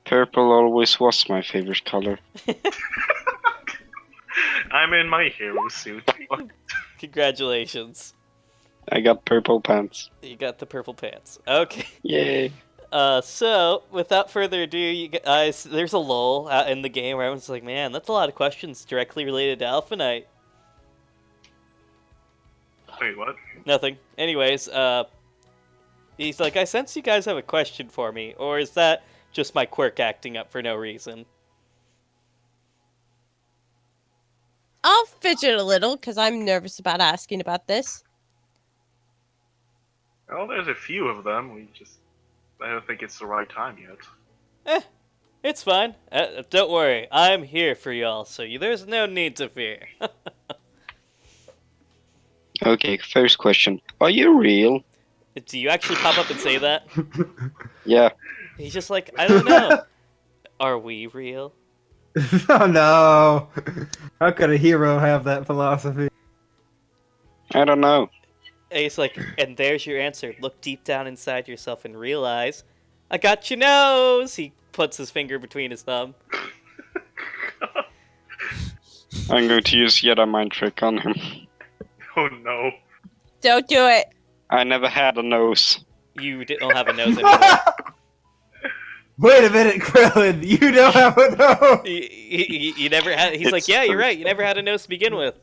Purple always was my favorite color. I'm in my hero suit. Congratulations. I got purple pants. You got the purple pants. Okay. Yay. So, without further ado, you guys, there's a lull out in the game where everyone's like, man, that's a lot of questions directly related to Alpha Knight. Wait, what? Nothing. Anyways, he's like, I sense you guys have a question for me, or is that just my quirk acting up for no reason? I'll fidget a little because I'm nervous about asking about this. Well, there's a few of them. I don't think it's the right time yet. It's fine. Don't worry, I'm here for y'all, so there's no need to fear. Okay, first question. Are you real? Do you actually pop up and say that? Yeah. He's just like, I don't know. Are we real? Oh no! How could a hero have that philosophy? I don't know. And he's like, and there's your answer. Look deep down inside yourself and realize, I got your nose! He puts his finger between his thumb. I'm going to use yet a mind trick on him. Oh no. Don't do it. I never had a nose. You don't have a nose anymore. Wait a minute, Krillin! You don't have a nose! You never had. He's like, yeah, you're right. You never had a nose to begin with.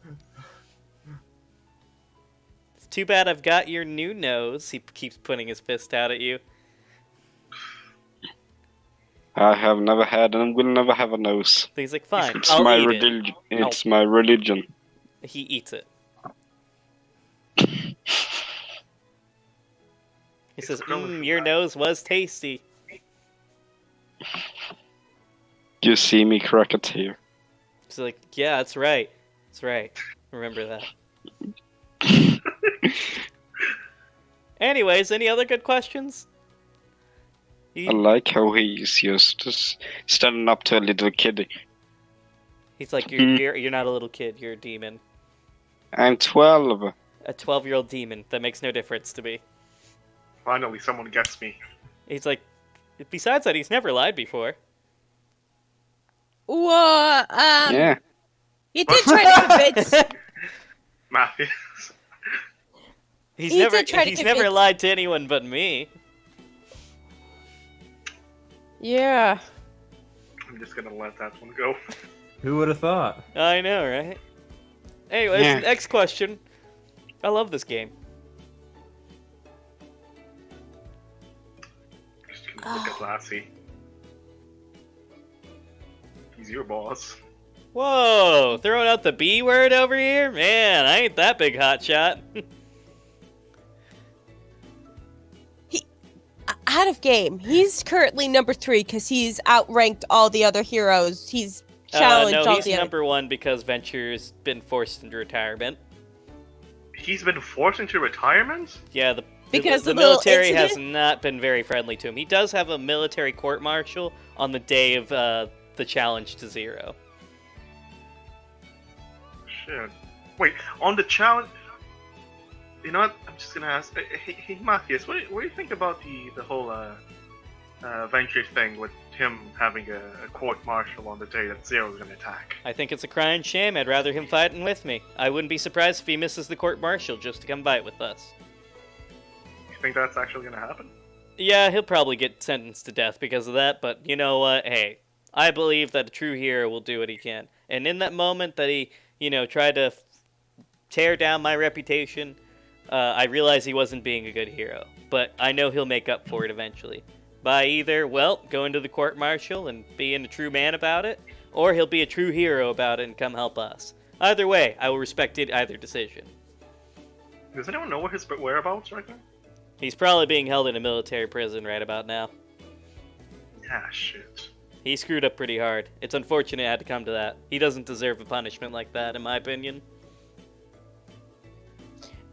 It's too bad I've got your new nose. He keeps putting his fist out at you. I have never had and will never have a nose. He's like, fine, It's I'll my eat religion. It's my religion. it. He eats it. He says, your nose was tasty. You see me crack a tear. He's like, yeah, that's right. That's right. Remember that. Anyways, any other good questions? I like how he's just standing up to a little kid. He's like, you're not a little kid. You're a demon. I'm 12. A 12-year-old demon. That makes no difference to me. Finally, someone gets me. He's like, besides that, he's never lied before. Well, Yeah. he did try to convince. Matthews. He's He never did try to he's never convince- lied to anyone but me. Yeah. I'm just gonna let that one go. Who would have thought? I know, right? Anyways, Yeah. next question. I love this game. Just gonna look at Lassie. He's your boss. Whoa, throwing out the B word over here? Man, I ain't that big hotshot. Out of game. He's currently number 3 because he's outranked all the other heroes. He's challenged no, all he's the other. number 1 because Venture's been forced into retirement. He's been forced into retirement? Yeah, Because the of the little military has incident? not been very friendly to him. He does have a military court-martial on the day of the challenge to Zero. Shit. Wait, on the challenge... You know what? I'm just gonna ask... Hey Matthias, what do you think about the whole Venture thing with him having a court-martial on the day that Zero's gonna attack? I think it's a crying shame. I'd rather him fighting with me. I wouldn't be surprised if he misses the court-martial just to come fight with us. You think that's actually gonna happen? Yeah, he'll probably get sentenced to death because of that, but you know what? Hey, I believe that a true hero will do what he can. And in that moment that he, tried to tear down my reputation, I realized he wasn't being a good hero. But I know he'll make up for it eventually. By either, going to the court-martial and being a true man about it, or he'll be a true hero about it and come help us. Either way, I will respect either decision. Does anyone know his whereabouts right now? He's probably being held in a military prison right about now. Ah, shit. He screwed up pretty hard. It's unfortunate it had to come to that. He doesn't deserve a punishment like that, in my opinion.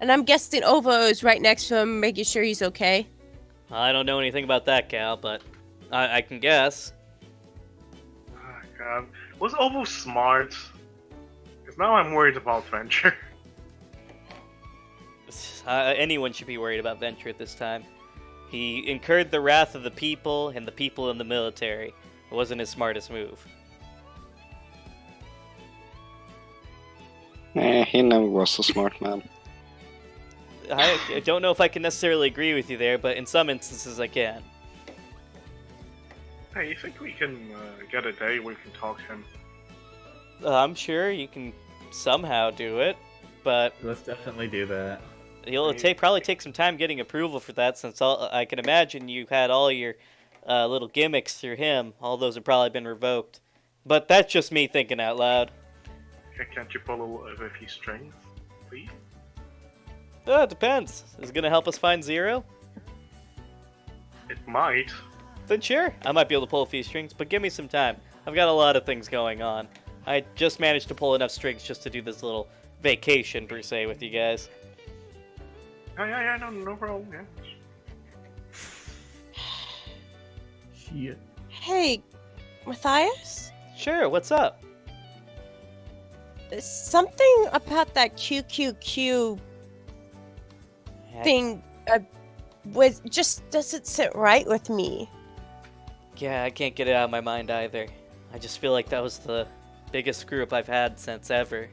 And I'm guessing OVA is right next to him, making sure he's okay. I don't know anything about that, Cal, but I can guess. Oh, God. Was Ovo smart? Because now I'm worried about Venture. Anyone should be worried about Venture at this time. He incurred the wrath of the people and the people in the military. It wasn't his smartest move. He never was a smart man. I don't know if I can necessarily agree with you there, but in some instances I can. Hey, you think we can get a day where we can talk to him? I'm sure you can somehow do it, but Let's definitely do that. you'll probably take some time getting approval for that, since I can imagine you had all your little gimmicks through him. All those have probably been revoked. But that's just me thinking out loud. Can't you pull a few strings, please? It depends. Is it going to help us find Zero? It might. Then sure, I might be able to pull a few strings, but give me some time. I've got a lot of things going on. I just managed to pull enough strings just to do this little vacation, per se, with you guys. Yeah, no problem, yeah. Shit. Hey, Matthias? Sure, what's up? Something about that QQQ thing doesn't sit right with me. Yeah, I can't get it out of my mind either. I just feel like that was the biggest screw-up I've had since ever.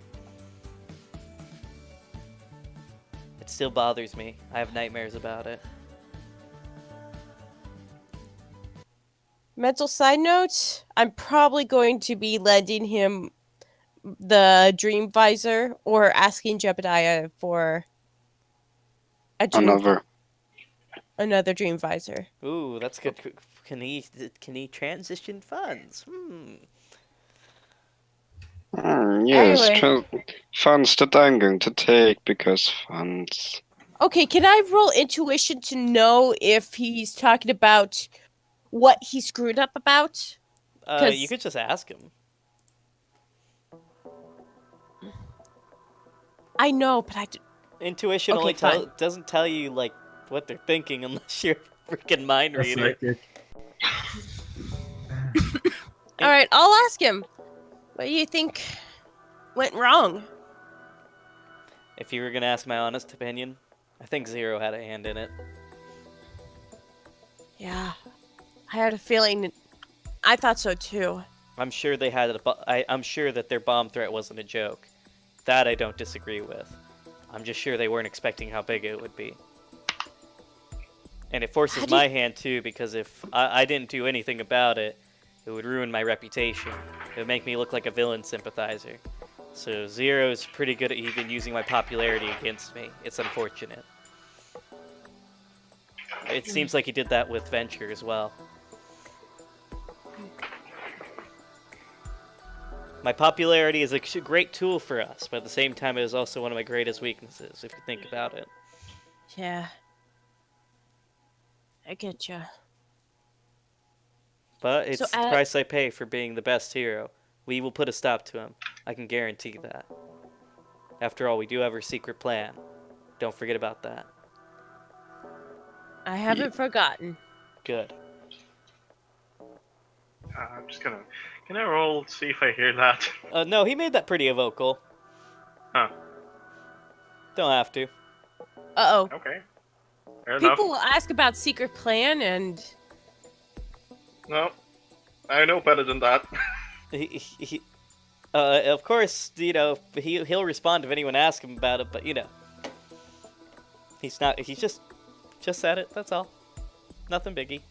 It still bothers me. I have nightmares about it. Mental side note, I'm probably going to be lending him the Dream Visor or asking Jedediah for another Dream Visor. Ooh, that's good. Can he transition funds? Yes, Anyway. funds that I'm going to take because funds. Okay, can I roll intuition to know if he's talking about what he screwed up about? You could just ask him. I know, but Intuition Okay, only fine. doesn't tell you like what they're thinking unless you're a freaking mind That's reader. psychic. All right, I'll ask him. What do you think went wrong? If you were gonna ask my honest opinion, I think Zero had a hand in it. Yeah, I had a feeling. I thought so too. I'm sure they had I'm sure that their bomb threat wasn't a joke. That I don't disagree with. I'm just sure they weren't expecting how big it would be. And it forces my hand too, because if I didn't do anything about it, it would ruin my reputation. It would make me look like a villain sympathizer. So Zero's pretty good at even using my popularity against me. It's unfortunate. It seems like he did that with Venture as well. My popularity is a great tool for us, but at the same time it is also one of my greatest weaknesses, if you think about it. Yeah, I get you. But it's So, the price I pay for being the best hero. We will put a stop to him. I can guarantee that. After all, we do have our secret plan. Don't forget about that. I haven't forgotten. Good. I'm just gonna... Can I roll, see if I hear that? No, he made that pretty vocal. Huh. Don't have to. Uh-oh. Okay. Fair enough. People will ask about secret plan and... No. I know better than that. Of course, you know, he'll respond if anyone asks him about it, but you know. He's just said it, that's all. Nothing biggie.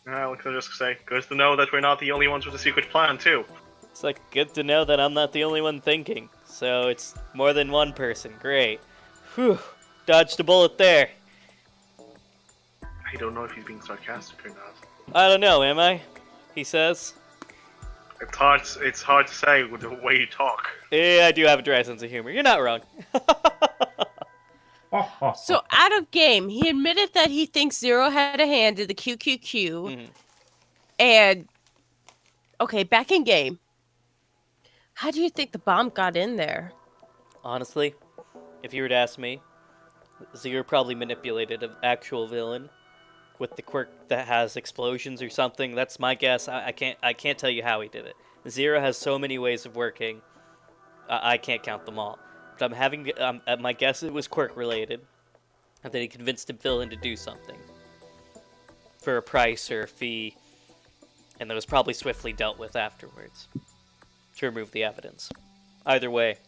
What can I just say? Good to know that we're not the only ones with a secret plan, too. It's like, good to know that I'm not the only one thinking. So it's more than one person. Great. Whew. Dodged a bullet there. I don't know if he's being sarcastic or not. I don't know, am I? He says. It's hard to say with the way you talk. Yeah, I do have a dry sense of humor. You're not wrong. So, out of game, he admitted that he thinks Zero had a hand in the QQQ. Mhm. And, okay, back in game. How do you think the bomb got in there? Honestly, if you were to ask me, Zero probably manipulated an actual villain with the quirk that has explosions or something. That's my guess. I can't tell you how he did it. Zero has so many ways of working. I can't count them all. But my guess it was quirk related, and that he convinced a villain to do something for a price or a fee, and that was probably swiftly dealt with afterwards to remove the evidence. Either way,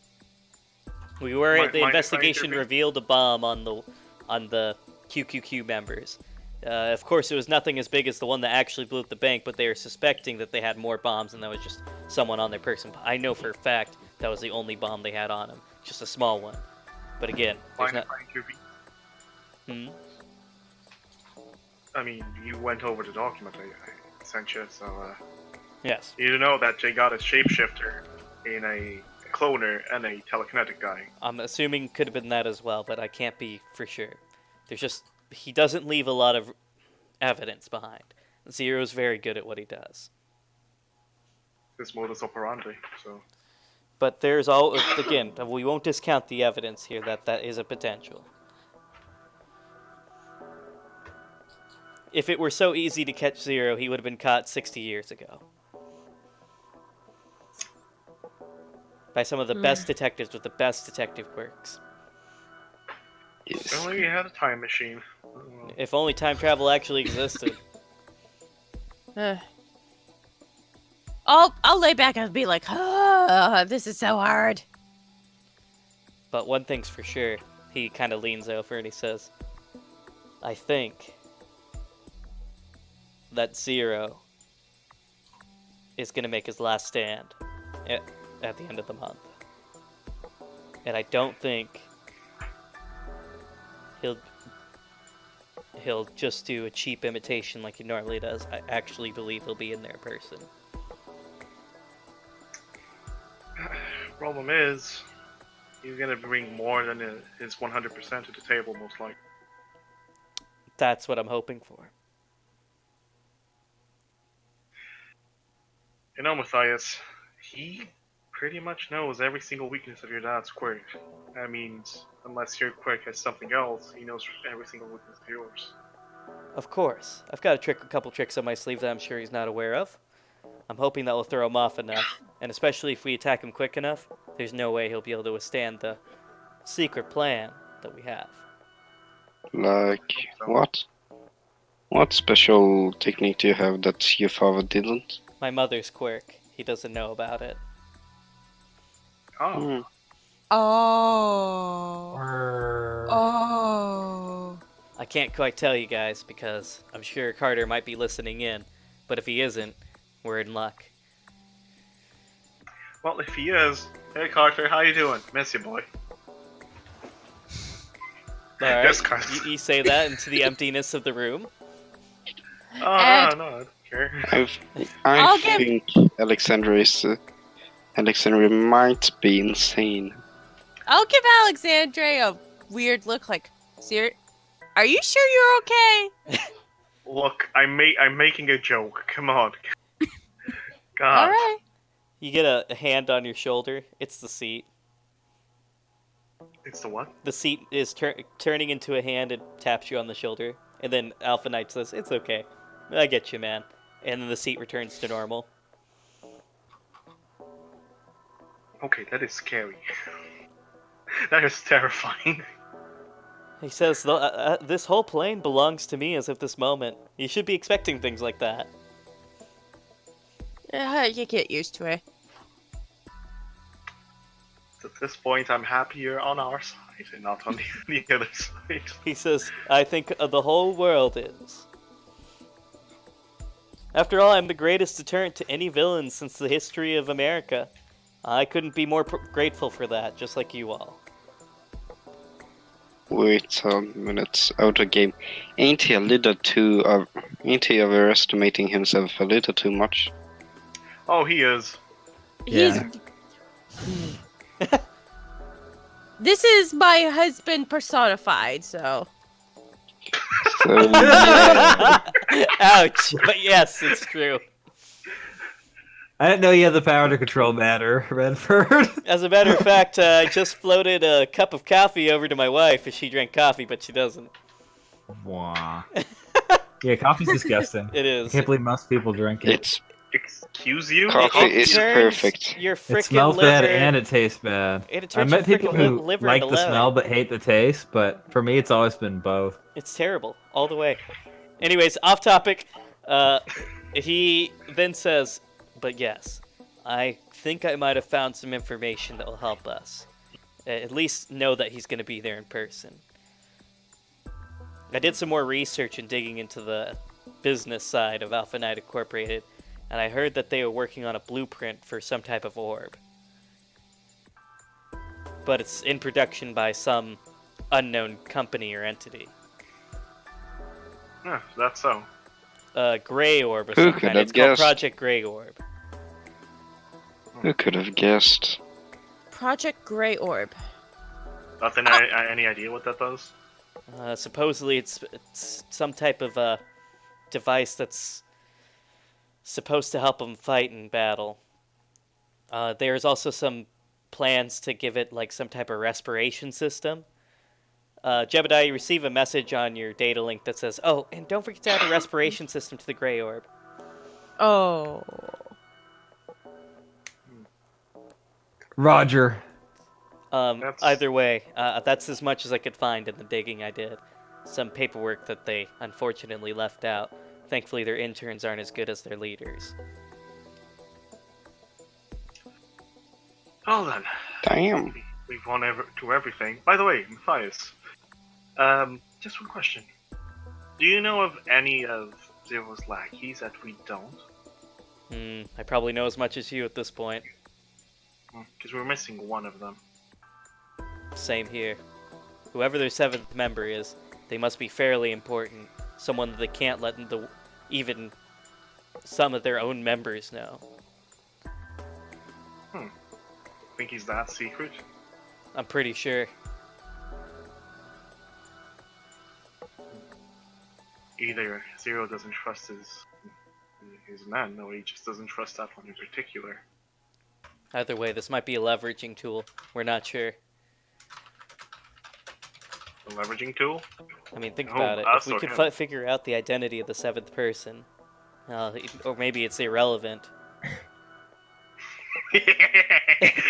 the investigation revealed a bomb on the QQQ members. Of course, it was nothing as big as the one that actually blew up the bank, but they were suspecting that they had more bombs, and that was just someone on their person. I know for a fact that was the only bomb they had on them, just a small one. But again, there's not. I mean, you went over the document I sent you, so Yes. you know that they got a shapeshifter in a cloner and a telekinetic guy. I'm assuming could have been that as well, but I can't be for sure. He doesn't leave a lot of evidence behind. Zero's very good at what he does. This modus operandi, so... But again, we won't discount the evidence here that is a potential. If it were so easy to catch Zero, he would have been caught 60 years ago. By some of the best detectives with the best detective quirks. If only you had a time machine. If only time travel actually existed. I'll lay back and be like, oh, this is so hard. But one thing's for sure. He kind of leans over and he says, I think that Zero is going to make his last stand at the end of the month. And I don't think he'll just do a cheap imitation like he normally does. I actually believe he'll be in there in person. Problem is, he's gonna bring more than his 100% to the table, most likely. That's what I'm hoping for. You know, Matthias, he pretty much knows every single weakness of your dad's quirk. That means, unless your quirk has something else, he knows every single weakness of yours. Of course. I've got a couple tricks up my sleeve that I'm sure he's not aware of. I'm hoping that will throw him off enough, and especially if we attack him quick enough, there's no way he'll be able to withstand the secret plan that we have. Like what? What special technique do you have that your father didn't? My mother's quirk. He doesn't know about it. Oh, Hmm. Oh. Brr. Oh. I can't quite tell you guys because I'm sure Carter might be listening in, but if he isn't, we're in luck. well, if he is, hey Carter, how you doing? Miss you, boy. Alright, Yes, Carter. you say that into the emptiness of the room. Oh, And- no, I don't care. I I'll give- think Alexandria might be insane. I'll give Alexandre a weird look like, are you sure you're okay? Look, I'm making a joke. Come on. God. Alright. You get a hand on your shoulder. It's the seat. It's the what? The seat is turning into a hand and taps you on the shoulder. And then Alpha Knight says, "It's okay. I get you, man." And then the seat returns to normal. Okay, that is scary. That is terrifying. He says, "This whole plane belongs to me as of this moment. You should be expecting things like that." You get used to it. At this point, I'm happy you're on our side and not on the other side. He says, "I think the whole world is. After all, I'm the greatest deterrent to any villain since the history of America. I couldn't be more grateful for that, just like you all." Wait a minute, out of game. Ain't he overestimating himself a little too much? Oh, he is. Yeah. This is my husband personified, so. So, Ouch! But yes, it's true. I didn't know you had the power to control matter, Redford. As a matter of fact, I just floated a cup of coffee over to my wife as she drank coffee, but she doesn't. Wow. Yeah, coffee's disgusting. It I is. can't believe most people drink it. it's Excuse you? Coffee It is turns perfect. Your It frickin' smells liver. bad and it tastes bad. It I turns met your people frickin' who liver like into the lead. smell but hate the taste, but for me it's always been both. It's terrible, all the way. Anyways, off topic. He then says, "But yes, I think I might have found some information that will help us. At least know that he's going to be there in person. I did some more research and digging into the business side of Alpha Knight Incorporated, and I heard that they were working on a blueprint for some type of orb. But it's in production by some unknown company or entity. Yeah, that's so. Gray Orb or Who some could kind. have It's called guessed? Project Gray Orb. Who could have guessed? Project Grey Orb. Nothing. Any idea what that does? Supposedly it's some type of device that's supposed to help them fight in battle. There's also some plans to give it like some type of respiration system. Jedediah, you receive a message on your data link that says, "Oh, and don't forget to add a respiration system to the Grey Orb." Oh. Roger. Either way, that's as much as I could find in the digging I did. Some paperwork that they unfortunately left out. Thankfully, their interns aren't as good as their leaders. Well then, Damn. we've gone to everything. By the way, Matthias, just one question. Do you know of any of Zero's lackeys that we don't? I probably know as much as you at this point. Because we're missing one of them. Same here. Whoever their seventh member is, they must be fairly important. Someone that they can't let even some of their own members know. Think he's that secret? I'm pretty sure. Either Zero doesn't trust his men, or he just doesn't trust that one in particular. Either way, this might be a leveraging tool. We're not sure. A leveraging tool? I mean, think Oh, about it. us If we or could him? figure out the identity of the seventh person, or maybe it's irrelevant.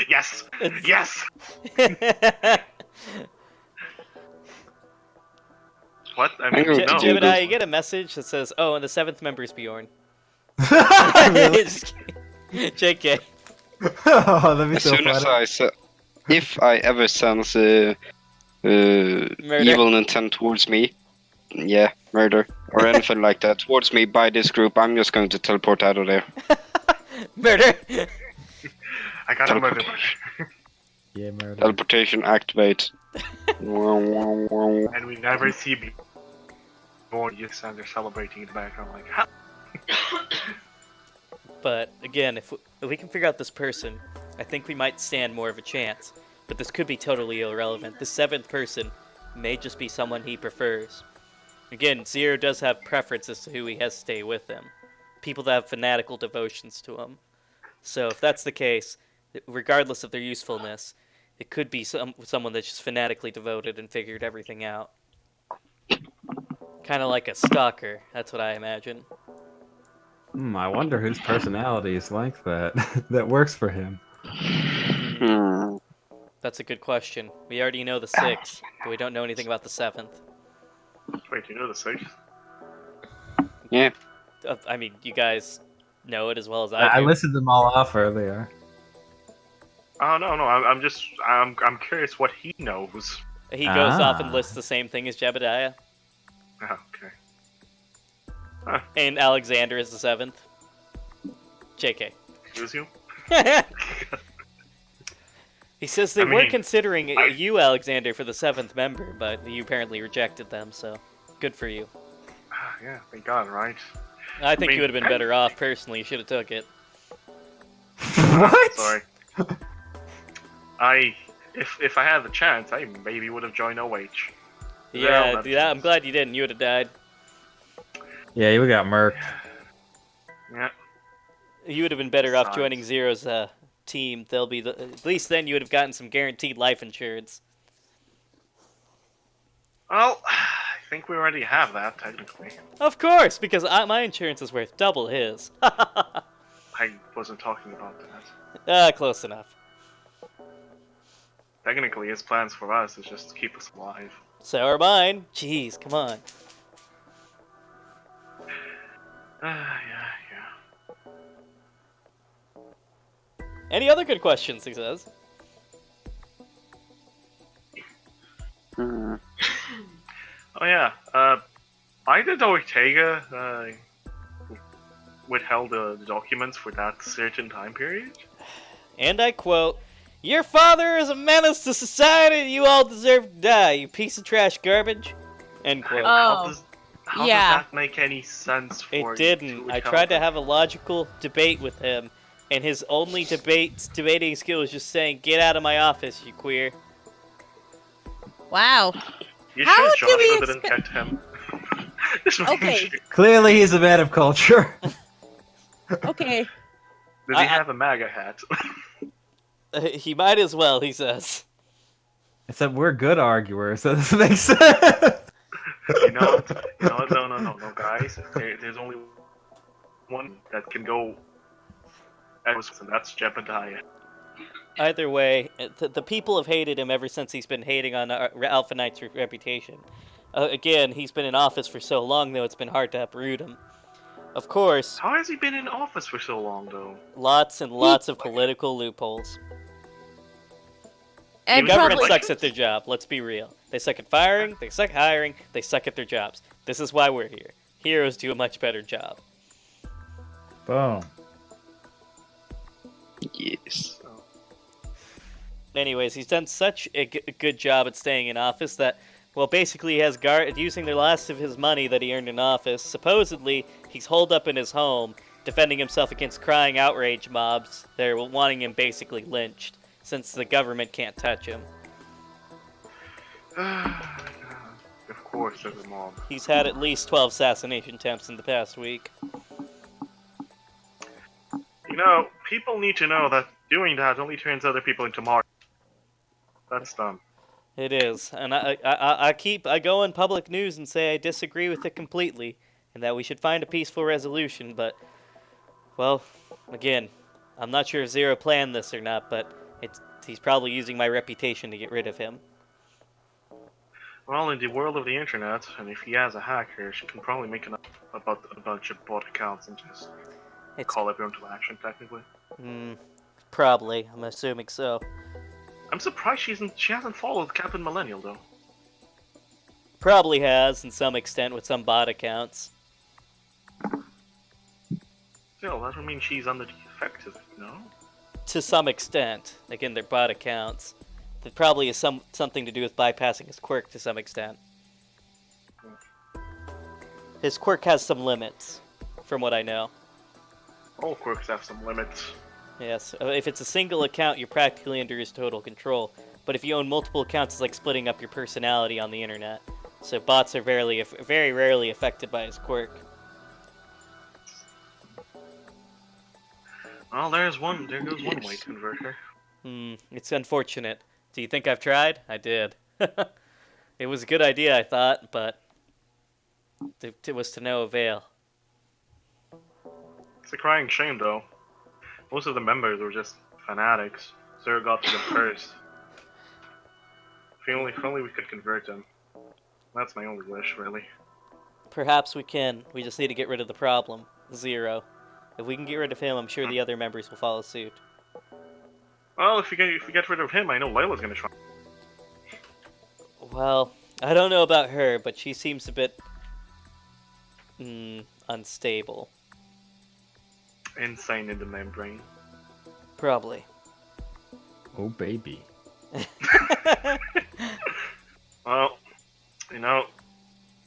Yes! Yes! What? I mean, going no. to do Jedediah, this. you get a message that says, "Oh, and the seventh member is Bjorn." Really? Just kidding. JK. Oh, that'd be As so soon as funny. if I ever sense evil intent towards me, yeah, murder or anything like that towards me by this group, I'm just going to teleport out of there. Murder. I got a murder. Yeah, murder. Teleportation activate. Wow, wow, wow. And we never see Bjorn. You stand there celebrating in the background like, how? But again, if we can figure out this person, I think we might stand more of a chance. But this could be totally irrelevant. The seventh person may just be someone he prefers. Again, Zero does have preferences to who he has to stay with him. People that have fanatical devotions to him. So if that's the case, regardless of their usefulness, it could be someone that's just fanatically devoted and figured everything out. Kind of like a stalker, that's what I imagine. I wonder whose personality is like that. That works for him. Hmm. That's a good question. We already know the sixth, but we don't know anything about the seventh. Wait, you know the sixth? Yeah. I mean, you guys know it as well as I I do. listed them all off earlier. Oh no, I'm curious what he knows. He goes off and Ah. lists the same thing as Jedediah. Oh, okay. And Alexander is the seventh. JK. Excuse you? He says they I were mean, considering you, Alexander, for the seventh member, but you apparently rejected them, so good for you. Yeah, thank God, right? I think mean, you would have been better off, personally. You should have took it. What? Sorry. If I had the chance, I maybe would have joined OH. Yeah, Yeah, I'm glad you didn't. You would have died. Yeah, you got murked. Yeah. You would have been better off Sucks. joining Zero's team. They'll be at least then you would have gotten some guaranteed life insurance. Well, I think we already have that, technically. Of course, because my insurance is worth double his. I wasn't talking about that. Close enough. Technically, his plans for us is just to keep us alive. So are mine. Jeez, come on. Yeah. Any other good questions, he says? Hmm. Oh yeah, why did Ortega withheld the documents for that certain time period? And I quote, "Your father is a menace to society and you all deserve to die, you piece of trash garbage." End quote. Oh, How yeah. does that make any sense for It you didn't. to I withhold tried to them? have a logical debate with him, and his only debating skill is just saying, "Get out of my office, you queer." Wow. You How sure do we Joshua didn't get him? Just making Okay. sure. Clearly, he's a man of culture. Okay. Did he have a MAGA hat? He might as well, he says. Except we're good arguers, so this makes sense. You know what? No, guys. There's only one that can go, and that's Jedediah. Either way, the people have hated him ever since he's been hating on Alpha Knight's reputation. Again, he's been in office for so long, though, it's been hard to uproot him. Of course, How has he been in office for so long, though? lots and lots of political loopholes. And The government probably sucks at their job, let's be real. They suck at firing, they suck at hiring, they suck at their jobs. This is why we're here. Heroes do a much better job. Boom. Yes. Anyways, he's done such a good job at staying in office that, well, basically he has using the last of his money that he earned in office. Supposedly, he's holed up in his home, defending himself against crying outrage mobs. They're wanting him basically lynched, since the government can't touch him. Of course, there's a mob. He's had at least 12 assassination attempts in the past week. You know, people need to know that Doing that only turns other people into martyrs. That's dumb. It is, and I go in public news and say I disagree with it completely, and that we should find a peaceful resolution. But, well, again, I'm not sure if Zero planned this or not, but he's probably using my reputation to get rid of him. Well, in the world of the internet, and if he has a hacker, she can probably make a bunch of bot accounts and just call everyone to action, technically. Probably. I'm assuming so. I'm surprised she hasn't followed Captain Millennial, though. Probably has, in some extent, with some bot accounts. Still, that would mean she's under the effect of it, no? To some extent. Again, they're bot accounts. That probably is something to do with bypassing his quirk to some extent. His quirk has some limits, from what I know. All quirks have some limits. Yes, if it's a single account, you're practically under his total control. But if you own multiple accounts, it's like splitting up your personality on the internet. So bots are very rarely affected by his quirk. Well, there goes one way to convert her. It's unfortunate. Do you think I've tried? I did. It was a good idea, I thought, but it was to no avail. It's a crying shame, though. Most of the members were just fanatics. Zero got to them first. If only we could convert them. That's my only wish, really. Perhaps we can. We just need to get rid of the problem. Zero. If we can get rid of him, I'm sure the other members will follow suit. Well, if we get rid of him, I know Layla's gonna try. Well, I don't know about her, but she seems a bit unstable. Insane in the membrane. Probably. Oh, baby. Well,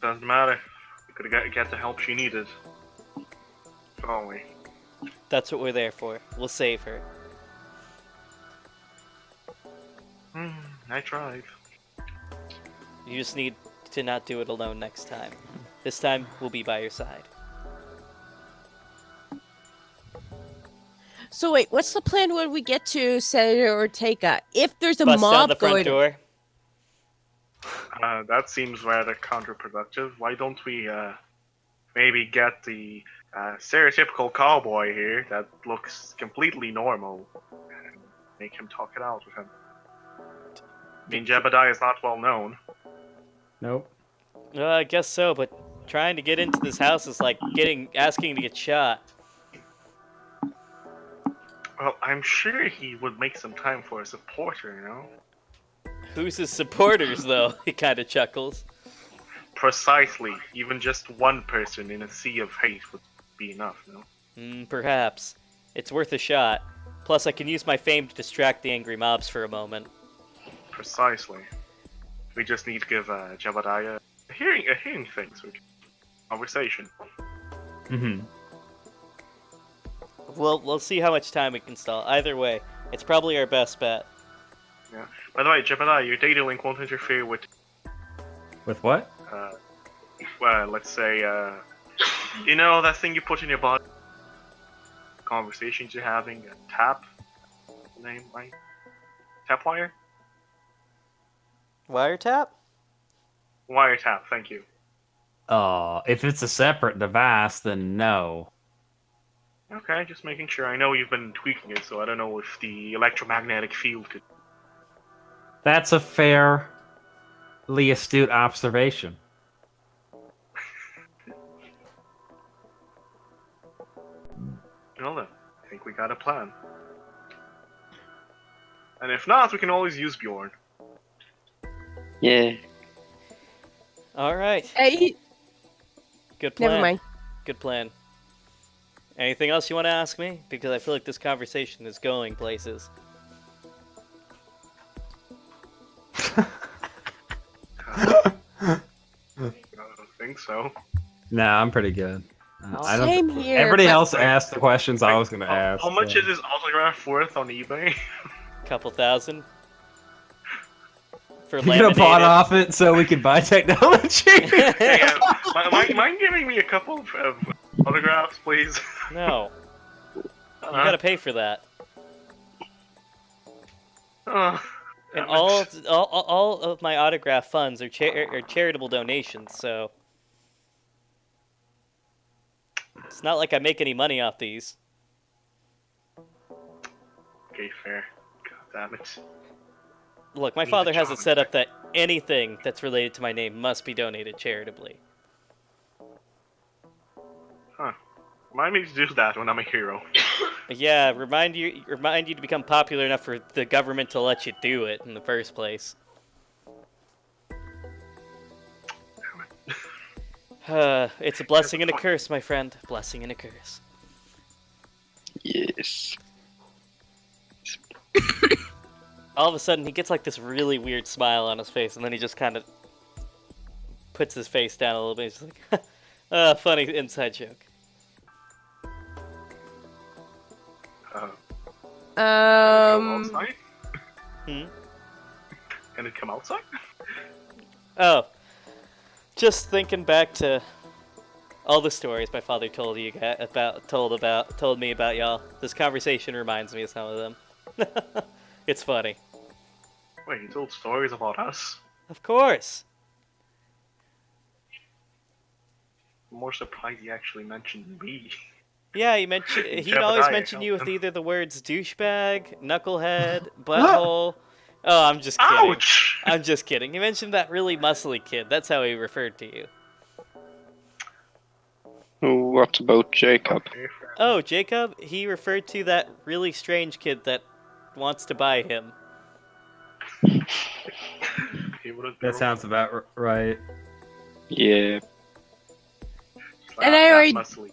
doesn't matter. We could get the help she needed. Shall we? That's what we're there for. We'll save her. I tried. You just need to not do it alone next time. This time, we'll be by your side. So wait, what's the plan when we get to Senator Ortega? If there's a Bust down mob the front going, door. That seems rather counterproductive. Why don't we maybe get the stereotypical cowboy here that looks completely normal and make him talk it out with him? I mean, Jedediah is not well known. Nope. I guess so, but trying to get into this house is like asking to get shot. Well, I'm sure he would make some time for a supporter, Who's his supporters, though? He kind of chuckles. Precisely. Even just one person in a sea of hate would be enough, Perhaps. It's worth a shot. Plus, I can use my fame to distract the angry mobs for a moment. Precisely. We just need to give Jedediah a hearing thing, so we can conversation. Mm-hmm. We'll see how much time we can stall. Either way, it's probably our best bet. Yeah. By the way, Jedediah, your data link won't interfere with With what? well, let's say, that thing you put in your body? Conversations you're having, tap? Name, right? Tap wire? Wiretap? Wiretap, thank you. If it's a separate device, then no. Okay, just making sure. I know you've been tweaking it, so I don't know if the electromagnetic field could... That's a fairly astute observation. Well then, I think we got a plan. And if not, we can always use Bjorn. Yeah. Alright. Hey, Good plan. never mind. Good plan. Anything else you want to ask me? Because I feel like this conversation is going places. I don't think so. Nah, I'm pretty good. I don't. Same here. Everybody but- else asked the questions I was going to ask. How much so. is this autograph worth on eBay? Couple thousand. For You could have bought laminated. off it so we could buy technology. Mind giving me a couple of autographs, please? No. You Uh, gotta pay for that. Oh, And damn all it. of my autograph funds are charitable donations, so it's not like I make any money off these. Okay, fair. God damn it. Look, my Need father a has it job set up that anything that's related to my name must be donated charitably. Huh. Remind me to do that when I'm a hero. Yeah, remind you to become popular enough for the government to let you do it in the first place. It's a blessing and a curse, my friend. Blessing and a curse. Yes. All of a sudden, he gets like this really weird smile on his face, and then he just kind of puts his face down a little bit. He's like, funny inside joke. Go outside? Hmm? Can it come outside? Oh, just thinking back to all the stories my father told me about y'all. This conversation reminds me of some of them. It's funny. Wait, you told stories about us? Of course. I'm more surprised he actually mentioned me. Yeah, he'd always Jedediah, mention you with help him. either the words douchebag, knucklehead, butthole. Oh, I'm just kidding. Ouch! I'm just kidding. He mentioned that really muscly kid. That's how he referred to you. What about Jacob? Okay, fair. Oh, Jacob? He referred to that really strange kid that wants to buy him. He wouldn't That sounds about right. Yeah. And I already- Muscly.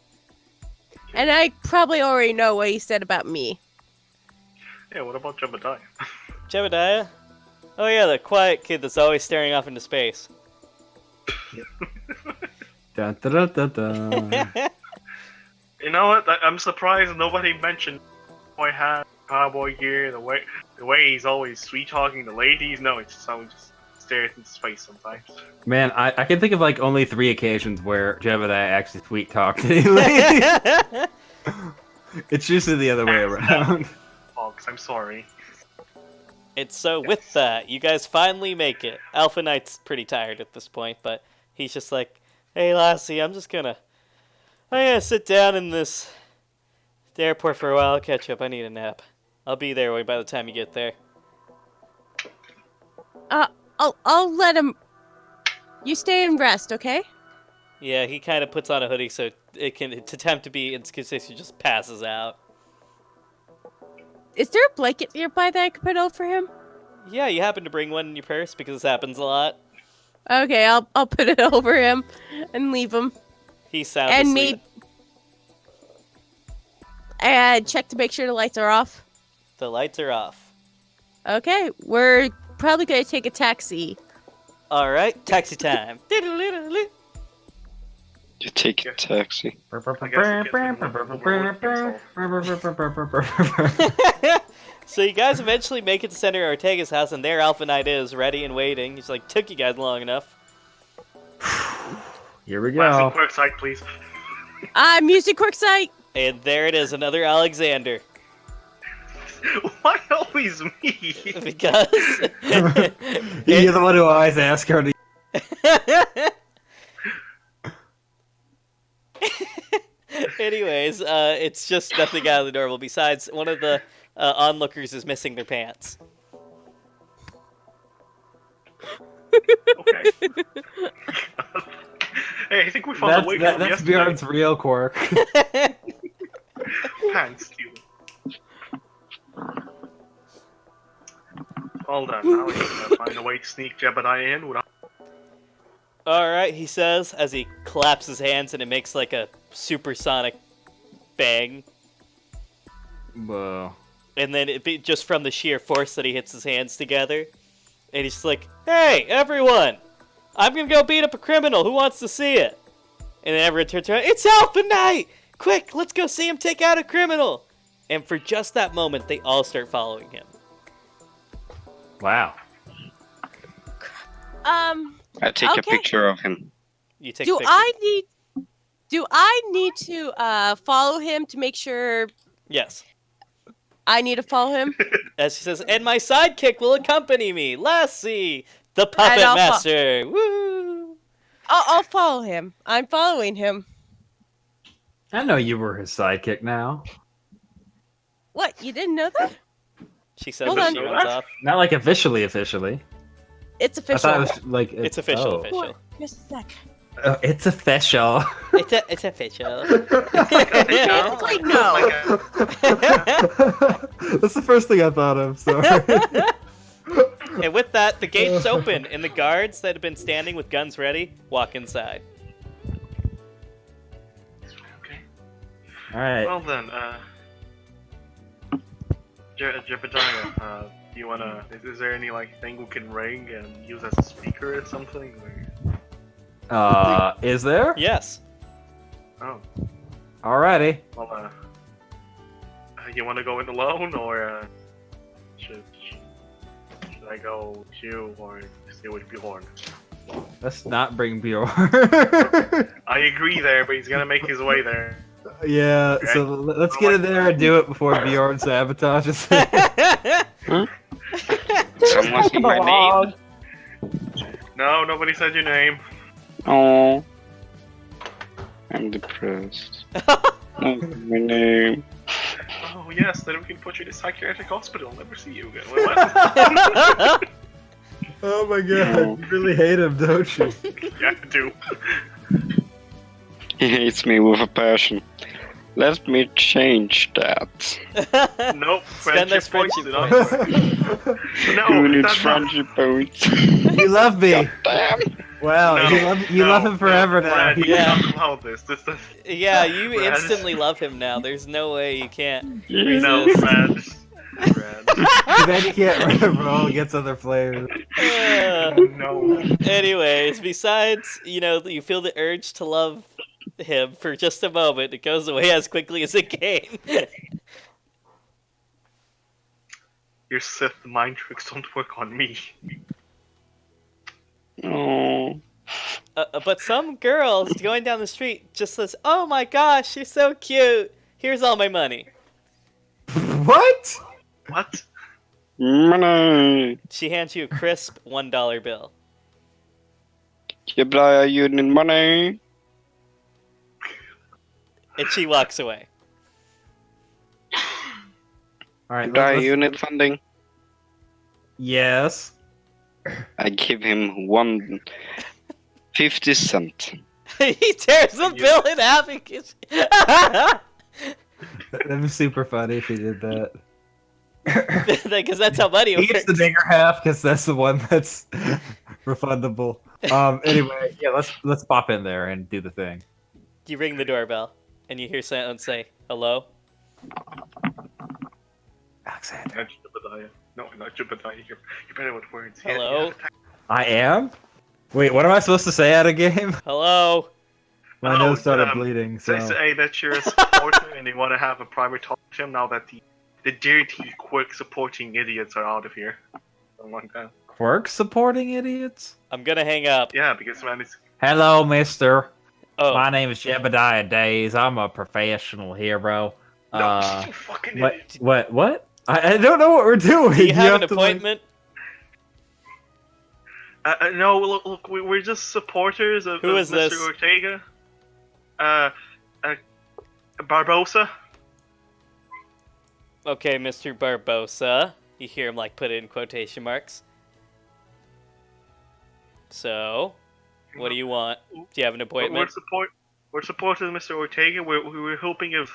And I probably already know what he said about me. Yeah, what about Jedediah? Jedediah? Oh yeah, the quiet kid that's always staring off into space. Dun, dun, dun, dun, dun. You know what? I'm surprised nobody mentioned boy hat, cowboy gear, the way he's always sweet talking the ladies. No, it's just how he just stares into space sometimes. Man, I can think of like only 3 occasions where Jedediah actually sweet talked to you. It's usually the other way around. Fox, I'm sorry. It's so with that, you guys finally make it. Alpha Knight's pretty tired at this point, but he's just like, hey Lassie, I'm gonna sit down in the airport for a while, I'll catch up, I need a nap. I'll be there by the time you get there. I'll let him. You stay and rest, okay? Yeah, he kind of puts on a hoodie so it can attempt to be inconsistent, just passes out. Is there a blanket nearby that I could put over him? Yeah, you happen to bring one in your purse because this happens a lot. Okay, I'll put it over him and leave him. He's sound And asleep. And check to make sure the lights are off. The lights are off. Okay, we're probably gonna take a taxi. Alright, taxi time. You take a taxi. I guess the kid's gonna So you guys eventually make it to Senator Ortega's house, and there Alpha Knight is, ready and waiting. He's like, took you guys long enough. Here we Lassie, go. quick side, please. Music quick site. And there it is, another Alexander. Why always me? Because... You're the one who always asks her to. Anyways, it's just nothing out of the normal. Besides, one of the onlookers is missing their pants. Okay. Hey, I think we found a way from That's yesterday. Bjorn's real quirk. Pants stealing. Hold on, now we gotta find a way to sneak Jedediah in without... Alright, he says, as he claps his hands and it makes like a supersonic bang. Whoa. And then just from the sheer force that he hits his hands together. And he's just like, hey, everyone! I'm gonna go beat up a criminal. Who wants to see it? And then everyone turns around. It's Alpha Knight! Quick, let's go see him take out a criminal! And for just that moment, they all start following him. Wow. I take a Okay. picture of him. You take Do a picture. I need to follow him to make sure? Yes. I need to follow him. As she says, and my sidekick will accompany me, Lassie, the puppet I'll master. Woo! I'll follow him. I'm following him. I know you were his sidekick now. What? You didn't know that? She says Hold as on. she runs off. Not like officially. It's I official. thought it was like It's official, oh. official. Just a sec. Oh, it's official. It's official. It's like no. That's the first thing I thought of. Sorry. And with that, the gates open, and the guards that have been standing with guns ready walk inside. Okay. All right. Well then, Jedediah, do you wanna? Is there any like thing we can ring and use as a speaker or something? Is there? Yes. Oh, Alrighty. well, you wanna go in alone or should I go with you or stay with Bjorn? Let's not bring Bjorn. I agree there, but he's gonna make his way there. Yeah. So let's get in there and do it before Bjorn sabotages it. Someone say my name? No, nobody said your name. Oh, I'm depressed. Oh, my name. Oh yes, then we can put you in a psychiatric hospital. Never see you again. What? Oh my god, you really hate him, don't you? Yeah, I do. He hates me with a passion. Let me change that. Nope. Spend those points friendship do points. not- Who No, needs that's not. friendship points? You love me. Damn. Wow, No, you love him forever now. Brad, you Yeah. can't allow this. This does. Yeah, you Brad. instantly love him now. There's no way you can't. No, resist. Brad. Too bad you can't roll against other players. No. Anyways, besides, you feel the urge to love him for just a moment. It goes away as quickly as it came. Your Sith mind tricks don't work on me. Oh. But some girls going down the street just says, "Oh my gosh, you're so cute. Here's all my money." What? What? Money. She hands you a crisp $1 bill. Jedediah, you need money. And she walks away. All right. Jedediah, you need funding. Yes. I give him 50 cents. He tears the bill in half. That'd be super funny if he did that. Because that's how money He works. gets the bigger half because that's the one that's refundable. Anyway, yeah, let's pop in there and do the thing. You ring the doorbell, and you hear someone say, "Hello?" Alexander. Not Jedediah. No, not Jedediah. You're better with words. Hello? I am? Wait, what am I supposed to say at a game? Hello? My nose started bleeding, so... Say that you're a supporter and you want to have a private talk to him now that the dirty, quirk supporting idiots are out of here. Something like that. Quirk supporting idiots? I'm gonna hang up. Yeah, because man, it's Hello, mister. Oh, My name is Jedediah Days. I'm a professional hero. no, you fucking What? idiot. What? I don't know what we're doing. do you have an to, like- appointment? No, look, we're just supporters of, Who is Mr. this? Ortega. Barbosa. Okay, Mr. Barbosa. You hear him, put it in quotation marks. So, what do you want? Do you have an appointment? We're supporters of Mr. Ortega. We're hoping of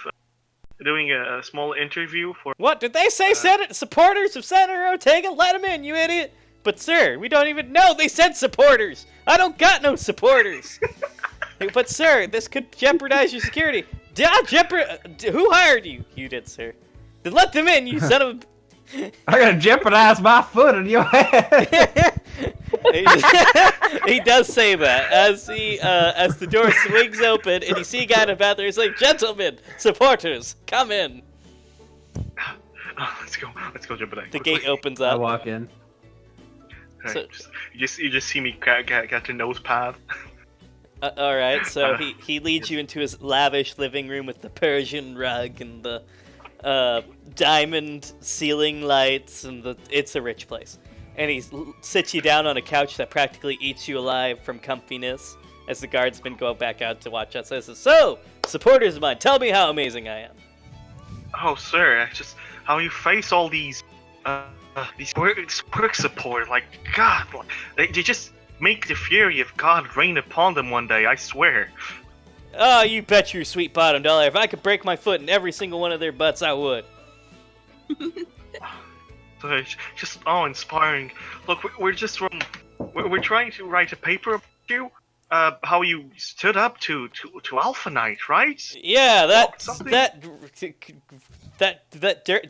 doing a small interview for. What? Did they say supporters of Senator Ortega? Let him in, you idiot! But sir, we don't even know they said supporters! I don't got no supporters! But sir, this could jeopardize your security. Who hired you? You did, sir. Then let them in, you son of a... I gotta jeopardize my foot in your head. He does say that as the door swings open and you see a guy in a bathroom. He's like, "Gentlemen, supporters, come in." Let's go, Jedediah. The quickly. gate opens I up. walk in. Right, you just see me get the nose pad. All right, so he leads you into his lavish living room with the Persian rug and the diamond ceiling lights, and it's a rich place. And he sits you down on a couch that practically eats you alive from comfiness as the guardsmen go back out to watch us. Says, "So, supporters of mine, tell me how amazing I am." Oh, sir, just how you face all these work support, like, God, they just make the fury of God rain upon them one day, I swear. Oh, you bet your sweet bottom dollar. If I could break my foot in every single one of their butts, I would. So it's just awe-inspiring. Look, we're we're trying to write a paper about you, how you stood up to Alpha Knight, right? Yeah, Something- that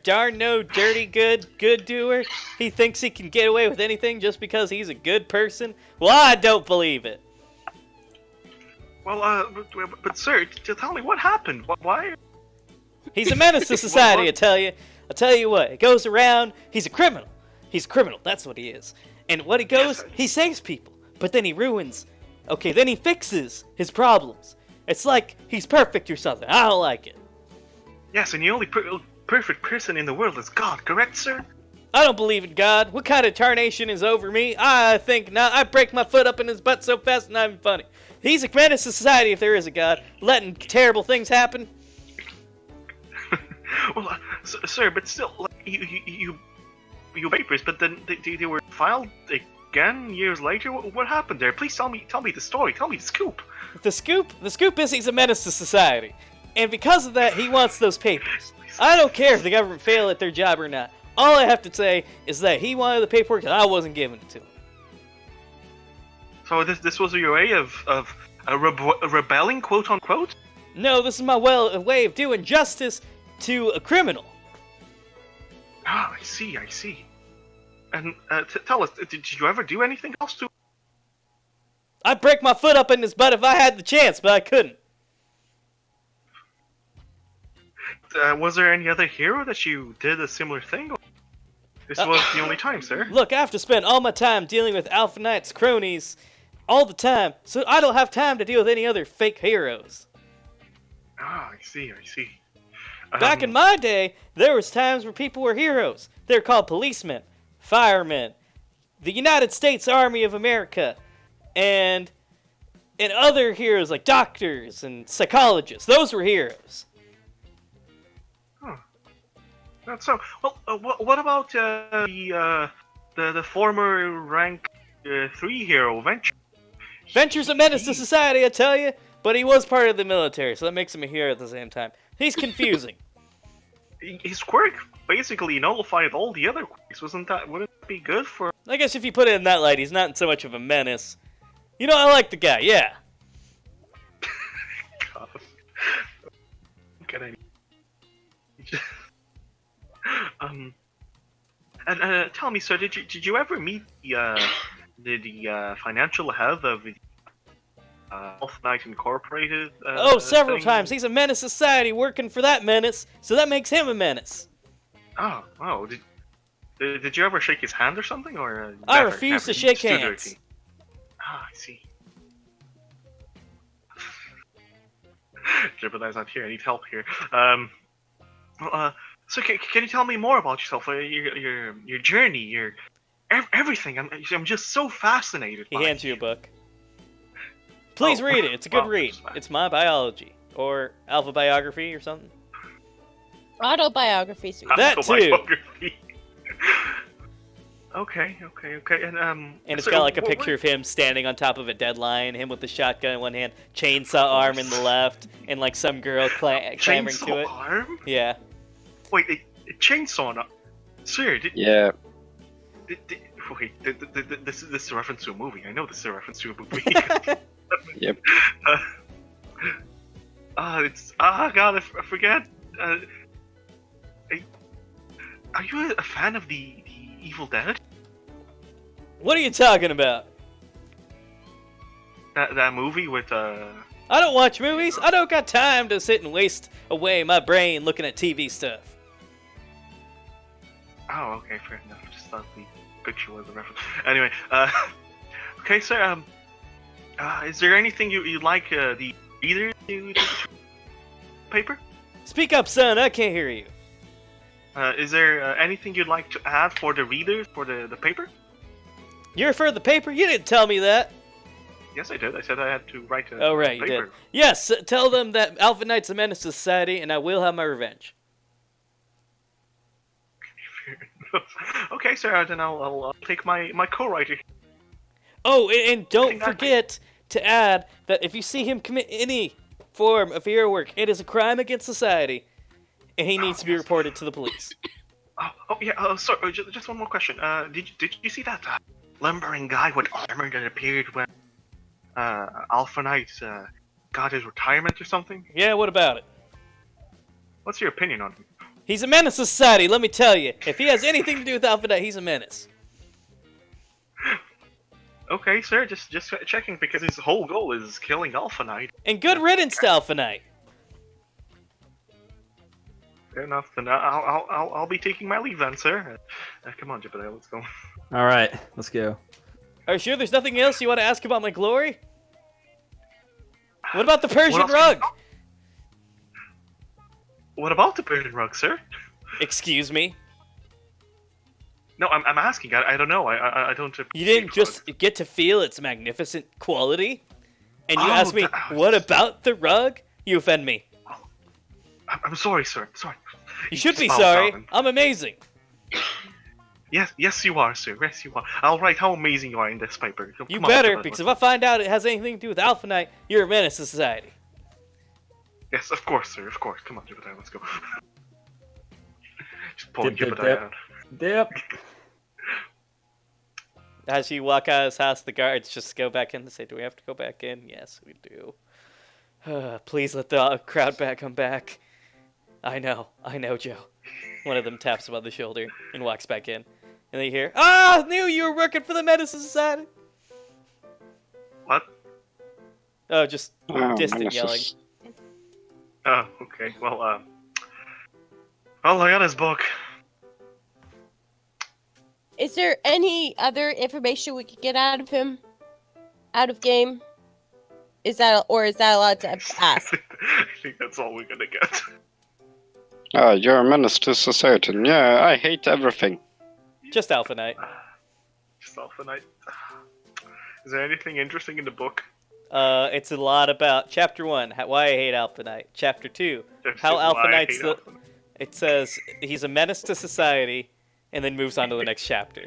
darn no dirty good doer. He thinks he can get away with anything just because he's a good person. Well, I don't believe it. Well, but sir, tell me what happened. Why? He's a menace to society, I tell you. I tell you what, it goes around, he's a criminal. He's a criminal, that's what he is. And what he goes, he saves people, but then he ruins. Okay, then he fixes his problems. It's like he's perfect or something. I don't like it. Yes, and the only perfect person in the world is God, correct, sir? I don't believe in God. What kind of tarnation is over me? I think not. I break my foot up in his butt so fast, it's not even funny. He's a menace to society if there is a God, letting terrible things happen. Well, sir, but still, like, you papers, but then they were filed again years later. What happened there? Please tell me the story. Tell me the scoop. The scoop is he's a menace to society, and because of that, he wants those papers. I don't care if the government failed at their job or not. All I have to say is that he wanted the paperwork and I wasn't giving it to him. So this was your way of rebelling, quote unquote? No, this is my way of doing justice to a criminal. Ah, I see. And tell us, did you ever do anything else to? I'd break my foot up in his butt if I had the chance, but I couldn't. Was there any other hero that you did a similar thing? This was the only time, sir. Look, I have to spend all my time dealing with Alpha Knight's cronies all the time, so I don't have time to deal with any other fake heroes. Ah, I see. Back in my day, there was times where people were heroes. They're called policemen, firemen, the United States Army of America, and other heroes like doctors and psychologists. Those were heroes. That's so. Well, what about the former rank 3 hero, Venture? Venture's a menace to society, I tell you, but he was part of the military, so that makes him a hero at the same time. He's confusing. His quirk basically nullified all the other quirks. Wouldn't it be good for? I guess if you put it in that light, he's not so much of a menace. You know, I like the guy, yeah. God. Can and tell me, sir, did you ever meet the financial head of the Alpha Knight Incorporated? Several thing? times. He's a menace to society working for that menace, so that makes him a menace. Oh, did you ever shake his hand or something, or? I refuse to shake hands. Dirty. Ah, I see. Jedediah's not here. I need help here. So can you tell me more about yourself, your journey, your everything? I'm just so fascinated. He hands you a book. Please read it. It's a good read. It's my biology or alpha biography or something. Autobiography, sweet. That too. Okay, and And it's got like a picture of him standing on top of a dead lion, him with the shotgun in one hand, chainsaw arm in the left, and like some girl clambering to it. Arm? Yeah. Wait, a chainsaw arm? Sir, Yeah. Wait, this is a reference to a movie. I know this is a reference to a movie. Yep. God, I forget. Are you a fan of the Evil Dead? What are you talking about? That movie with I don't watch movies. I don't got time to sit and waste away my brain looking at TV stuff. Oh, okay, fair enough. Just thought the picture was a reference. Anyway, okay, sir. Is there anything you'd like the reader to paper? Speak up, son. I can't hear you. Is there anything you'd like to add for the readers for the paper? You refer the paper? You didn't tell me that. Yes, I did. I said I had to write a Oh, right, you paper. did. Yes, tell them that Alpha Knight's a menace to society, and I will have my revenge. Okay, sir. Then I'll take my co-writer. Oh, and don't Exactly. forget to add that if you see him commit any form of hero work, it is a crime against society, and he needs to be reported to the police. Oh yeah. Sorry. Just one more question. Did you see that lumbering guy with armor that appeared when Alpha Knight got his retirement or something? Yeah, what about it? What's your opinion on him? He's a menace to society, let me tell you. If he has anything to do with Alpha Knight, he's a menace. Okay, sir. Just checking because his whole goal is killing Alpha Knight. And good riddance to Alpha Knight. Fair enough. Then I'll be taking my leave then, sir. Come on, Jedediah. Let's go. All right, let's go. Are you sure there's nothing else you want to ask about my glory? What about the Persian else can rug? you- What about the Persian rug, sir? Excuse me? No, I'm asking. I don't know. I don't. You didn't just get to feel its magnificent quality? And you Oh, asked me, what about the rug? You offend me. I'm sorry, sir. Sorry. You should be Just bow sorry. down. I'm amazing. Yes, you are, sir. Yes, you are. I'll write how amazing you are in this paper. You Come on, better, Jedediah. because if I find out it has anything to do with Alpha Knight, you're a menace to society. Yes, of course, sir. Of course. Come on, Jedediah. Let's go. Just pulling Dip, dip, Jedediah dip. out. Yep. As you walk out of his house, the guards just go back in and say, do we have to go back in? Yes, we do. Please let the crowd back come back. I know, Joe. One of them taps him on the shoulder and walks back in. And they hear, I knew you were working for the Menace Society. What? Oh, just Oh, distant menaces. yelling. Oh, okay. Well, I got his book. Is there any other information we could get out of him? Out of game? Is that allowed to ask? I think that's all we're gonna get. You're a menace to society. Yeah, I hate everything. Just Alpha Knight. Just Alpha Knight. Is there anything interesting in the book? It's a lot about Chapter 1, why I hate Alpha Knight. Chapter 2, Just how why Alpha I Knight's hate the... Alpha Knight. It says he's a menace to society, and then moves on to the next chapter.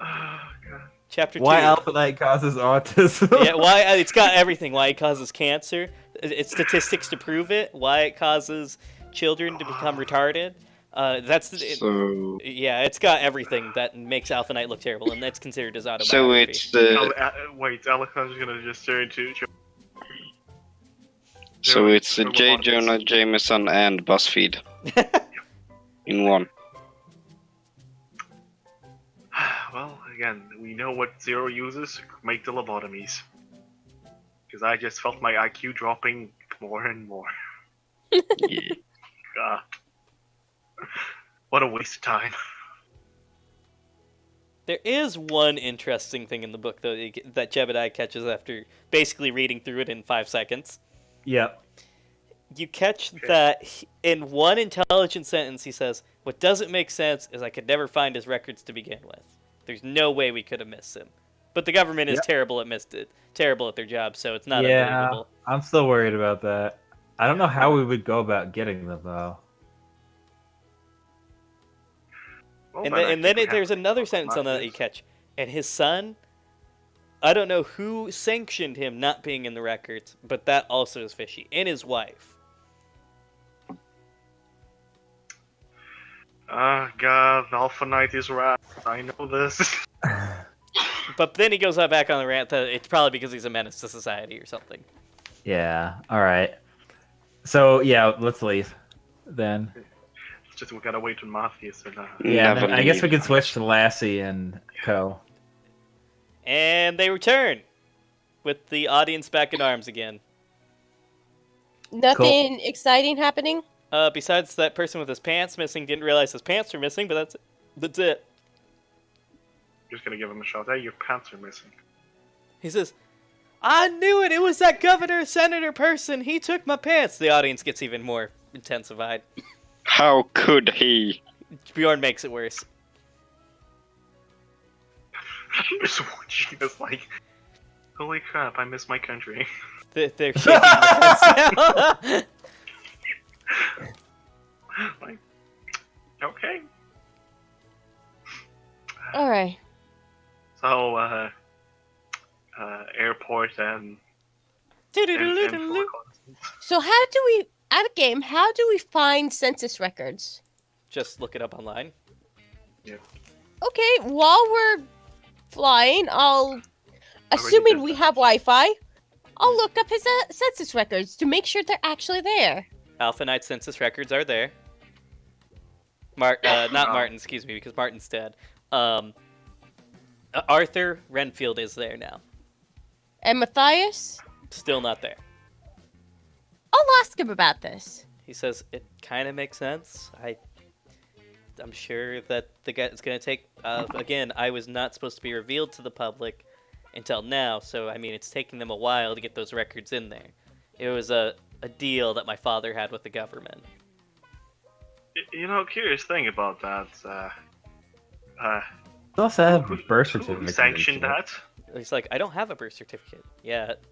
Oh, God. Chapter 2. Why Alpha Knight causes autism? Yeah, why it's got everything. Why it causes cancer. It's statistics to prove it. Why it causes children to become retarded. So It's got everything that makes Alpha Knight look terrible, and that's considered his so autobiography. it's Wait, Alexander's gonna just turn to. so it's Joe J. Robotics. Jonah Jameson and BuzzFeed in one. Well, again, we know what Zero uses. Make the lobotomies. Because I just felt my IQ dropping more and more. Yeah. God. What a waste of time. There is one interesting thing in the book, though, that Jedediah catches after basically reading through it in 5 seconds. Yep. You catch that in one intelligent sentence he says, what doesn't make sense is I could never find his records to begin with. There's no way we could have missed him. But the government is terrible at their job, so it's not unbelievable. I'm still worried about that. I don't know how we would go about getting them, though. Well, And then there's another sentence on that you catch. And his son, I don't know who sanctioned him not being in the records, but that also is fishy. And his wife. Ah, God, Alpha Knight is right. I know this. But then he goes back on the rant that it's probably because he's a menace to society or something. Yeah. All right. So yeah, let's leave then. It's just we gotta wait on Matthias and Yeah. Never Then I guess we leave. can switch to Lassie and Co. And they return with the audience back in arms again. Nothing exciting happening? Besides that person with his pants missing didn't realize his pants were missing, but that's it. just gonna give him a shout. Hey, your pants are missing. He says, I knew it! It was that governor, senator person! He took my pants! The audience gets even more intensified. How could he? Bjorn makes it worse. I'm just watching this like, holy crap, I miss my country. They're shaking their heads now. Like, okay. All right. So, airport and So how do we at a game? How do we find census records? Just look it up online. Okay, while we're flying, assuming we have Wi-Fi, I'll look up his census records to make sure they're actually there. Alpha Knight census records are there. Not Martin, excuse me, because Martin's dead. Arthur Renfield is there now. And Matthias? Still not there. I'll ask him about this. He says it kind of makes sense. I'm sure that it's going to take. Again, I was not supposed to be revealed to the public until now, so I mean, it's taking them a while to get those records in there. It was a deal that my father had with the government. You know, curious thing about that. You also have a birth Who certificate. sanctioned that? He's like, I don't have a birth certificate yet.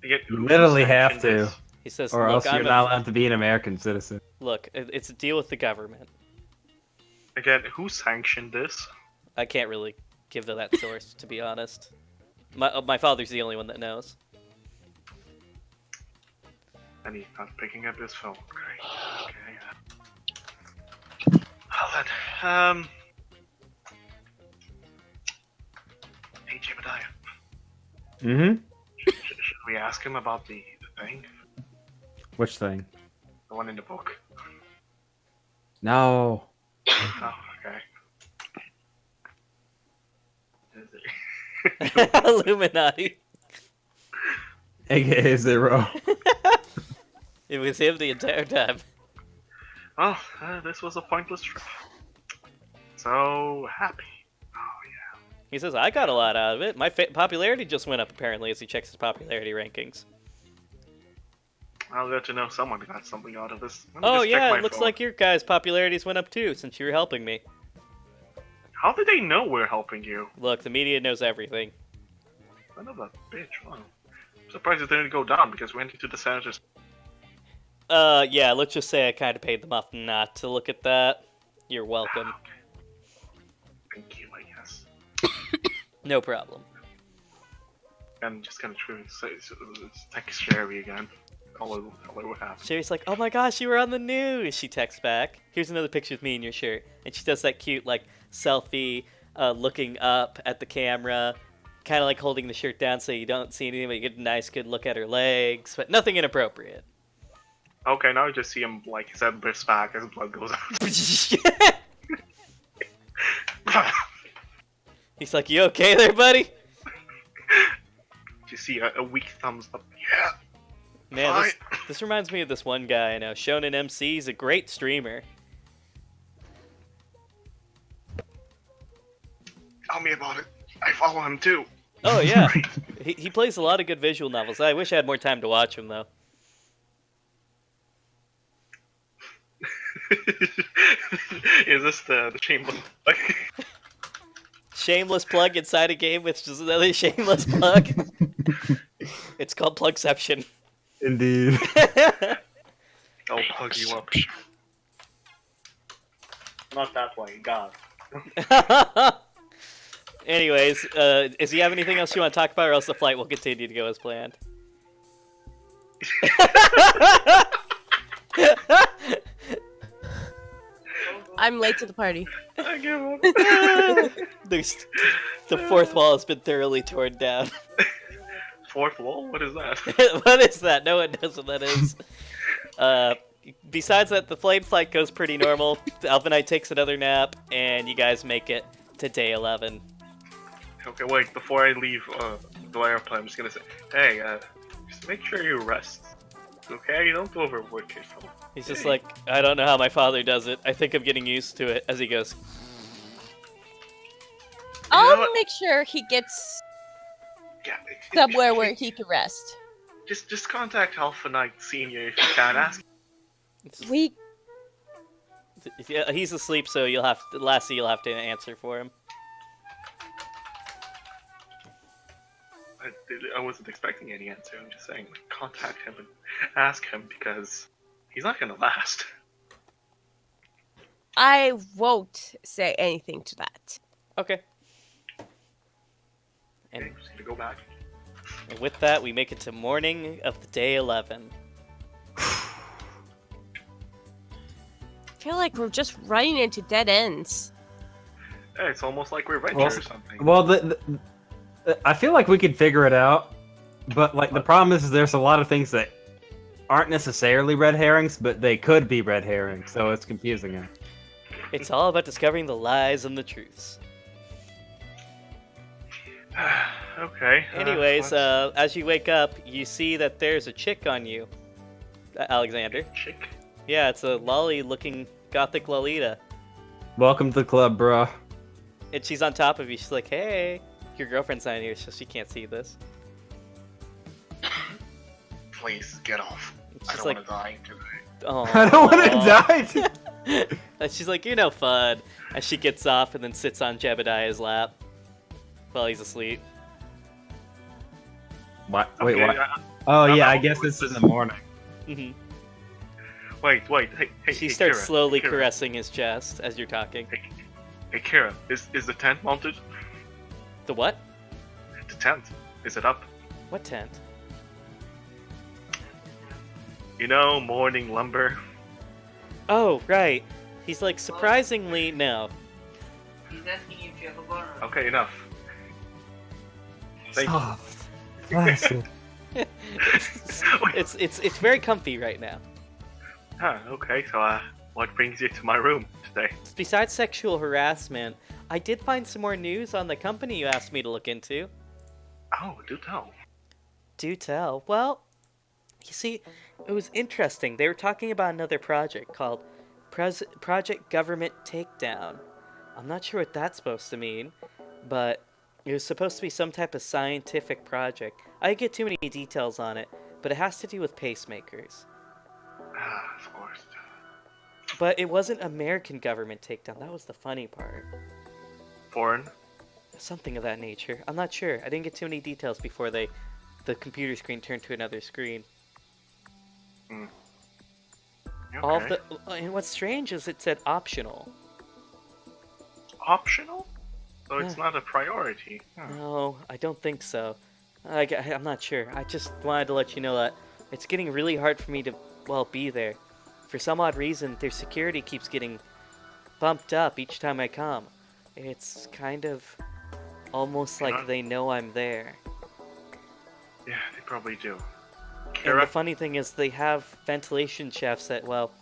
You literally have sanctioned to, this? He says, or look, else you're not allowed to be an American citizen. Look, it's a deal with the government. Again, who sanctioned this? I can't really give to that source, to be honest. My father's the only one that knows. And he's not picking up his phone. Great. Okay. Well then, hey Jedediah, Mm-hmm. should we ask him about the thing? Which thing? The one in the book? No. Oh, okay. Illuminati. AKA Zero. It was him the entire time. Well, this was a pointless trip. So happy. Oh yeah. He says, I got a lot out of it. My popularity just went up, apparently, as he checks his popularity rankings. I'll get to know someone got something out of this. Let me Oh just check yeah, my it looks phone. like your guys' popularities went up too, since you were helping me. How did they know we're helping you? Look, the media knows everything. Son of a bitch, wow. I'm surprised it didn't go down because we went into the senator's. Yeah, let's just say I kind of paid them off not to look at that. You're welcome. Okay. Thank you, I guess. No problem. I'm just gonna try to text Sherry again. Hello, what happened? Sherry's like, oh my gosh, you were on the news! She texts back. Here's another picture of me in your shirt. And she does that cute, like, selfie, looking up at the camera. Kind of like holding the shirt down so you don't see anything, but you get a nice, good look at her legs. But nothing inappropriate. Okay, now I just see him, like, his head bursts back as blood goes out. He's like, you okay there, buddy? You see a weak thumbs up. Yeah. Man, this reminds me of this one guy I know. Shonen MC, he's a great streamer. Tell me about it. I follow him too. Oh, yeah. he plays a lot of good visual novels. I wish I had more time to watch him, though. Is this the shameless? Shameless plug inside a game, which is another shameless plug. It's called Plugception. Indeed. I'll plug you up. Not that way, God. Anyways, does he have anything else you want to talk about, or else the flight will continue to go as planned? I'm late to the party. I give up. The fourth wall has been thoroughly torn down. Fourth wall? What is that? What is that? No one knows what that is. Besides that, the flame flight goes pretty normal. The Alpha Knight takes another nap, and you guys make it to day 11. Okay, wait, before I leave the airplane, I'm just gonna say, hey, just make sure you rest. Okay? Don't overwork yourself. He's just like, I don't know how my father does it. I think I'm getting used to it, as he goes. I'll make sure he gets Yeah, somewhere where he can rest. Just contact Alpha Knight Senior if you can. Ask. We Yeah, he's asleep, so Lassie, you'll have to answer for him. I wasn't expecting any answer. I'm just saying, like, contact him and ask him because he's not gonna last. I won't say anything to that. Okay. Okay, And, just gonna go back. and with that, we make it to morning of the day 11. I feel like we're just running into dead ends. Hey, it's almost like we're venture Well, or something. Well, I feel like we could figure it out, but like the problem is there's a lot of things that aren't necessarily red herrings, but they could be red herrings, so it's confusing. It's all about discovering the lies and the truths. Okay. Anyways, let's- as you wake up, you see that there's a chick on you, Alexander. chick. Yeah, it's a lolly-looking gothic Lolita. Welcome to the club, bro. And she's on top of you. She's like, hey, your girlfriend's not here, so she can't see this. Please get off. And I she's don't like, want to die today. oh. I don't want to die. And she's like, you're no fun. And she gets off and then sits on Jedediah's lap while he's asleep. What? Wait, Okay, what? Oh yeah, I I'll guess do it's it. in the morning. Mhm. Wait, hey, She hey, starts Kira, slowly Kira. caressing his chest as you're talking. Hey, Kira, is the tent mounted? The what? The tent, is it up? What tent? You know, morning lumber. Oh, right. He's like, surprisingly, no. He's asking if you have a gun. Okay, enough. Thank you. Soft, placid. it's very comfy right now. Huh, okay, so what brings you to my room today? Besides sexual harassment, I did find some more news on the company you asked me to look into. Oh, do tell. Do tell. Well, you see, it was interesting. They were talking about another project called Project Government Takedown. I'm not sure what that's supposed to mean, but it was supposed to be some type of scientific project. I didn't get too many details on it, but it has to do with pacemakers. Ah, of course. But it wasn't American government takedown. That was the funny part. Foreign? Something of that nature. I'm not sure. I didn't get too many details before the computer screen turned to another screen. Okay. All of the and what's strange is it said optional. Optional? So it's Yeah. not a priority. Huh. No, I don't think so. I'm not sure. I just wanted to let you know that it's getting really hard for me to, well, be there. For some odd reason, their security keeps getting bumped up each time I come. It's kind of almost You're like not- they know I'm there. Yeah, they probably do. And the Kira? funny thing is they have ventilation shafts that, well,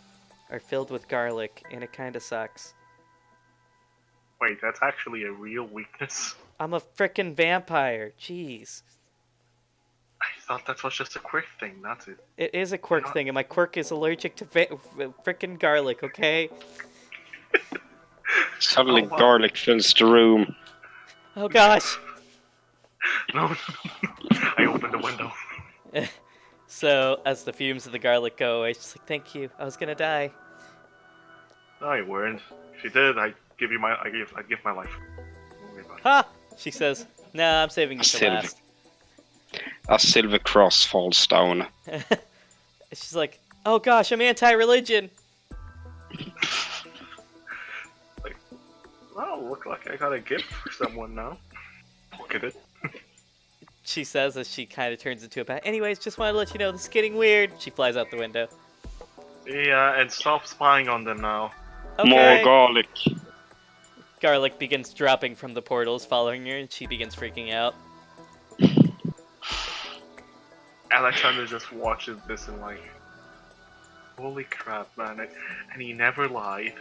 are filled with garlic, and it kind of sucks. Wait, that's actually a real weakness? I'm a frickin' vampire. Jeez. I thought that was just a quick thing, not it. It is a quirk not- thing, and my quirk is allergic to frickin' garlic, okay? Suddenly, Oh, wow. garlic fills the room. Oh gosh. No, I opened the window. So, as the fumes of the garlic go away, she's like, thank you, I was gonna die. No, you weren't. If you did, I'd give my life. Don't worry about it. Ha! She says, nah, I'm saving you for Still. last. A silver cross falls down. She's like, oh gosh, I'm anti-religion. Well, look like I got a gift for someone now. Look at it. She says as she kind of turns into a bat. Anyways, just wanted to let you know, this is getting weird. She flies out the window. Yeah, and stop spying on them now. Okay. More garlic. Garlic begins dropping from the portals following her, and she begins freaking out. Alexander just watches this and like, holy crap, man! And he never lied.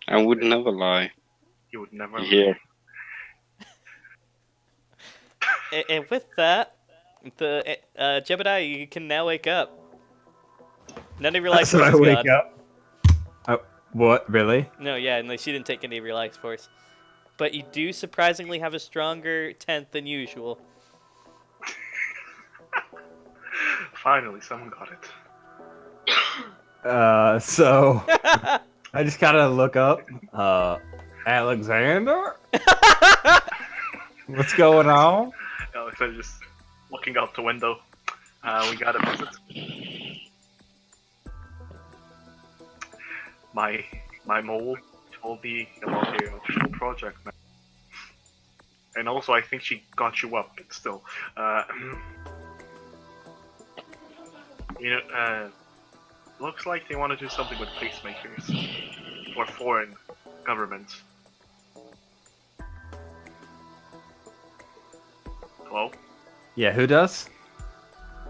I would never lie. He would never lie. Here. And with that, the Jedediah, you can now wake up. None of your life So force I is wake gone. up. Oh, what? Really? No, yeah, and she didn't take any of your life force. But you do surprisingly have a stronger 10th than usual. Finally, someone got it. So I just kind of look up. Alexander? What's going on? Alex, I'm just looking out the window. We got a visit. My mole told me about the official project, man. And also, I think she got you up, but still. Looks like they want to do something with pacemakers. Or foreign governments. Hello? Yeah, who does?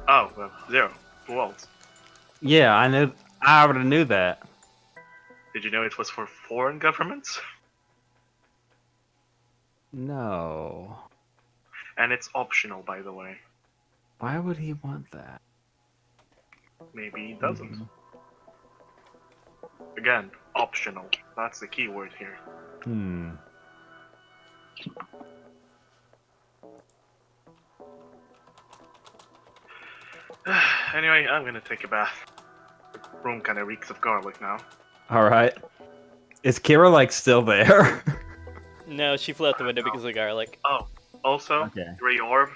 Oh, well, Zero. Who else? Yeah, I knew. I already knew that. Did you know it was for foreign governments? No. And it's optional, by the way. Why would he want that? Maybe he doesn't. Again, optional. That's the key word here. Anyway, I'm gonna take a bath. The room kinda reeks of garlic now. Alright. Is Kira, like, still there? No, she flew out the window because of garlic. Oh, also, Okay. Grey Orb.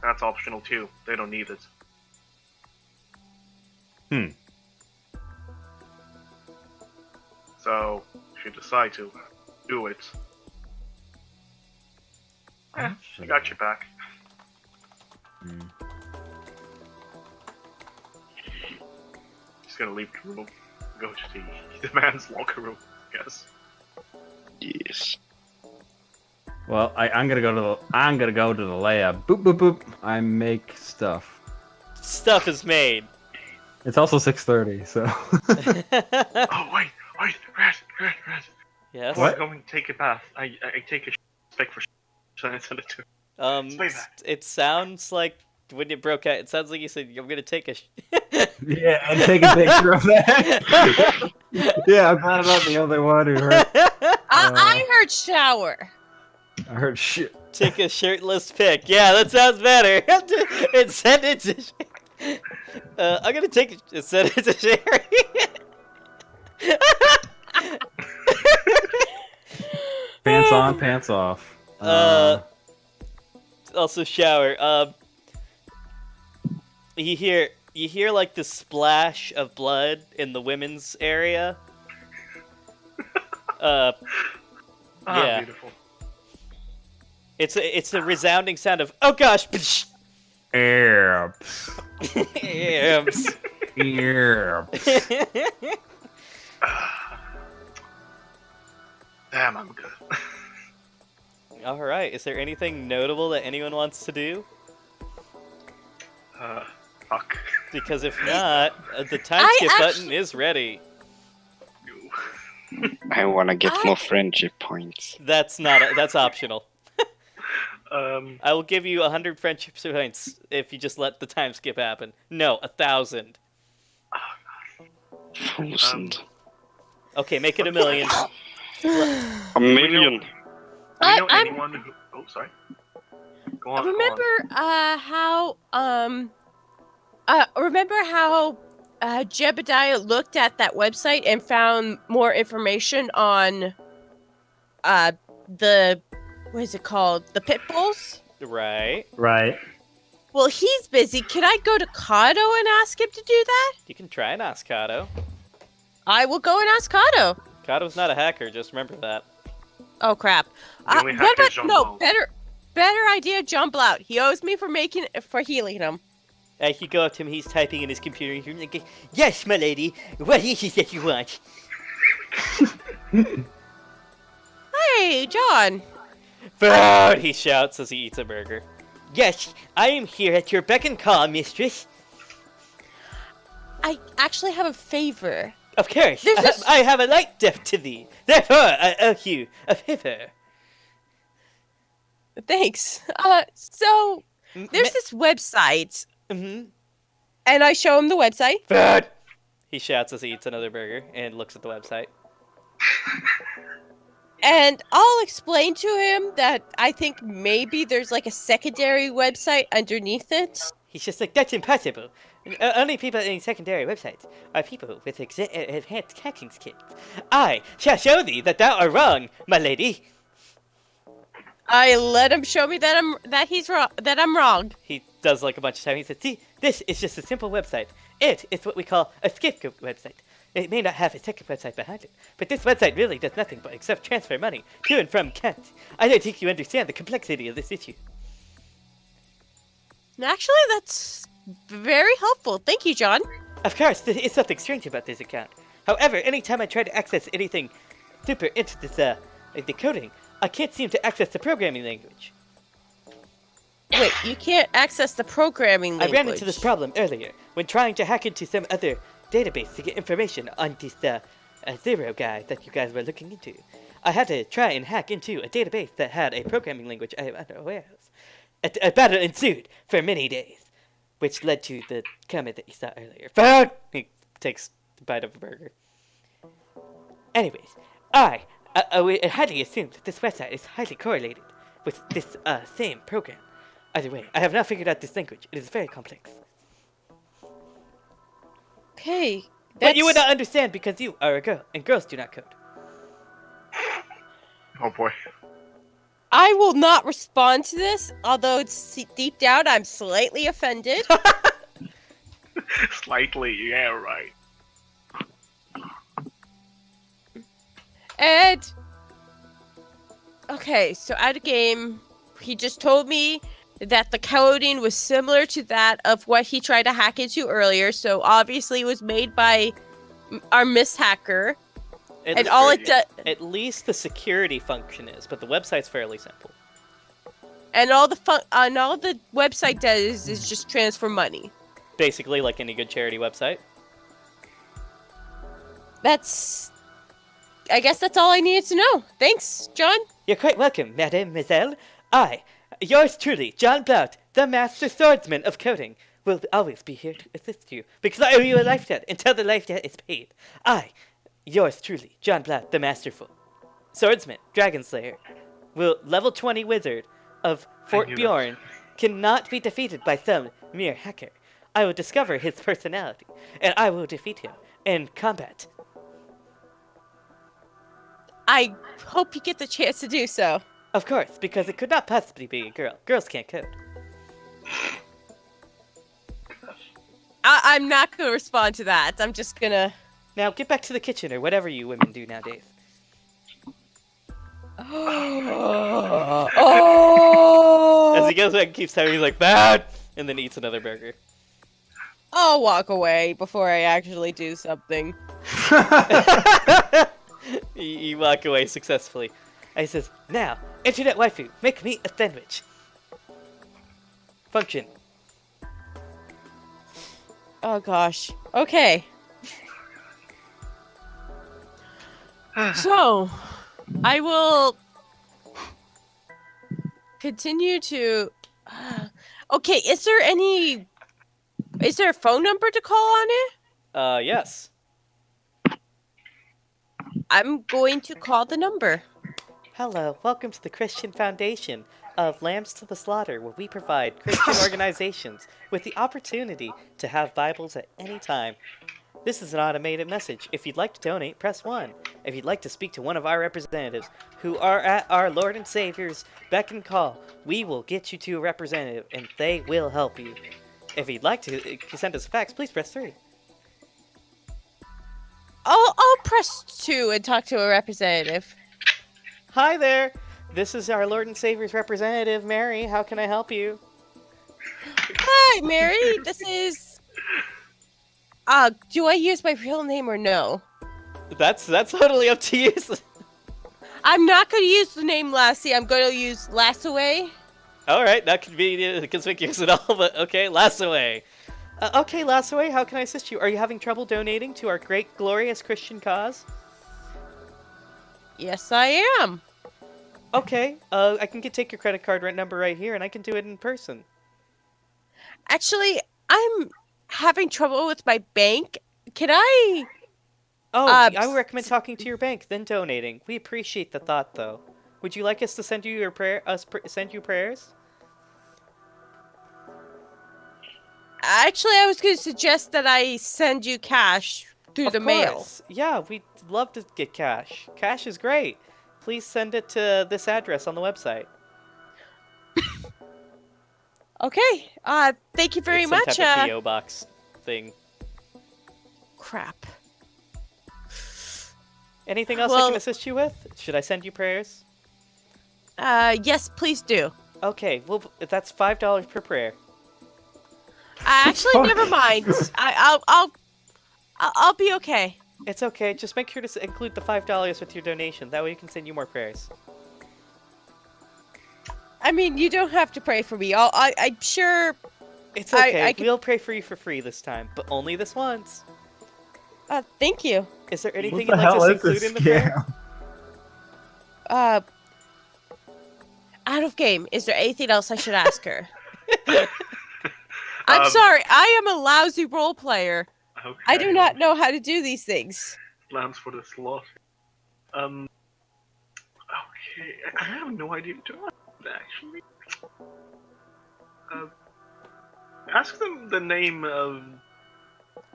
That's optional too. They don't need it. So, if you decide to do it, I got your back. Just gonna leave the room, go to the man's locker room, I guess. Yes. Well, I'm gonna go to the lab. Boop boop boop. I make stuff. Stuff is made. It's also 6:30, so. Oh wait, Red. Yes. Before I go and take a bath, I take a spec for and I send it to. Stay back. It sounds like when you broke out. It sounds like you said, "I'm gonna take a." Yeah, and take a picture of that. Yeah, I'm glad I'm not the only one who heard. I heard shower. I heard shit. Take a shirtless pic. Yeah, that sounds better. And send it to. I'm gonna take it. Send it to Sherry. Pants on, pants off. Also shower. You hear like the splash of blood in the women's area. Yeah. Beautiful. It's a resounding sound of oh gosh. Erbs. Yams. Erbs. Damn, I'm good. All right. Is there anything notable that anyone wants to do? Fuck. Because if not, the time skip button is ready. I wanna get more friendship points. That's optional. I will give you 100 friendship points if you just let the time skip happen. No, 1,000. 1,000. Okay, make it 1,000,000. A million. Do we know anyone who... Oh, sorry. Go on. Remember how Jedediah looked at that website and found more information on the what is it called? The pit bulls? Right. Right. Well, he's busy. Can I go to Kato and ask him to do that? You can try and ask Kato. I will go and ask Kato. Kato's not a hacker, just remember that. Oh crap! The only What hacker is about John no Ball. better idea? John Blount. He owes me for healing him. You go up to him, he's typing in his computer, and you're like, yes, my lady, what is it that you want? Hey, John. Food! He shouts as he eats a burger. Yes, I am here at your beck and call, mistress. I actually have a favor. Of course, There's this- I have a light debt to thee. Therefore, I owe you a favor. Thanks. So there's this website, Mm-hmm. and I show him the website. Food! He shouts as he eats another burger and looks at the website. And I'll explain to him that I think maybe there's like a secondary website underneath it. He's just like, that's impossible. Only people in secondary websites are people with advanced hacking skills. I shall show thee that thou art wrong, my lady. I let him show me that I'm wrong. He does like a bunch of time. He says, see, this is just a simple website. It is what we call a scapegoat website. It may not have a second website behind it, but this website really does nothing but except transfer money to and from Kent. I don't think you understand the complexity of this issue. Actually, that's very helpful. Thank you, John. Of course, there is something strange about this account. However, anytime I try to access anything super into this decoding, I can't seem to access the programming language. Wait, you can't access the programming language. I ran into this problem earlier when trying to hack into some other database to get information on this Zero guy that you guys were looking into. I had to try and hack into a database that had a programming language I am unaware of. A battle ensued for many days, which led to the comment that you saw earlier. Found! He takes a bite of a burger. Anyways, I highly assumed that this website is highly correlated with this same program. Either way, I have not figured out this language. It is very complex. Okay. But you would not understand because you are a girl, and girls do not code. Oh boy. I will not respond to this, although it's deep down I'm slightly offended. Slightly, yeah, right. And okay, so at a game, he just told me that the coding was similar to that of what he tried to hack into earlier. So obviously, it was made by our Miss Hacker, and all it does. At least the security function is, but the website's fairly simple. And all the website does is just transfer money. Basically, like any good charity website. I guess that's all I needed to know. Thanks, John. You're quite welcome, mademoiselle. I, yours truly, John Blount, the master swordsman of coding, will always be here to assist you, because I owe you a life debt until the life debt is paid. I, yours truly, John Blount, the masterful swordsman, dragon slayer, will level 20 wizard of Fort Bjorn, cannot be defeated by some mere hacker. I will discover his personality, and I will defeat him in combat. I hope you get the chance to do so. Of course, because it could not possibly be a girl. Girls can't code. I'm not going to respond to that. I'm just going to... Now, get back to the kitchen or whatever you women do nowadays. Oh! As he goes back and keeps telling, he's like, bad! And then eats another burger. I'll walk away before I actually do something. You walk away successfully. And he says, now, internet waifu, make me a sandwich. Function. Oh gosh. Okay. So, I will continue to... Okay, is there a phone number to call on it? Yes. I'm going to call the number. Hello, welcome to the Christian Foundation of Lambs to the Slaughter, where we provide Christian organizations with the opportunity to have Bibles at any time. This is an automated message. If you'd like to donate, press 1. If you'd like to speak to one of our representatives who are at our Lord and Savior's beck and call, we will get you to a representative and they will help you. If you'd like to send us a fax, please press 3. I'll press 2 and talk to a representative. Hi there! This is our Lord and Savior's representative, Mary. How can I help you? Hi, Mary. This is... do I use my real name or no? That's totally up to you. I'm not going to use the name Lassie. I'm going to use Lassaway. Alright, not conspicuous at all, but okay, Lassaway. Okay, Lassaway, how can I assist you? Are you having trouble donating to our great, glorious Christian cause? Yes, I am. Okay, I can take your credit card number right here, and I can do it in person. Actually, I'm having trouble with my bank. Can I... Oh, I would recommend talking to your bank, then donating. We appreciate the thought, though. Would you like us to send you your send you prayers? Actually, I was going to suggest that I send you cash through Of the mail. course. Yeah, we'd love to get cash. Cash is great. Please send it to this address on the website. Okay. Thank you very It's some much. type of PO box thing. Crap. Anything else I Well- can assist you with? Should I send you prayers? Yes, please do. Okay, well, that's $5 per prayer. Actually, never mind. I'll be okay. It's okay. Just make sure to include the $5 with your donation. That way we can send you more prayers. I mean, you don't have to pray for me. I'm sure. It's okay. I can- We'll pray for you for free this time, but only this once. Thank you. Is there anything What the you'd like hell us to is this include in the prayer? scam? Out of game. Is there anything else I should ask her? I'm Um, sorry. I am a lousy role player. Okay. I do not know how to do these things. Plans for the slot. Okay, I have no idea what to ask, actually. Ask them the name of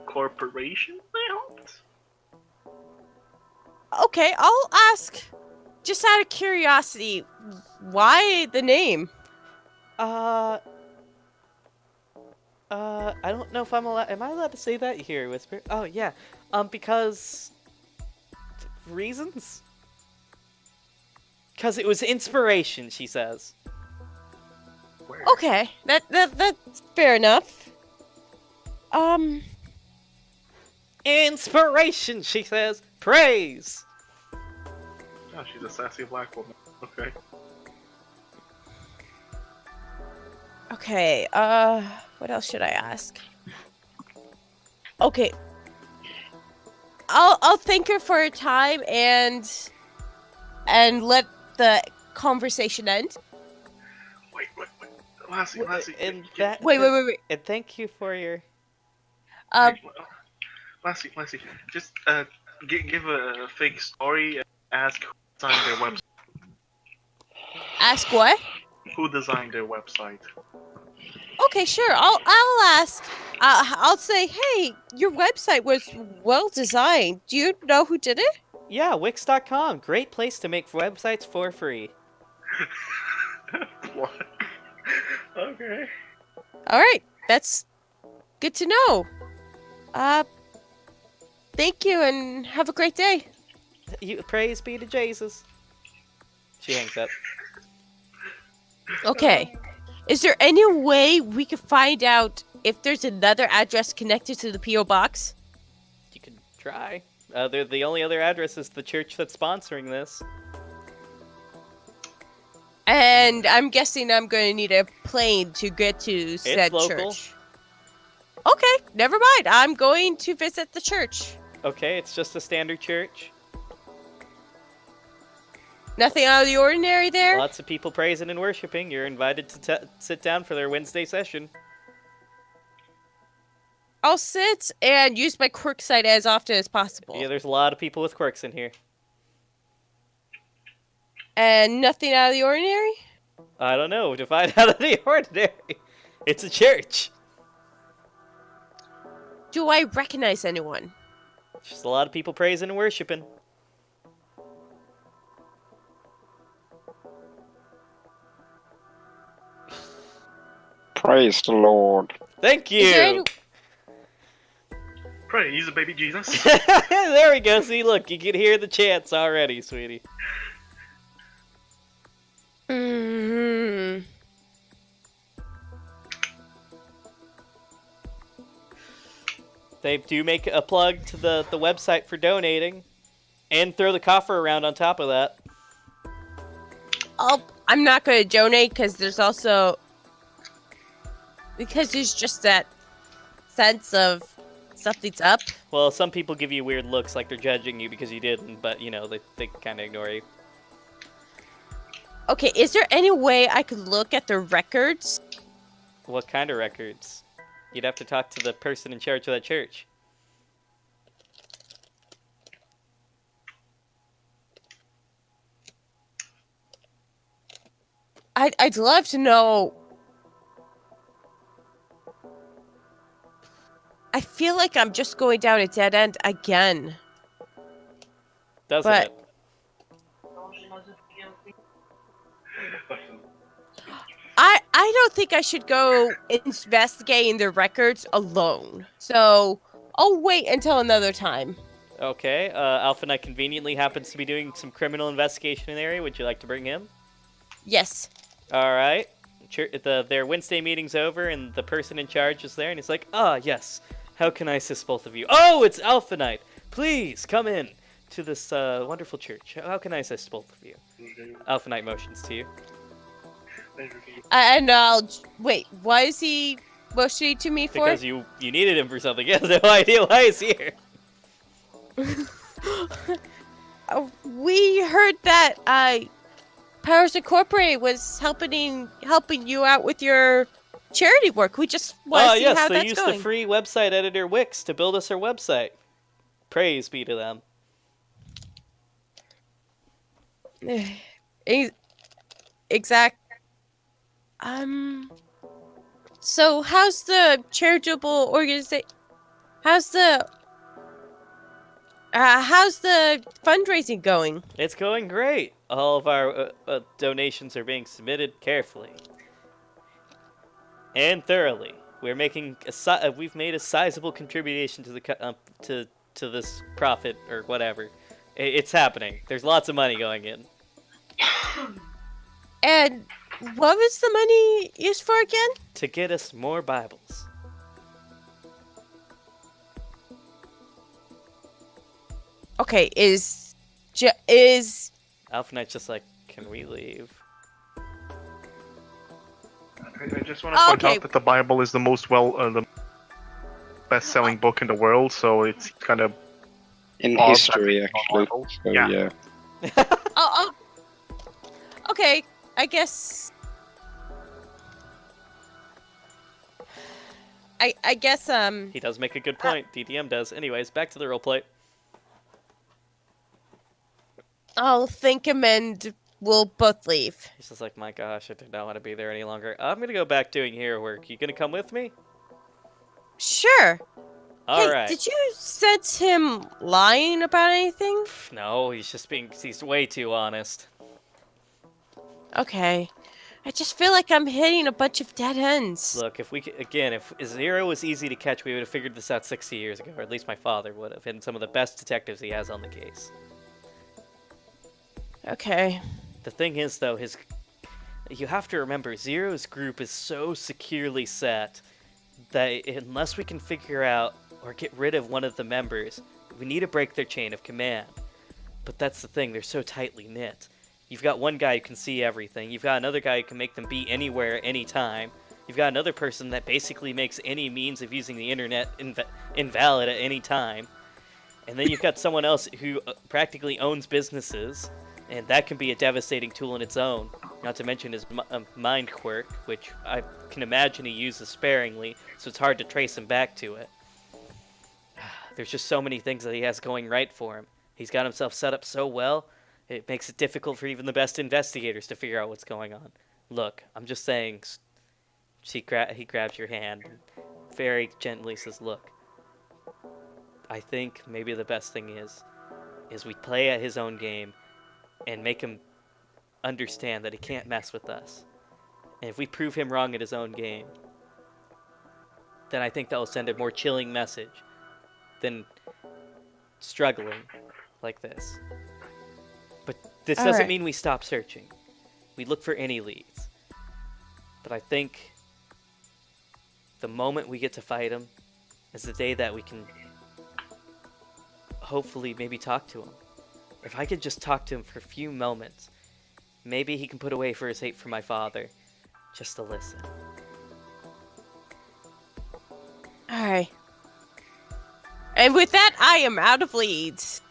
corporation they helped. Okay, I'll ask. Just out of curiosity, why the name? I don't know if I'm allowed. Am I allowed to say that here, Whisper? Oh yeah. Because reasons. Because it was inspiration, she says. Where? Okay, that's fair enough. Inspiration, she says. Praise. Oh, she's a sassy black woman. Okay. Okay, what else should I ask? Okay. I'll thank her for her time and let the conversation end. Wait. Lassie. And that. Wait. And thank you for your. Lassie. Just give a fake story and ask who designed their website. Ask what? Who designed their website? Okay, sure. I'll ask. I'll say, hey, your website was well designed. Do you know who did it? Yeah, Wix.com. Great place to make websites for free. What? Okay. All right, that's good to know. Thank you and have a great day. You praise be to Jesus. She hangs up. Okay. Is there any way we could find out if there's another address connected to the P.O. box? You can try. The only other address is the church that's sponsoring this. And I'm guessing I'm going to need a plane to get to said local. church. Okay, never mind. I'm going to visit the church. Okay, it's just a standard church. Nothing out of the ordinary there? Lots of people praising and worshiping. You're invited to sit down for their Wednesday session. I'll sit and use my quirk site as often as possible. Yeah, there's a lot of people with quirks in here. And nothing out of the ordinary? I don't know. Define out of the ordinary. It's a church. Do I recognize anyone? Just a lot of people praising and worshiping. Praise the Lord. Thank Is there you. Praise the baby Jesus. There we go. See, look, you can hear the chants already, sweetie. Mm-hmm. They do make a plug to the website for donating, and throw the coffer around on top of that. I'm not going to donate because there's just that sense of something's up. Well, some people give you weird looks like they're judging you because you didn't, but, you know, they kind of ignore you. Okay, is there any way I could look at the records? What kind of records? You'd have to talk to the person in charge of that church. I'd love to know I feel like I'm just going down a dead end again. Doesn't But- it? I don't think I should go investigating the records alone. So I'll wait until another time. Okay, Alpha Knight conveniently happens to be doing some criminal investigation in the area. Would you like to bring him? Yes. All right. Their Wednesday meeting's over, and the person in charge is there, and he's like, "Ah, yes. How can I assist both of you? Oh, it's Alpha Knight. Please come in to this wonderful church. How can I assist both of you?" Alpha Knight motions to you. And I'll wait. Why is he motioning to me for? Because you needed him for something. He has no idea why he's here. We heard that Powers Incorporated was helping you out with your charity work. We just want to see yes, how they that's used going. the free website editor Wix to build us our website. Praise be to them. Exact. So how's the charitable organization? How's the fundraising going? It's going great. All of our donations are being submitted carefully and thoroughly. We're making we've made a sizable contribution to the to this profit or whatever. It's happening. There's lots of money going in. And what was the money used for again? To get us more Bibles. Okay, is Alpha Knight's just like, can we leave? I just want to point Okay. out that the Bible is the the best-selling book in the world, so it's kind of In odd history, that it's actually. not Bible. So, Yeah. yeah. oh okay, I guess I guess He does make a good point. DDM does. Anyways, back to the roleplay. I'll thank him and we'll both leave. He's just like, my gosh, I do not want to be there any longer. I'm gonna go back doing hero work. You gonna come with me? Sure. All Hey, right. did you sense him lying about anything? No, he's way too honest. Okay. I just feel like I'm hitting a bunch of dead ends. Look, if Zero was easy to catch, we would have figured this out 60 years ago, or at least my father would have, and some of the best detectives he has on the case. Okay. The thing is, though, you have to remember, Zero's group is so securely set that unless we can figure out or get rid of one of the members, we need to break their chain of command. But that's the thing, they're so tightly knit. You've got one guy who can see everything. You've got another guy who can make them be anywhere, anytime. You've got another person that basically makes any means of using the internet invalid at any time. And then you've got someone else who practically owns businesses, and that can be a devastating tool in its own. Not to mention his mind quirk, which I can imagine he uses sparingly, so it's hard to trace him back to it. There's just so many things that he has going right for him. He's got himself set up so well, it makes it difficult for even the best investigators to figure out what's going on. Look, I'm just saying. He grabs your hand and very gently says, look, I think maybe the best thing is we play at his own game and make him understand that he can't mess with us. And if we prove him wrong at his own game, then I think that will send a more chilling message than struggling like this. But this doesn't Alright. mean we stop searching. We look for any leads. But I think the moment we get to fight him is the day that we can hopefully maybe talk to him. If I could just talk to him for a few moments, maybe he can put away for his hate for my father, just to listen. Alright. And with that, I am out of leads.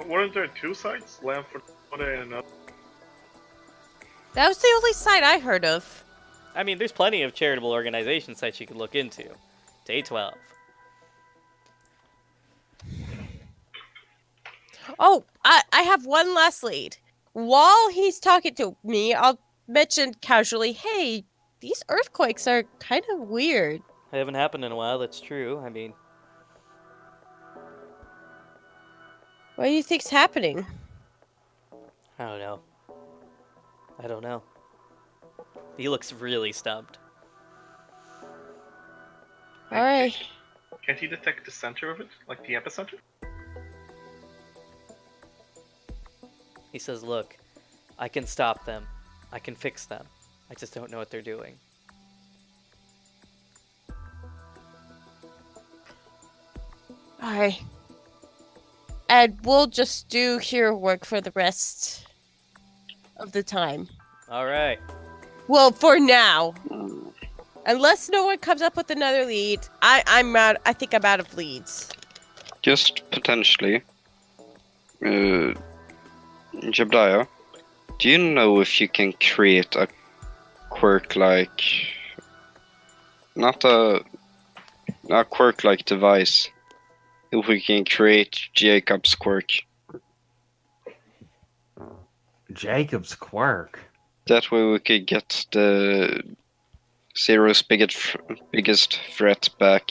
Weren't there two sites? Lamford and another? That was the only site I heard of. I mean, there's plenty of charitable organization sites you could look into. Day 12. Oh, I have one last lead. While he's talking to me, I'll mention casually, hey, these earthquakes are kind of weird. They haven't happened in a while, that's true. I mean, What do you think's happening? I don't know. I don't know. He looks really stumped. All right. Can't you detect the center of it? Like the epicenter? He says, look, I can stop them. I can fix them. I just don't know what they're doing. All right. And we'll just do hero work for the rest of the time. All right. Well, for now. Unless no one comes up with another lead, I'm out. I think I'm out of leads. Just potentially. Jedediah, do you know if you can create a quirk like... Not a quirk like device. If we can create Jacob's quirk. Jacob's quirk. That way we could get the Zero's biggest threat back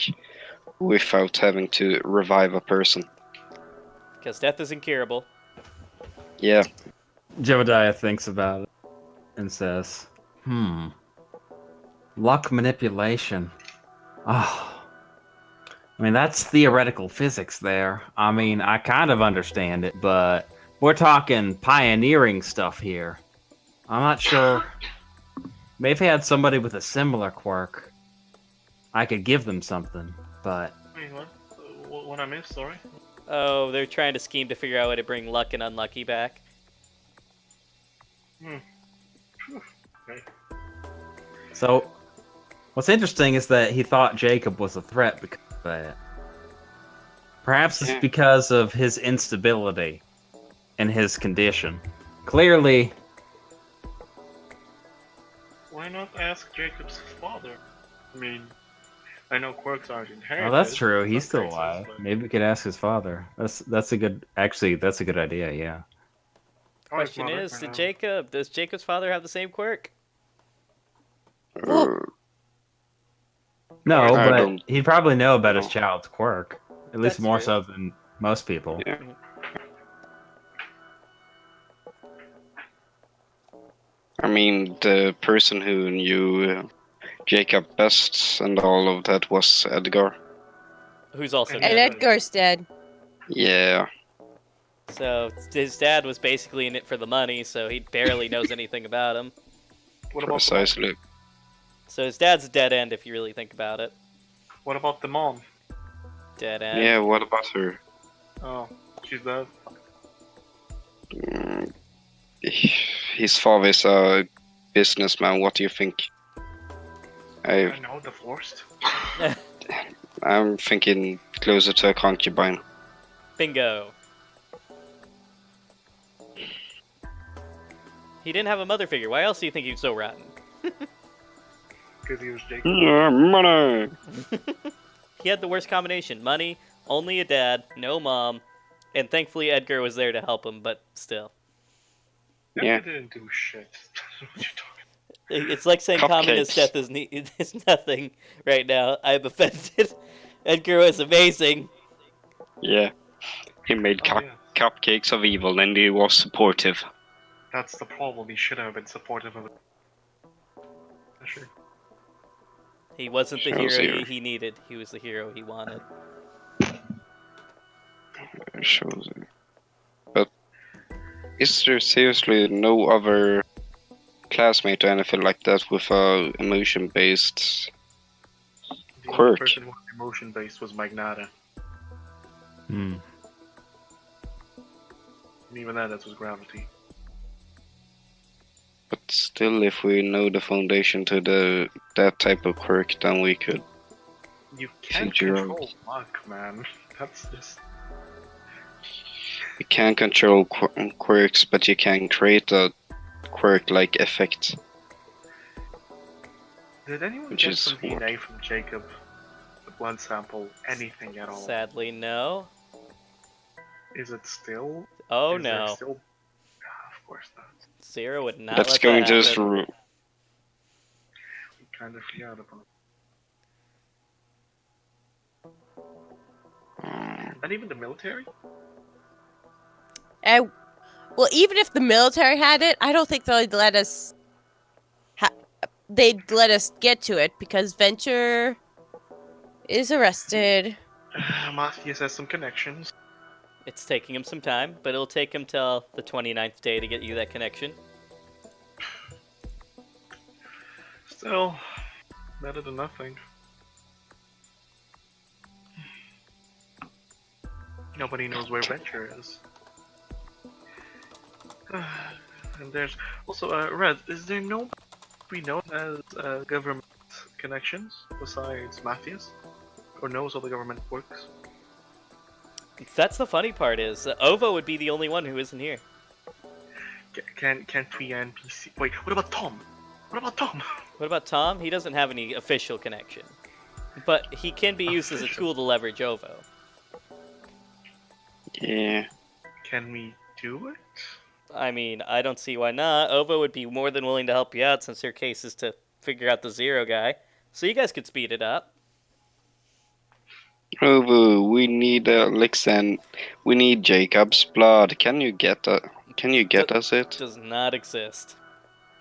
without having to revive a person. Because death is incurable. Yeah. Jedediah thinks about it and says, luck manipulation. Oh. I mean, that's theoretical physics there. I mean, I kind of understand it, but we're talking pioneering stuff here. I'm not sure. Maybe if I had somebody with a similar quirk, I could give them something, but... Wait, what? What I missed, sorry? Oh, they're trying to scheme to figure out how to bring luck and unlucky back. Phew. Okay. So, what's interesting is that he thought Jacob was a threat because of that. Perhaps it's because of his instability and his condition. Clearly... Why not ask Jacob's father? I mean, I know quirks aren't inherited. Oh, that's true. in He's some still cases, alive. but- Maybe we could ask his father. That's a good... Actually, that's a good idea, yeah. Oh, his Question mother is, for now. does Jacob's father have the same quirk? Uh, No, I but don't- he'd probably know about his No. child's quirk. At least That's more true. so than most people. Yeah. I mean, the person who knew Jacob best and all of that was Edgar. Who's also And And dead. Edgar's dead. Yeah. So his dad was basically in it for the money, so he barely knows anything about him. What about Precisely. So his dad's a dead end if you really think about it. What about the mom? Dead end. Yeah, what about her? Oh, she's dead. Mm, His father is a businessman. What do you think? I know, divorced. I'm thinking closer to a concubine. Bingo. He didn't have a mother figure. Why else do you think he was so rotten? Because he was Jacob. Yeah, money. He had the worst combination. Money, only a dad, no mom, and thankfully Edgar was there to help him, but still. Yeah. Edgar didn't do shit. What you talking? It's like saying communist Cupcakes. death is nothing right now. I'm offended. Edgar was amazing. Yeah. He made Oh, yeah. cupcakes of evil and he was supportive. That's the problem. He should have been supportive of it. Sure. He wasn't the Shows hero here. he needed. He was the hero he wanted. Shows it. But is there seriously no other classmate or anything like that with a emotion-based? The only Quirk. person who was emotion based was Magnata. Hmm. And even that was gravity. But still, if we know the foundation to that type of quirk, then we could. You can't Figure control luck, man. That's just. You can't control quirks, but you can create a quirk-like effect. Did anyone Which get is some what? DNA from Jacob? The blood sample? Anything at all? Sadly, no. Is it still? Oh is there no. Still... Of course not. Zero would not That's let going that to happen. kind of forgot about. And even the military? And well, even if the military had it, I don't think they'd let us. They'd let us get to it because Venture is arrested. Matthias has some connections. It's taking him some time, but it'll take him till the 29th day to get you that connection. Still, better than nothing. Nobody knows where Venture is. And there's also, Red, is there no we know as government connections besides Matthias? Or knows how the government works? That's the funny part is, OVA would be the only one who isn't here. Can't we NPC? Wait, what about Tom? What about Tom? What about Tom? He doesn't have any official connection. But he can be used as a tool to leverage OVO. Yeah. Can we do it? I mean, I don't see why not. OVO would be more than willing to help you out since your case is to figure out the Zero guy. So you guys could speed it up. Over, we need Lixen. We need Jacob's blood. Can you get us it? Does not exist.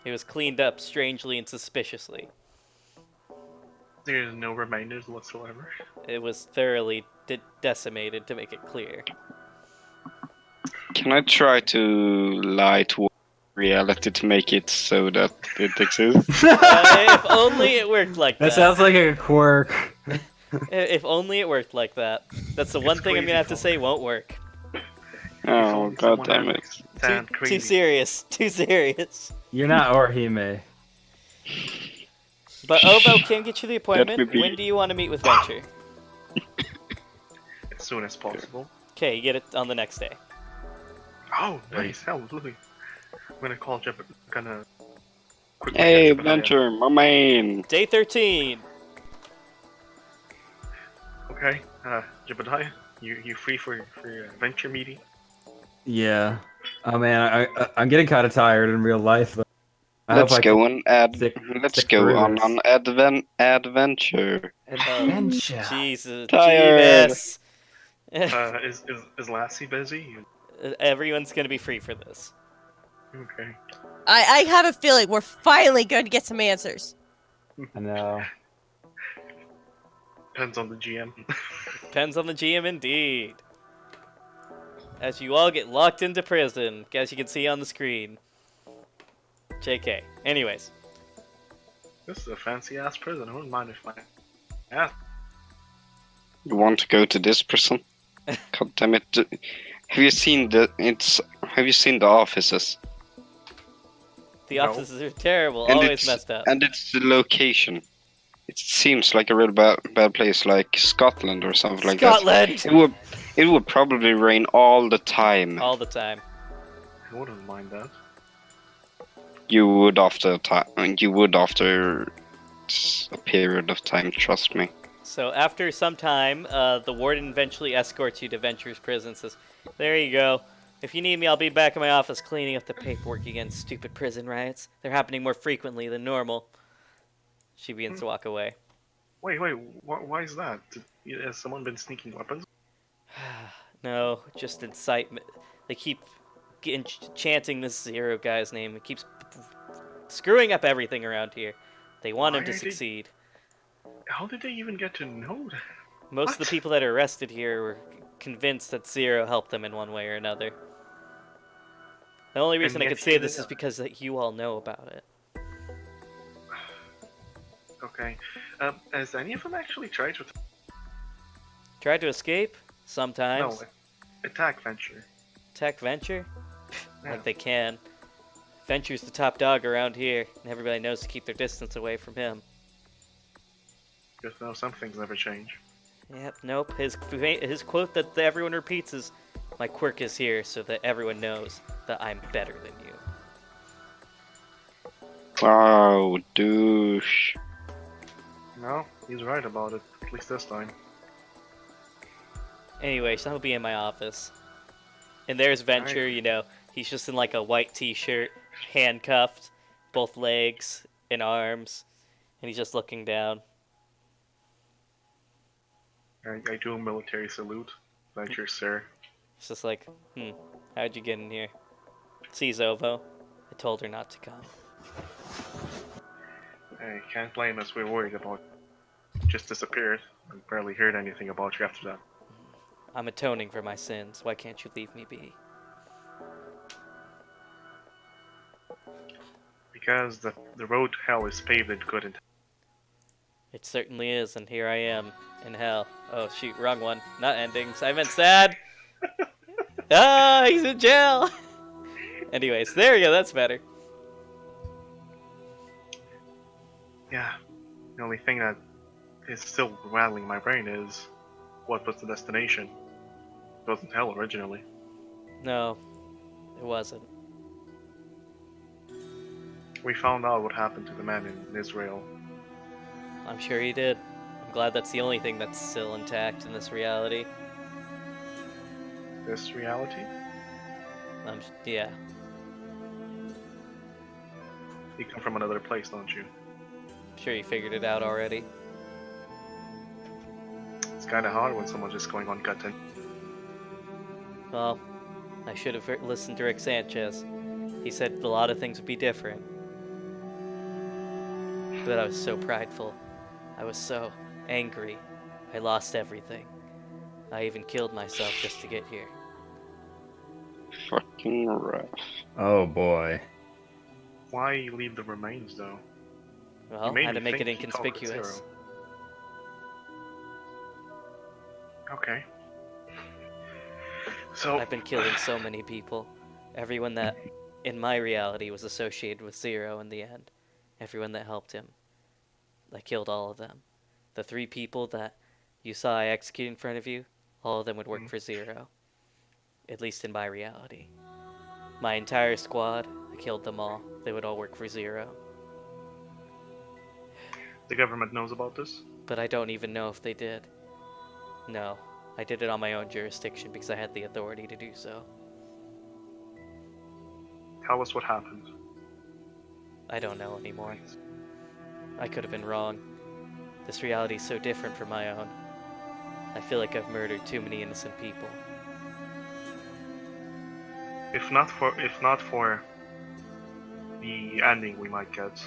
It was cleaned up strangely and suspiciously. There's no reminders whatsoever. It was thoroughly decimated, to make it clear. Can I try to lie to reality to make it so that it exists? If only it worked like that. That sounds like a quirk. If only it worked like that. That's the one thing I'm gonna have to say won't work. Oh, god damn it. Too serious. Too serious. You're not Orihime. But OVO can get you the appointment. would be- When do you want to meet with Venture? As soon as possible. Okay, you get it on the next day. Oh, nice. Hallelujah. I'm gonna call Jeff. Gonna. quickly Hey, ask Jedediah. Venture, my man. Day 13. Okay, Jedediah, you free for your Venture meeting? Yeah. Oh man, I'm getting kind of tired in real life. But I Let's hope I go on stick go on through an adventure. Adventure. Jesus. Tired. Jesus. Is Lassie busy? Everyone's gonna be free for this. Okay. I have a feeling we're finally going to get some answers. I know. Depends on the GM. Depends on the GM indeed. As you all get locked into prison, as you can see on the screen. JK. Anyways. This is a fancy ass prison. I wouldn't mind if my ass. You want to go to this prison? God damn it! Have you seen the offices? The No. offices are terrible, And always it's- messed up. And it's the location. It seems like a real bad place, like Scotland or something like that. Scotland! It would probably rain all the time. All the time. I wouldn't mind that. You would after time. You would after a period of time. Trust me. So after some time, the warden eventually escorts you to Venture's prison and says, "There you go. If you need me, I'll be back in my office cleaning up the paperwork again. Stupid prison riots. They're happening more frequently than normal." She begins to walk away. Wait, why is that? Has someone been sneaking weapons? No, just incitement. They keep chanting this Zero guy's name. It keeps screwing up everything around here. They want him Why to are they- succeed. How did they even get to know that? Most of the What? people that are arrested here were convinced that Zero helped them in one way or another. The only reason I yet could you say this didn't is because that you all know about it. Okay. Has any of them actually tried to Tried to escape? Sometimes. attack Venture? Attack Venture? Yeah. Like they can. Venture's the top dog around here, and everybody knows to keep their distance away from him. Just know some things never change. Yep, nope. His quote that everyone repeats is, "My quirk is here so that everyone knows that I'm better than you." Oh, douche. No, he's right about it. At least this time. Anyway, so I'll be in my office. And there's Venture, Right. you know, he's just in like a white t-shirt, handcuffed, both legs and arms. And he's just looking down. I do a military salute. Thank you, sir. It's just like, how'd you get in here? See Zovo. I told her not to come. Hey, can't blame us. We're worried about you. Just disappeared. I barely heard anything about you after that. I'm atoning for my sins. Why can't you leave me be? Because the road to hell is paved in good and It certainly is, and here I am in hell. Oh shoot, wrong one. Not endings. I meant sad. Ah, he's in jail. Anyways, there we go. That's better. yeah. The only thing that is still rattling my brain is what was the destination? It wasn't hell originally. No, it wasn't. We found out what happened to the man in Israel. I'm sure he did. I'm glad that's the only thing that's still intact in this reality. This reality? Yeah. You come from another place, don't you? I'm sure you figured it out already. It's kinda hard when someone's just going on gut and Well, I should have listened to Rick Sanchez. He said a lot of things would be different. But I was so prideful. I was so angry. I lost everything. I even killed myself just to get here. Fucking rough. Oh boy. why leave the remains though? Well, made I had to me make it think he talked with inconspicuous. Zero. Okay. So I've been killing so many people. Everyone that in my reality was associated with Zero in the end. Everyone that helped him. I killed all of them. The 3 people that you saw I execute in front of you, all of them would work for Zero. At least in my reality. My entire squad, I killed them all. They would all work for Zero. the government knows about this? But I don't even know if they did. No, I did it on my own jurisdiction because I had the authority to do so. Tell us what happened. I don't know anymore. I could have been wrong. This reality is so different from my own. I feel like I've murdered too many innocent people. If not for the ending we might get,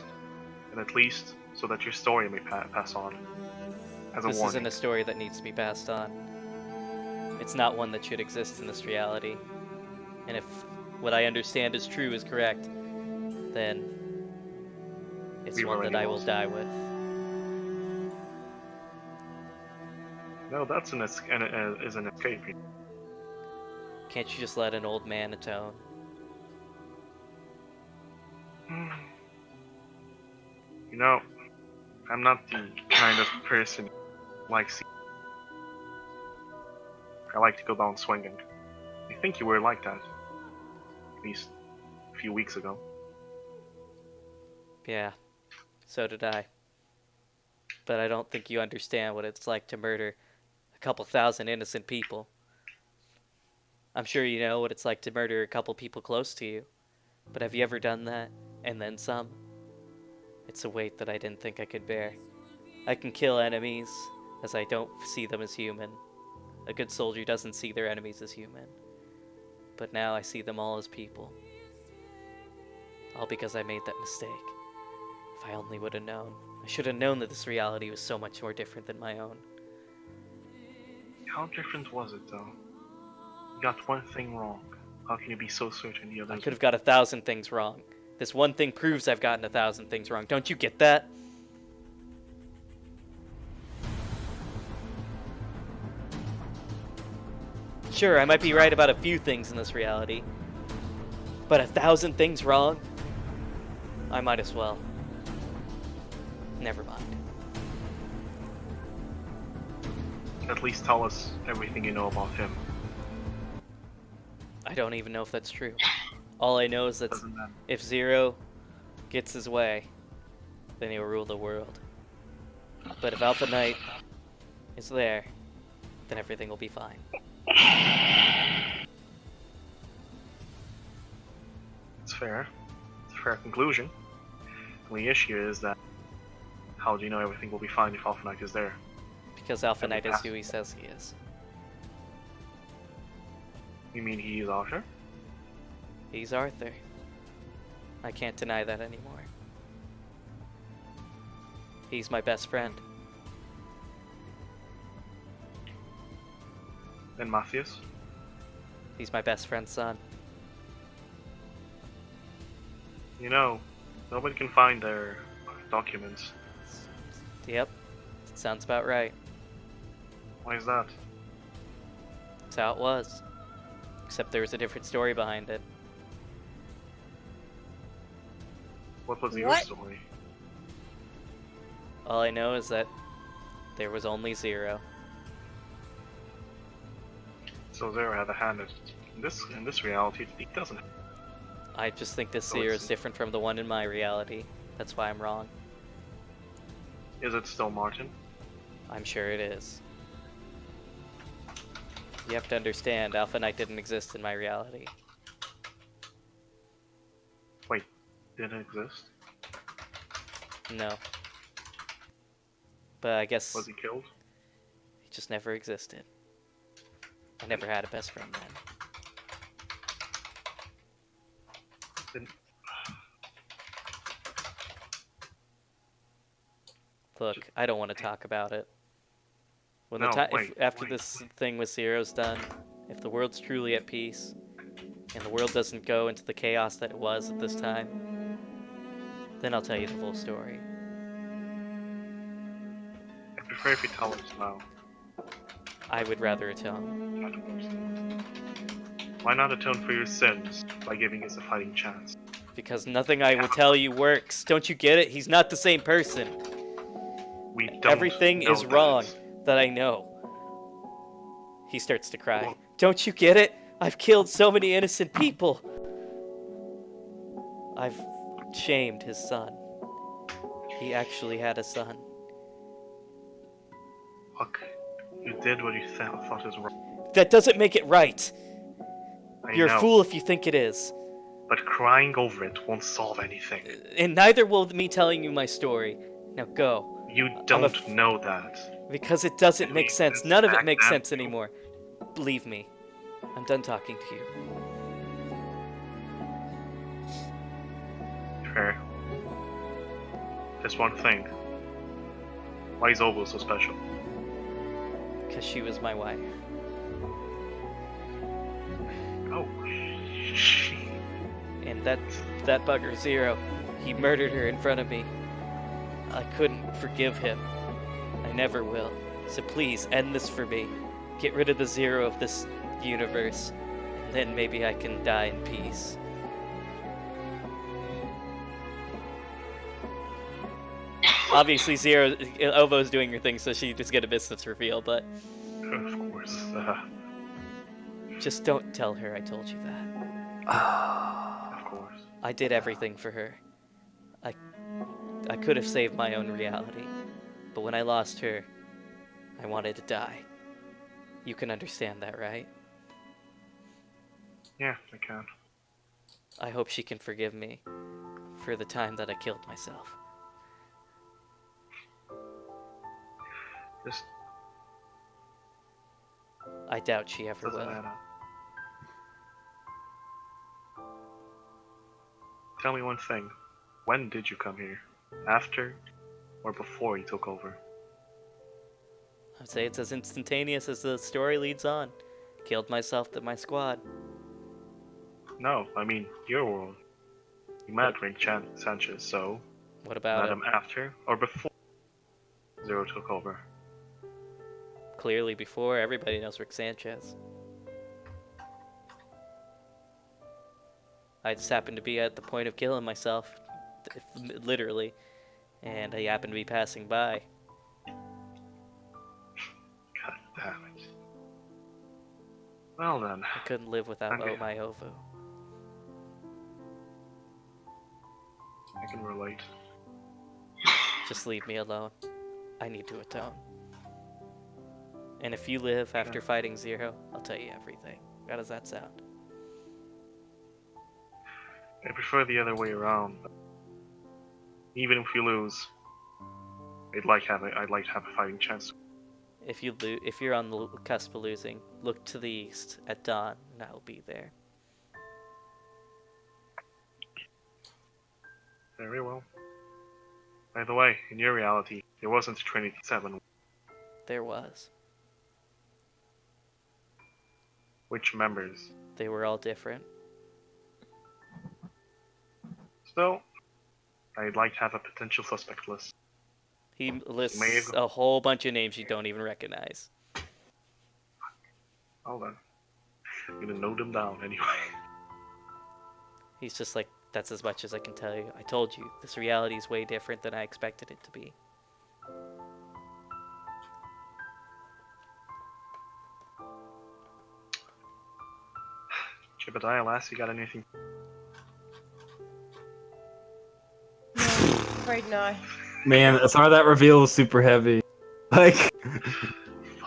and at least so that your story may pass on as a This warning. isn't a story that needs to be passed on. It's not one that should exist in this reality. And if what I understand is true is correct, then it's We've one that already I will lost. die with. No, that's is an escape. Can't you just let an old man atone? You know, I'm not the kind of person who likes. I like to go down swinging. I think you were like that. At least a few weeks ago. Yeah, so did I. But I don't think you understand what it's like to murder a couple thousand innocent people. I'm sure you know what it's like to murder a couple people close to you. But have you ever done that, and then some? It's a weight that I didn't think I could bear. I can kill enemies, as I don't see them as human. A good soldier doesn't see their enemies as human. But now I see them all as people. All because I made that mistake. If I only would have known. I should have known that this reality was so much more different than my own. How different was it though? You got one thing wrong. How can you be so certain the I others? could have got 1,000 things wrong. This one thing proves I've gotten 1,000 things wrong. Don't you get that? Sure, I might be right about a few things in this reality. But 1,000 things wrong? I might as well. Never mind. At least tell us everything you know about him. I don't even know if that's true. All I know is that Doesn't matter. if Zero gets his way, then he'll rule the world. But if Alpha Knight is there, then everything will be fine. It's fair. It's a fair conclusion. The only issue is that How do you know everything will be fine if Alpha Knight is there? Because Alpha Knight is who he says he is. You mean he is Arthur? He's Arthur. I can't deny that anymore. He's my best friend. And Matthias? He's my best friend's son. You know, nobody can find their documents. Yep, sounds about right. Why is that? That's how it was. Except there was a different story behind it. What was your What? story? All I know is that there was only Zero. So Zero had a hand in this reality. He doesn't. I just think this So Zero it's- is different from the one in my reality. That's why I'm wrong. Is it still Martin? I'm sure it is. You have to understand, Alpha Knight didn't exist in my reality. Wait, didn't exist? No. But I guess Was he killed? he just never existed. I never had a best friend then. Didn't... Look, I don't want to talk about it. When No, the time, wait, after wait. this thing with Zero's done, if the world's truly at peace, and the world doesn't go into the chaos that it was at this time, then I'll tell you the full story. I prefer if you tell us now. I would rather atone. Why not atone for your sins by giving us a fighting chance? Because nothing I will tell you works. Don't you get it? He's not the same person. We don't Everything know is that. wrong that I know. He starts to cry. Well- Don't you get it? I've killed so many innocent people. I've shamed his son. He actually had a son. Look, you did what you thought was wrong. That doesn't make it right. I You're know, a fool if you think it is. but crying over it won't solve anything. And neither will me telling you my story. Now go. You I'm a don't f- know that. Because it doesn't Can make we sense. just None of it back makes down? sense anymore. Believe me. I'm done talking to you. Fair. Just one thing. Why is Ovo so special? Because she was my wife. Oh, she. And that bugger Zero, he murdered her in front of me. I couldn't forgive him. I never will. So please, end this for me. Get rid of the Zero of this universe. And then maybe I can die in peace. Obviously, Ovo's doing her thing, so she just get a business reveal, but Of course. just don't tell her I told you that. Of course. I did everything for her. I could have saved my own reality, but when I lost her, I wanted to die. You can understand that, right? Yeah, I can. I hope she can forgive me for the time that I killed myself. Just I doubt she ever doesn't will. matter. Tell me one thing. When did you come here? After or before you took over? I'd say it's as instantaneous as the story leads on. Killed myself to my squad. No, I mean your world. You met Rick Sanchez, so What about met it? him after or before Zero took over. Clearly before, everybody knows Rick Sanchez. I just happened to be at the point of killing myself, literally, and I happened to be passing by. God damn it. Well then, I couldn't live without Okay. my Ovo. I can relate. Just leave me alone. I need to atone. And if you live after fighting Zero, I'll tell you everything. How does that sound? I prefer the other way around. Even if you lose, I'd like to have a fighting chance. If you're on the cusp of losing, look to the east at dawn, and I'll be there. Very well. By the way, in your reality, there wasn't Trinity 7. There was. Which members? They were all different. Still, I'd like to have a potential suspect list. He lists May have- a whole bunch of names you don't even recognize. Hold on. I'm gonna note them down anyway. He's just like, that's as much as I can tell you. I told you, this reality is way different than I expected it to be. Jedediah, last, you got anything? No, I'm afraid not. Man, sorry that reveal was super heavy. Like,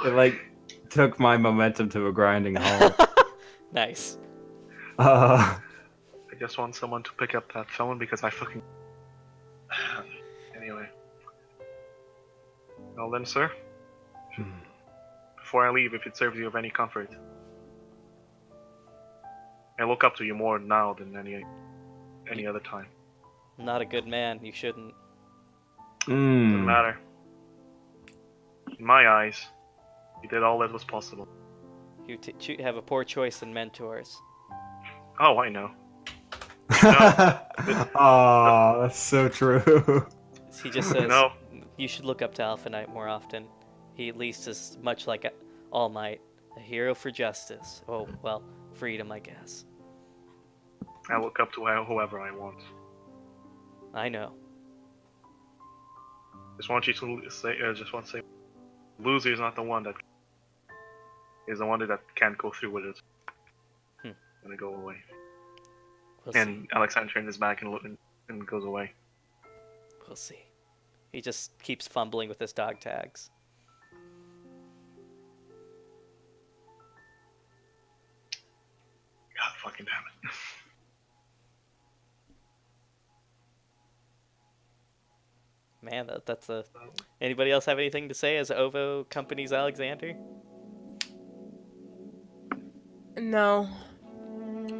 it like took my momentum to a grinding halt. Nice. I just want someone to pick up that phone because I fucking... Anyway. Well then, sir. Before I leave, if it serves you of any comfort, I look up to you more now than any other time. I'm not a good man. You shouldn't. Doesn't matter. In my eyes, you did all that was possible. You have a poor choice in mentors. Oh, I know. Oh, that's so true. He just says, No. you should look up to Alpha Knight more often. He at least is much like All Might, a hero for justice. Oh, well, freedom, I guess. I look up to whoever I want. I know. Just want you to say, loser is not the one that is the one that can't go through with it. Gonna go away. We'll And Alexander turns his back and goes away. We'll see. He just keeps fumbling with his dog tags. God fucking damn it. Man, that's a... Anybody else have anything to say as OVA Company's Alexander? No.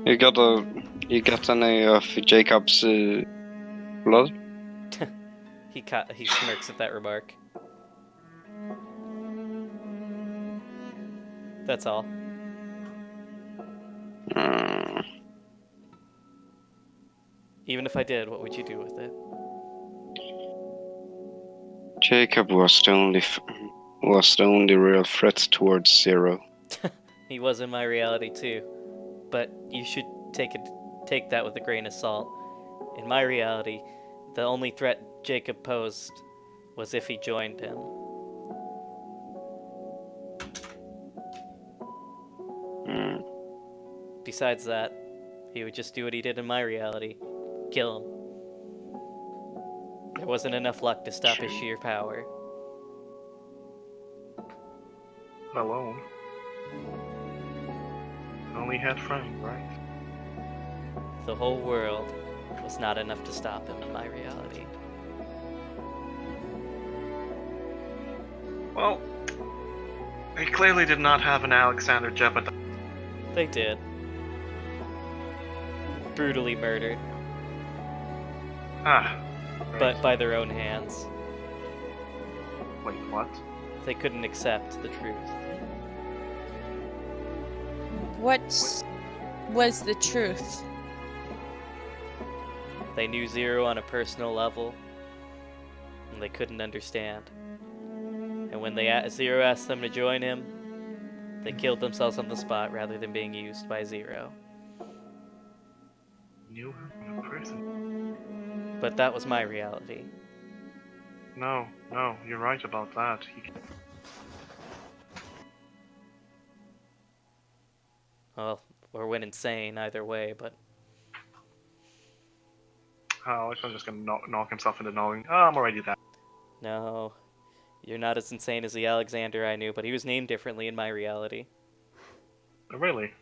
You got any of Jacob's blood? He smirks at that remark. That's all. Even if I did, what would you do with it? Jacob was the only real threat towards Zero. He was in my reality too, but you should take that with a grain of salt. In my reality, the only threat Jacob posed was if he joined him. Besides that, he would just do what he did in my reality. Kill him. There wasn't enough luck to stop his sheer power. Alone. Only had friends, right? The whole world was not enough to stop him in my reality. Well, they clearly did not have an Alexander Jedediah. They did. Brutally murdered, Right. but by their own hands. Wait, what? They couldn't accept the truth. What was the truth? They knew Zero on a personal level, and they couldn't understand. And when Zero asked them to join him, they killed themselves on the spot rather than being used by Zero. Knew him in person? But that was my reality. No, you're right about that. Well, or went insane either way, but... Alexander's just gonna knock himself into knowing, I'm already that. No, you're not as insane as the Alexander I knew, but he was named differently in my reality. Oh, really?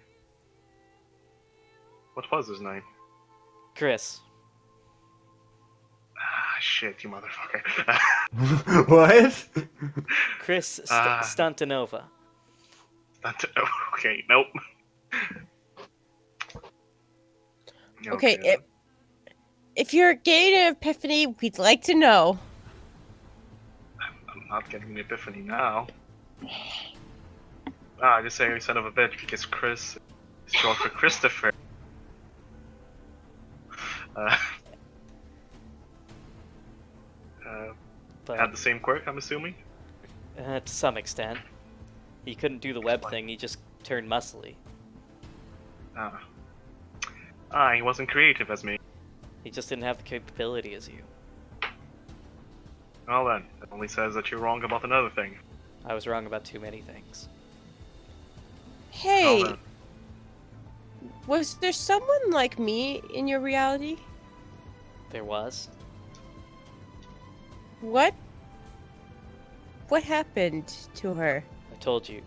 What was his name? Chris. shit, you motherfucker. What? Chris Ah. Stantonova. Okay, nope. Okay, then. if you're getting an epiphany, we'd like to know. I'm not getting the epiphany now. I just say son of a bitch because Chris is short for Christopher. But Had the same quirk, I'm assuming? to some extent. He couldn't do the web thing, he just turned muscly. He wasn't creative as me. He just didn't have the capability as you. Well then, it only says that you're wrong about another thing. I was wrong about too many things. Hey, Well then. was there someone like me in your reality? There was. What happened to her? I told you.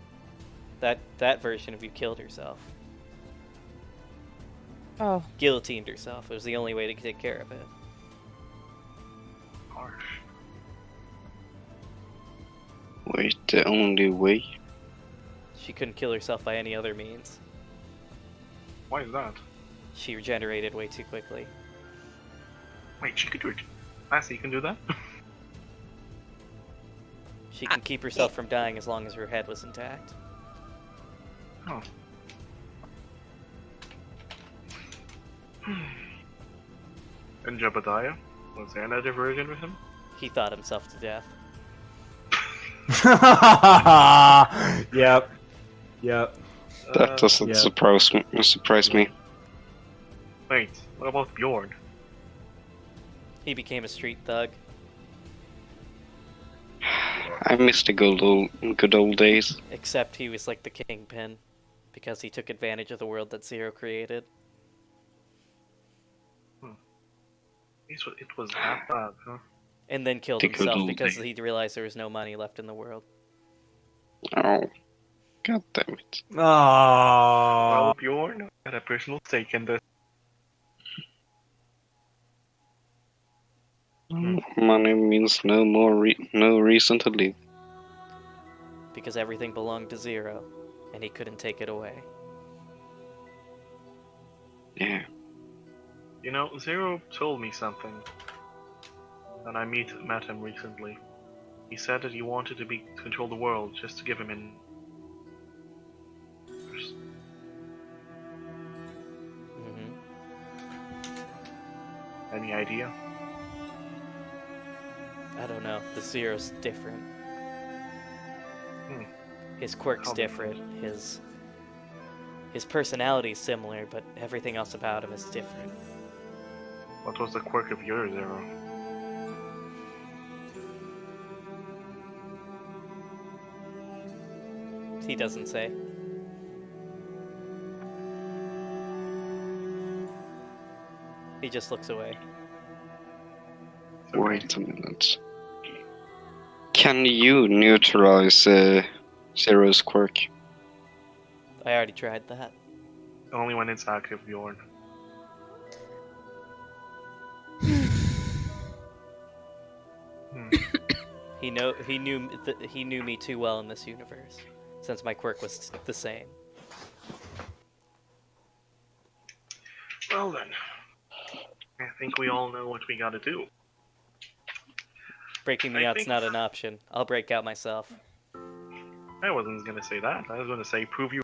That version of you killed herself. Oh, Guillotined herself. It was the only way to take care of it. Harsh. Wait, the only way? She couldn't kill herself by any other means. Why is that? She regenerated way too quickly. Wait, she could do it. Lassie, you can do that? She can keep herself from dying as long as her head was intact. Oh. And Jedediah? Was there another version with him? He thought himself to death. Yep. Yep. That doesn't yeah. surprise me. Wait, what about Bjorn? He became a street thug. I miss the good old days. Except he was like the kingpin. Because he took advantage of the world that Zero created. It was that bad, huh? And then killed The good himself old because days. he realized there was no money left in the world. Oh, god damn it! Aww. Well, Bjorn had a personal stake in this. Money means no reason to live. Because everything belonged to Zero. And he couldn't take it away. Yeah. You know, Zero told me something. And I met him recently. He said that he wanted to control the world just to give him an. Mm-hmm. Any idea? I don't know. The Zero's different. Hmm. His quirk's How different. His personality's similar, but everything else about him is different. What was the quirk of your Zero? He doesn't say. He just looks away. Wait a minute. Can you neutralize Zero's quirk? I already tried that. Only when it's active, Bjorn. He knew me too well in this universe, since my quirk was the same. Well then, I think we all know what we gotta do. Breaking me I out's think- not an option. I'll break out myself. I wasn't gonna say that. I was gonna say prove you.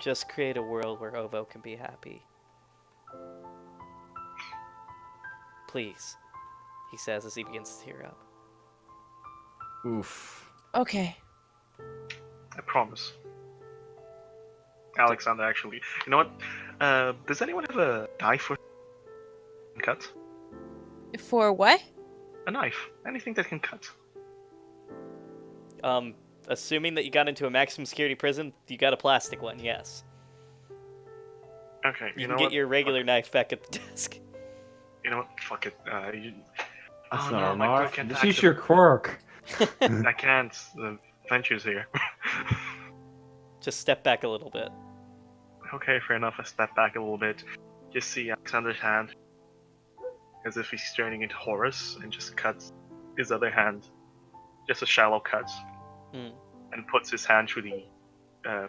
Just create a world where OVA can be happy. Please, he says as he begins to tear up. Oof. okay. I promise. Alexander, actually. You know what? Does anyone have a knife for cut? For what? A knife. Anything that can cut. Assuming that you got into a maximum security prison, you got a plastic one, yes. Okay, You you can know get what? your regular knife back at the desk. You know what? Fuck it. That's Oh, not no, an my quirk off. can't Just use activate. your quirk. I can't. The Venture's here. Just step back a little bit. Okay, fair enough. I step back a little bit. Just see Alexander's hand. as if he's turning into Horus, and just cuts his other hand, just a shallow cut, Mm. and puts his hand through the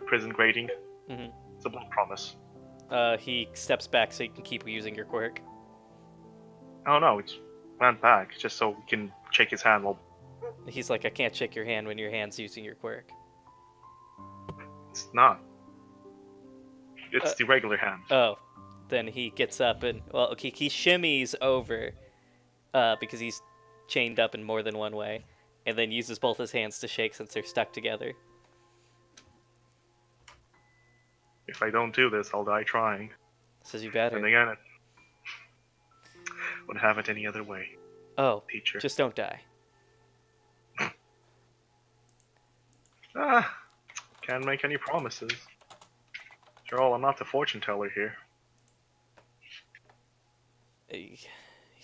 prison grating. Mhm. It's a blood promise. He steps back so you can keep using your quirk. Oh no, it's went back just so we can shake his hand while He's like, I can't shake your hand when your hand's using your quirk. it's not. It's Uh, the regular hand. Oh, then he gets up and he shimmies over, because he's chained up in more than one way, and then uses both his hands to shake since they're stuck together. If I don't do this, I'll die trying. Says you better. And again, it wouldn't have it any other way, Oh, teacher. just don't die. Can't make any promises. After all, I'm not the fortune teller here. He's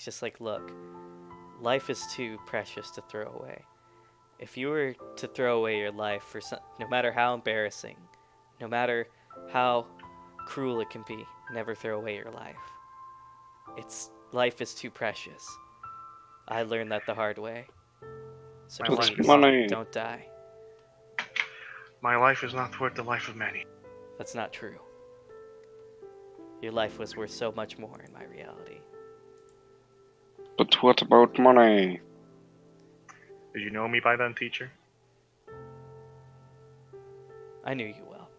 just like, look, life is too precious to throw away. If you were to throw away your life for no matter how embarrassing, no matter how cruel it can be, never throw away your life. Life is too precious. I learned that the hard way. So My life please, is money. don't die. My life is not worth the life of many. That's not true. Your life was worth so much more in my reality. But what about money? Did you know me by then, teacher? I knew you well.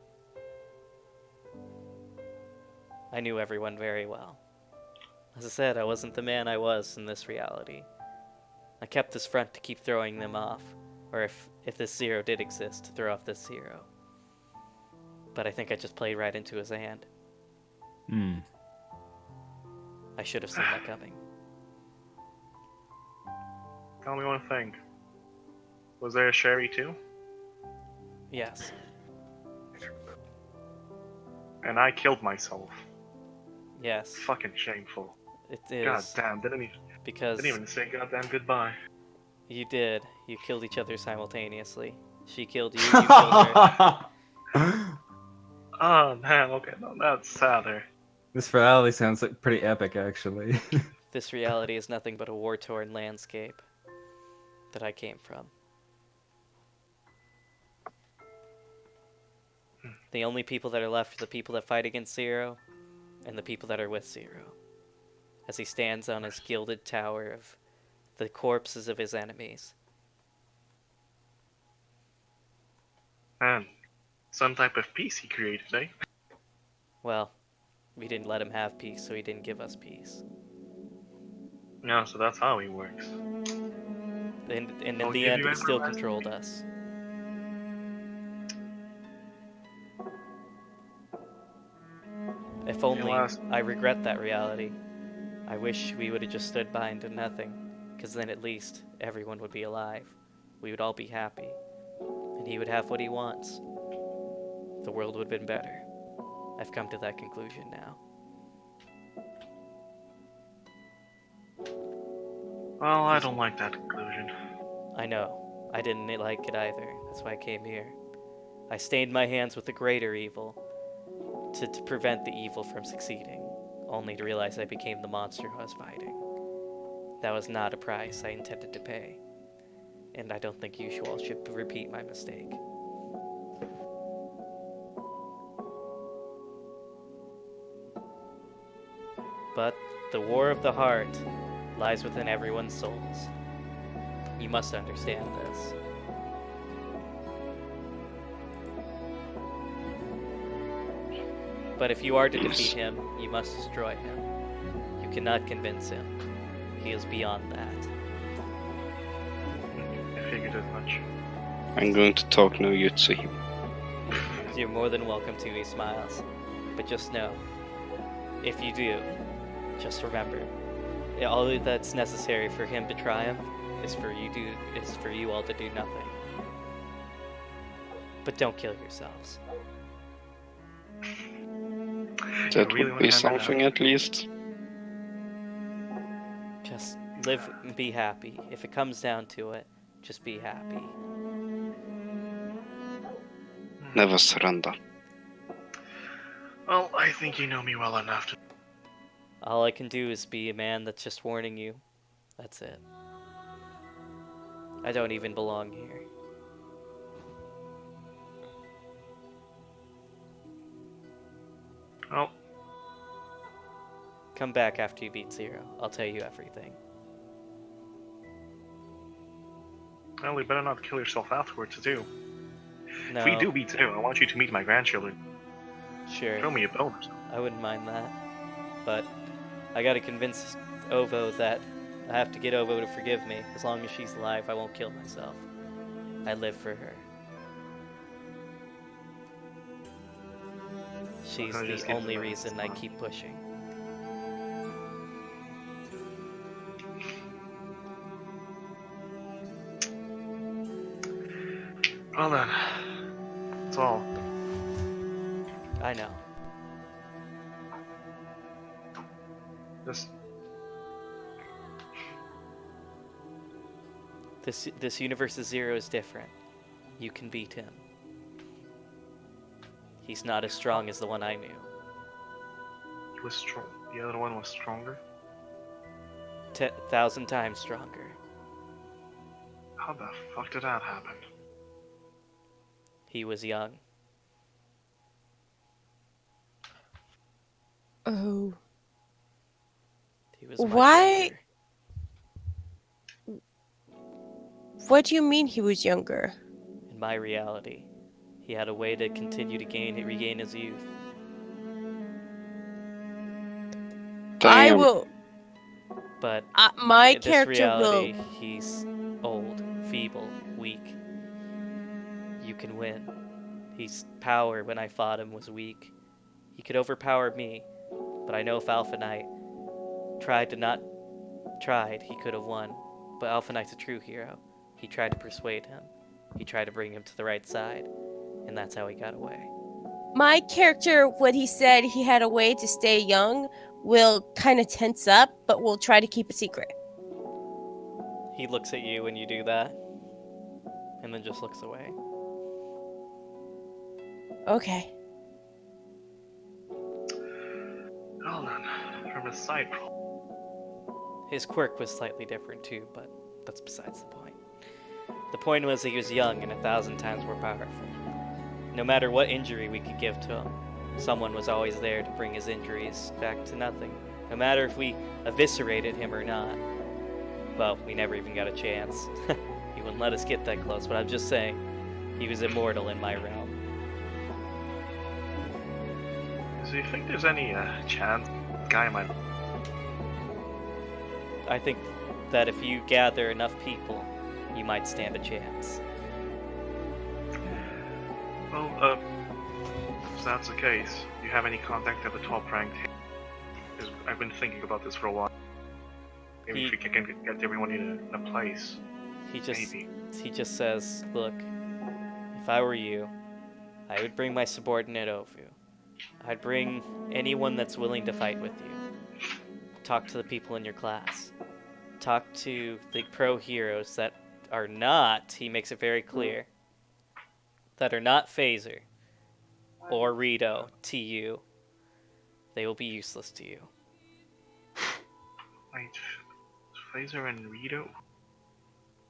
I knew everyone very well. As I said, I wasn't the man I was in this reality. I kept this front to keep throwing them off, or if this zero did exist, to throw off this zero. But I think I just played right into his hand. Hmm. I should have seen that coming. Tell me one thing. Was there a Sherry too? Yes. And I killed myself. Yes. Fucking shameful. It is. God damn, didn't Because even say goddamn goodbye. you did. You killed each other simultaneously. She killed you, you killed her. Oh man, okay, no, that's sadder. This reality sounds like pretty epic, actually. This reality is nothing but a war-torn landscape that I came from. The only people that are left are the people that fight against Zero, and the people that are with Zero. As he stands on his gilded tower of the corpses of his enemies. Man, some type of peace he created, eh? Well, we didn't let him have peace, so he didn't give us peace. Yeah, so that's how he works. And in I'll the give end, you he still everlasting controlled peace. us. If only I regret that reality. I wish we would have just stood by and did nothing, because then at least everyone would be alive. We would all be happy, and he would have what he wants. The world would have been better. I've come to that conclusion now. Well, I don't like that conclusion. I know. I didn't like it either. That's why I came here. I stained my hands with the greater evil to prevent the evil from succeeding, only to realize I became the monster I was fighting. That was not a price I intended to pay, and I don't think you all should repeat my mistake. But the war of the heart lies within everyone's souls. You must understand this. But if you are to defeat him, you must destroy him. You cannot convince him. He is beyond that. I figured as much. I'm going to talk no jutsu him. You're more than welcome to, he smiles. But just know, if you do, just remember, all that's necessary for him to triumph is for you all to do nothing. But don't kill yourselves. That really would wanna be have something at least. Just live and be happy. If it comes down to it, just be happy. Never surrender. Well, I think you know me well enough to... All I can do is be a man that's just warning you. That's it. I don't even belong here. Well, Come back after you beat Zero. I'll tell you everything. you better not kill yourself afterwards, too. No, If we do beat Zero, I want you to meet my grandchildren. sure. Throw me a bone or something. I wouldn't mind that. But I gotta convince OVO that I have to get OVO to forgive me. As long as she's alive, I won't kill myself. I live for her. She's I just the give only the reason I response. keep pushing. Well then, that's all. I know. Just This universe's Zero is different. You can beat him. He's not as strong as the one I knew. he was strong. The other one was stronger. 10,000 times stronger. How the fuck did that happen? He was young. Oh. He was much Why- younger. What do you mean he was younger? In my reality, he had a way to continue to regain his youth. I Damn. will. But My in this character reality, will. he's old, feeble, weak. You can win. His power when I fought him was weak. He could overpower me, but I know if Alpha Knight tried, he could have won. But Alpha Knight's a true hero. He tried to persuade him. He tried to bring him to the right side, and that's how he got away. My character, when he said he had a way to stay young, will kind of tense up, but will try to keep a secret. He looks at you when you do that, and then just looks away. Okay. Well then, from his side role. His quirk was slightly different too, but that's besides the point. The point was he was young and 1,000 times more powerful. No matter what injury we could give to him, someone was always there to bring his injuries back to nothing. No matter if we eviscerated him or not. Well, we never even got a chance. He wouldn't let us get that close, but I'm just saying, he was immortal in my realm. So you think there's any chance the guy might... I think that if you gather enough people, you might stand a chance. Well, if that's the case, do you have any contact at the top ranked? Because I've been thinking about this for a while. Maybe if we can get everyone in a place. He just Maybe. he just says, look, if I were you, I would bring my subordinate over. I'd bring anyone that's willing to fight with you. Talk to the people in your class. Talk to the pro heroes that are not, he makes it very clear, that are not Phaser or Rito to you. They will be useless to you. Wait, Phaser and Rito?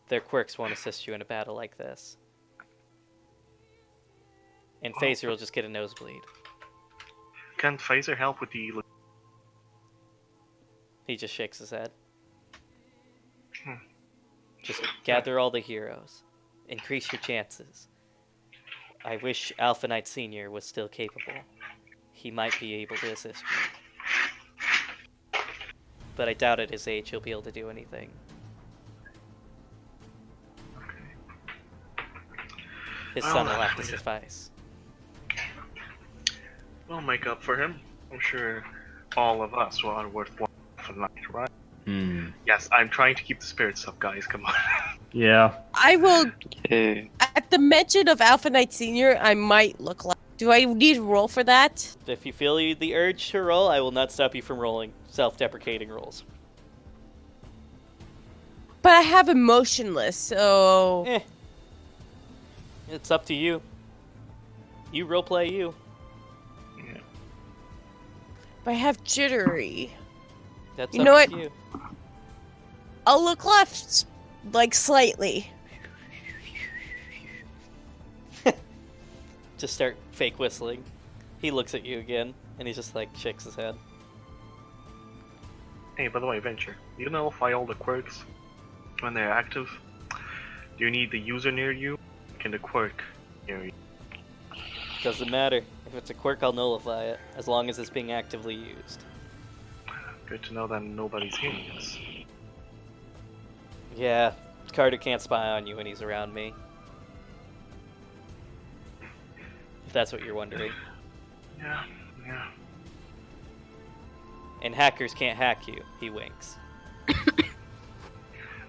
Their quirks won't assist you in a battle like this. And Phaser will just get a nosebleed. Can Phaser help with the... He just shakes his head. Hmm. Just gather all the heroes. Increase your chances. I wish Alpha Knight Sr. was still capable. He might be able to assist you. But I doubt at his age he'll be able to do anything. His son will have to suffice. We'll make up for him. I'm sure all of us are worthwhile for the night, right? Yes, I'm trying to keep the spirits up, guys. Come on. Yeah. I will. Yeah. At the mention of Alpha Knight Senior, I might look like. Do I need to roll for that? If you feel the urge to roll, I will not stop you from rolling self-deprecating rolls. But I have emotionless, so. It's up to you. You roleplay you. Yeah. But I have jittery. That's You up know to what? you. I'll look left, like slightly. Just start fake whistling. He looks at you again, and he just like shakes his head. Hey, by the way, Venture, do you nullify all the quirks when they're active? Do you need the user near you? Can the quirk near you? Doesn't matter. If it's a quirk, I'll nullify it, as long as it's being actively used. Good to know that nobody's hearing us. Yeah, Carter can't spy on you when he's around me. If that's what you're wondering. Yeah. And hackers can't hack you. He winks.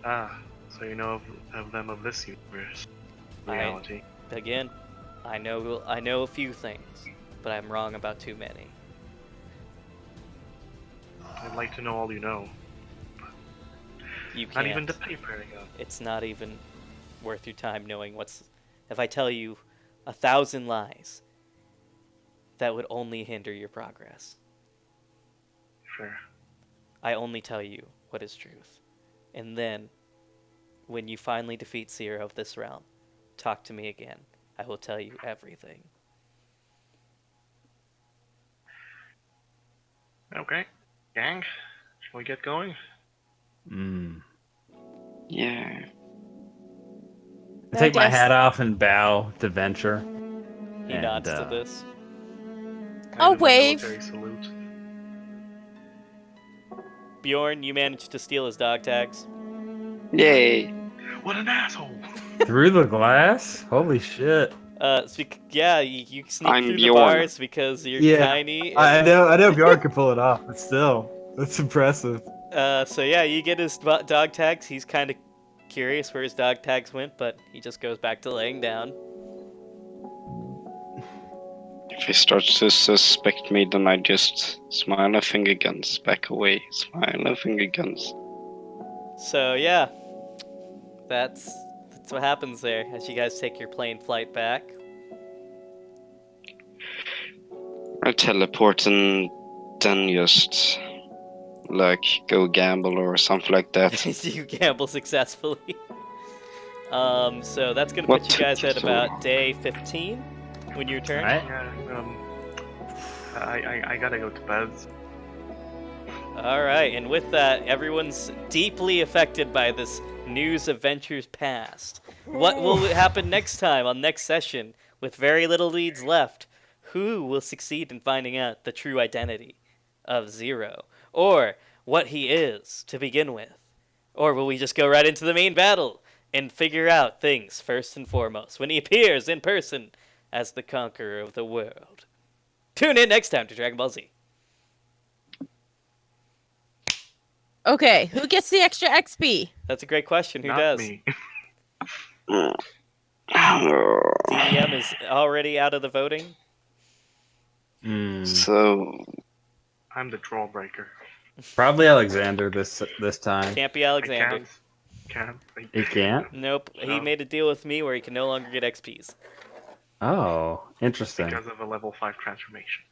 So you know of them of this universe reality. Again, I know a few things, but I'm wrong about too many. I'd like to know all you know. You can't. Not even the paper. It's not even worth your time knowing what's... If I tell you 1,000 lies, that would only hinder your progress. Fair. I only tell you what is truth. And then, when you finally defeat Zero of this realm, talk to me again. I will tell you everything. Okay. Gang, shall we get going? Yeah. I take my guess. hat off and bow to Venture. He And, nods to this. I'll Kind of a wave. military salute. Bjorn, you managed to steal his dog tags. Yay. What an asshole! Through the glass? Holy shit. Yeah, you sneak I'm through Bjorn. the bars because you're Yeah, tiny. I know Bjorn can pull it off, but still, that's impressive. So yeah, you get his dog tags. He's kind of curious where his dog tags went, but he just goes back to laying down. If he starts to suspect me, then I just smile and finger guns. Back away. Smile and finger guns. So yeah, that's what happens there as you guys take your plane flight back. I teleport and then just like go gamble or something like that. You gamble successfully. So that's gonna What put you guys at took about day 15 when you return. Alright. Yeah, I gotta go to bed. All right, and with that, everyone's deeply affected by this news of Venture's past. What will happen next time on next session? With very little leads left, who will succeed in finding out the true identity of Zero, or what he is to begin with? Or will we just go right into the main battle and figure out things first and foremost when he appears in person as the conqueror of the world? Tune in next time to Dragon Ball Z. Okay, who gets the extra XP? That's a great question. Who Not does? me. DDM is already out of the voting. So I'm the draw breaker. Probably Alexander this time. Can't be I Alexander. can't. He can't? Nope. He No. made a deal with me where he can no longer get XPs. Oh, interesting. Because of a level 5 transformation.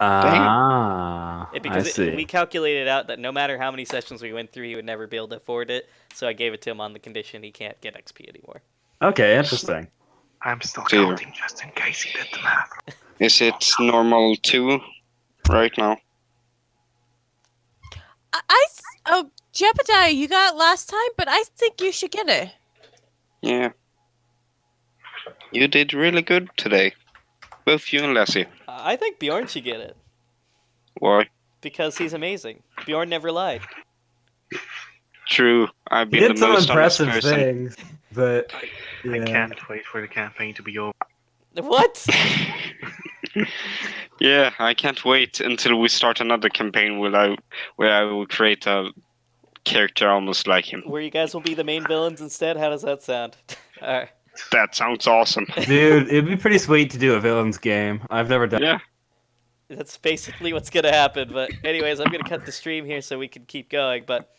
Ah, I Because see. we calculated out that no matter how many sessions we went through, he would never be able to afford it. So I gave it to him on the condition he can't get XP anymore. Okay, interesting. I'm still Dear. counting just in case he did the math. is it normal 2 right now? Oh, Jedediah, you got it last time, but I think you should get it. Yeah. You did really good today. Both you and Lassie. I think Bjorn should get it Why? because he's amazing. Bjorn never lied. True, I've He been did the some most honest impressive person. things, but I yeah. can't wait for the campaign to be over. What? Yeah, I can't wait until we start another campaign where I will create a character almost like him. Where you guys will be the main villains instead? How does that sound? Alright. That sounds awesome. Dude, it'd be pretty sweet to do a villains game. I've never done. Yeah. That's basically what's gonna happen. But anyways, I'm gonna cut the stream here so we can keep going. But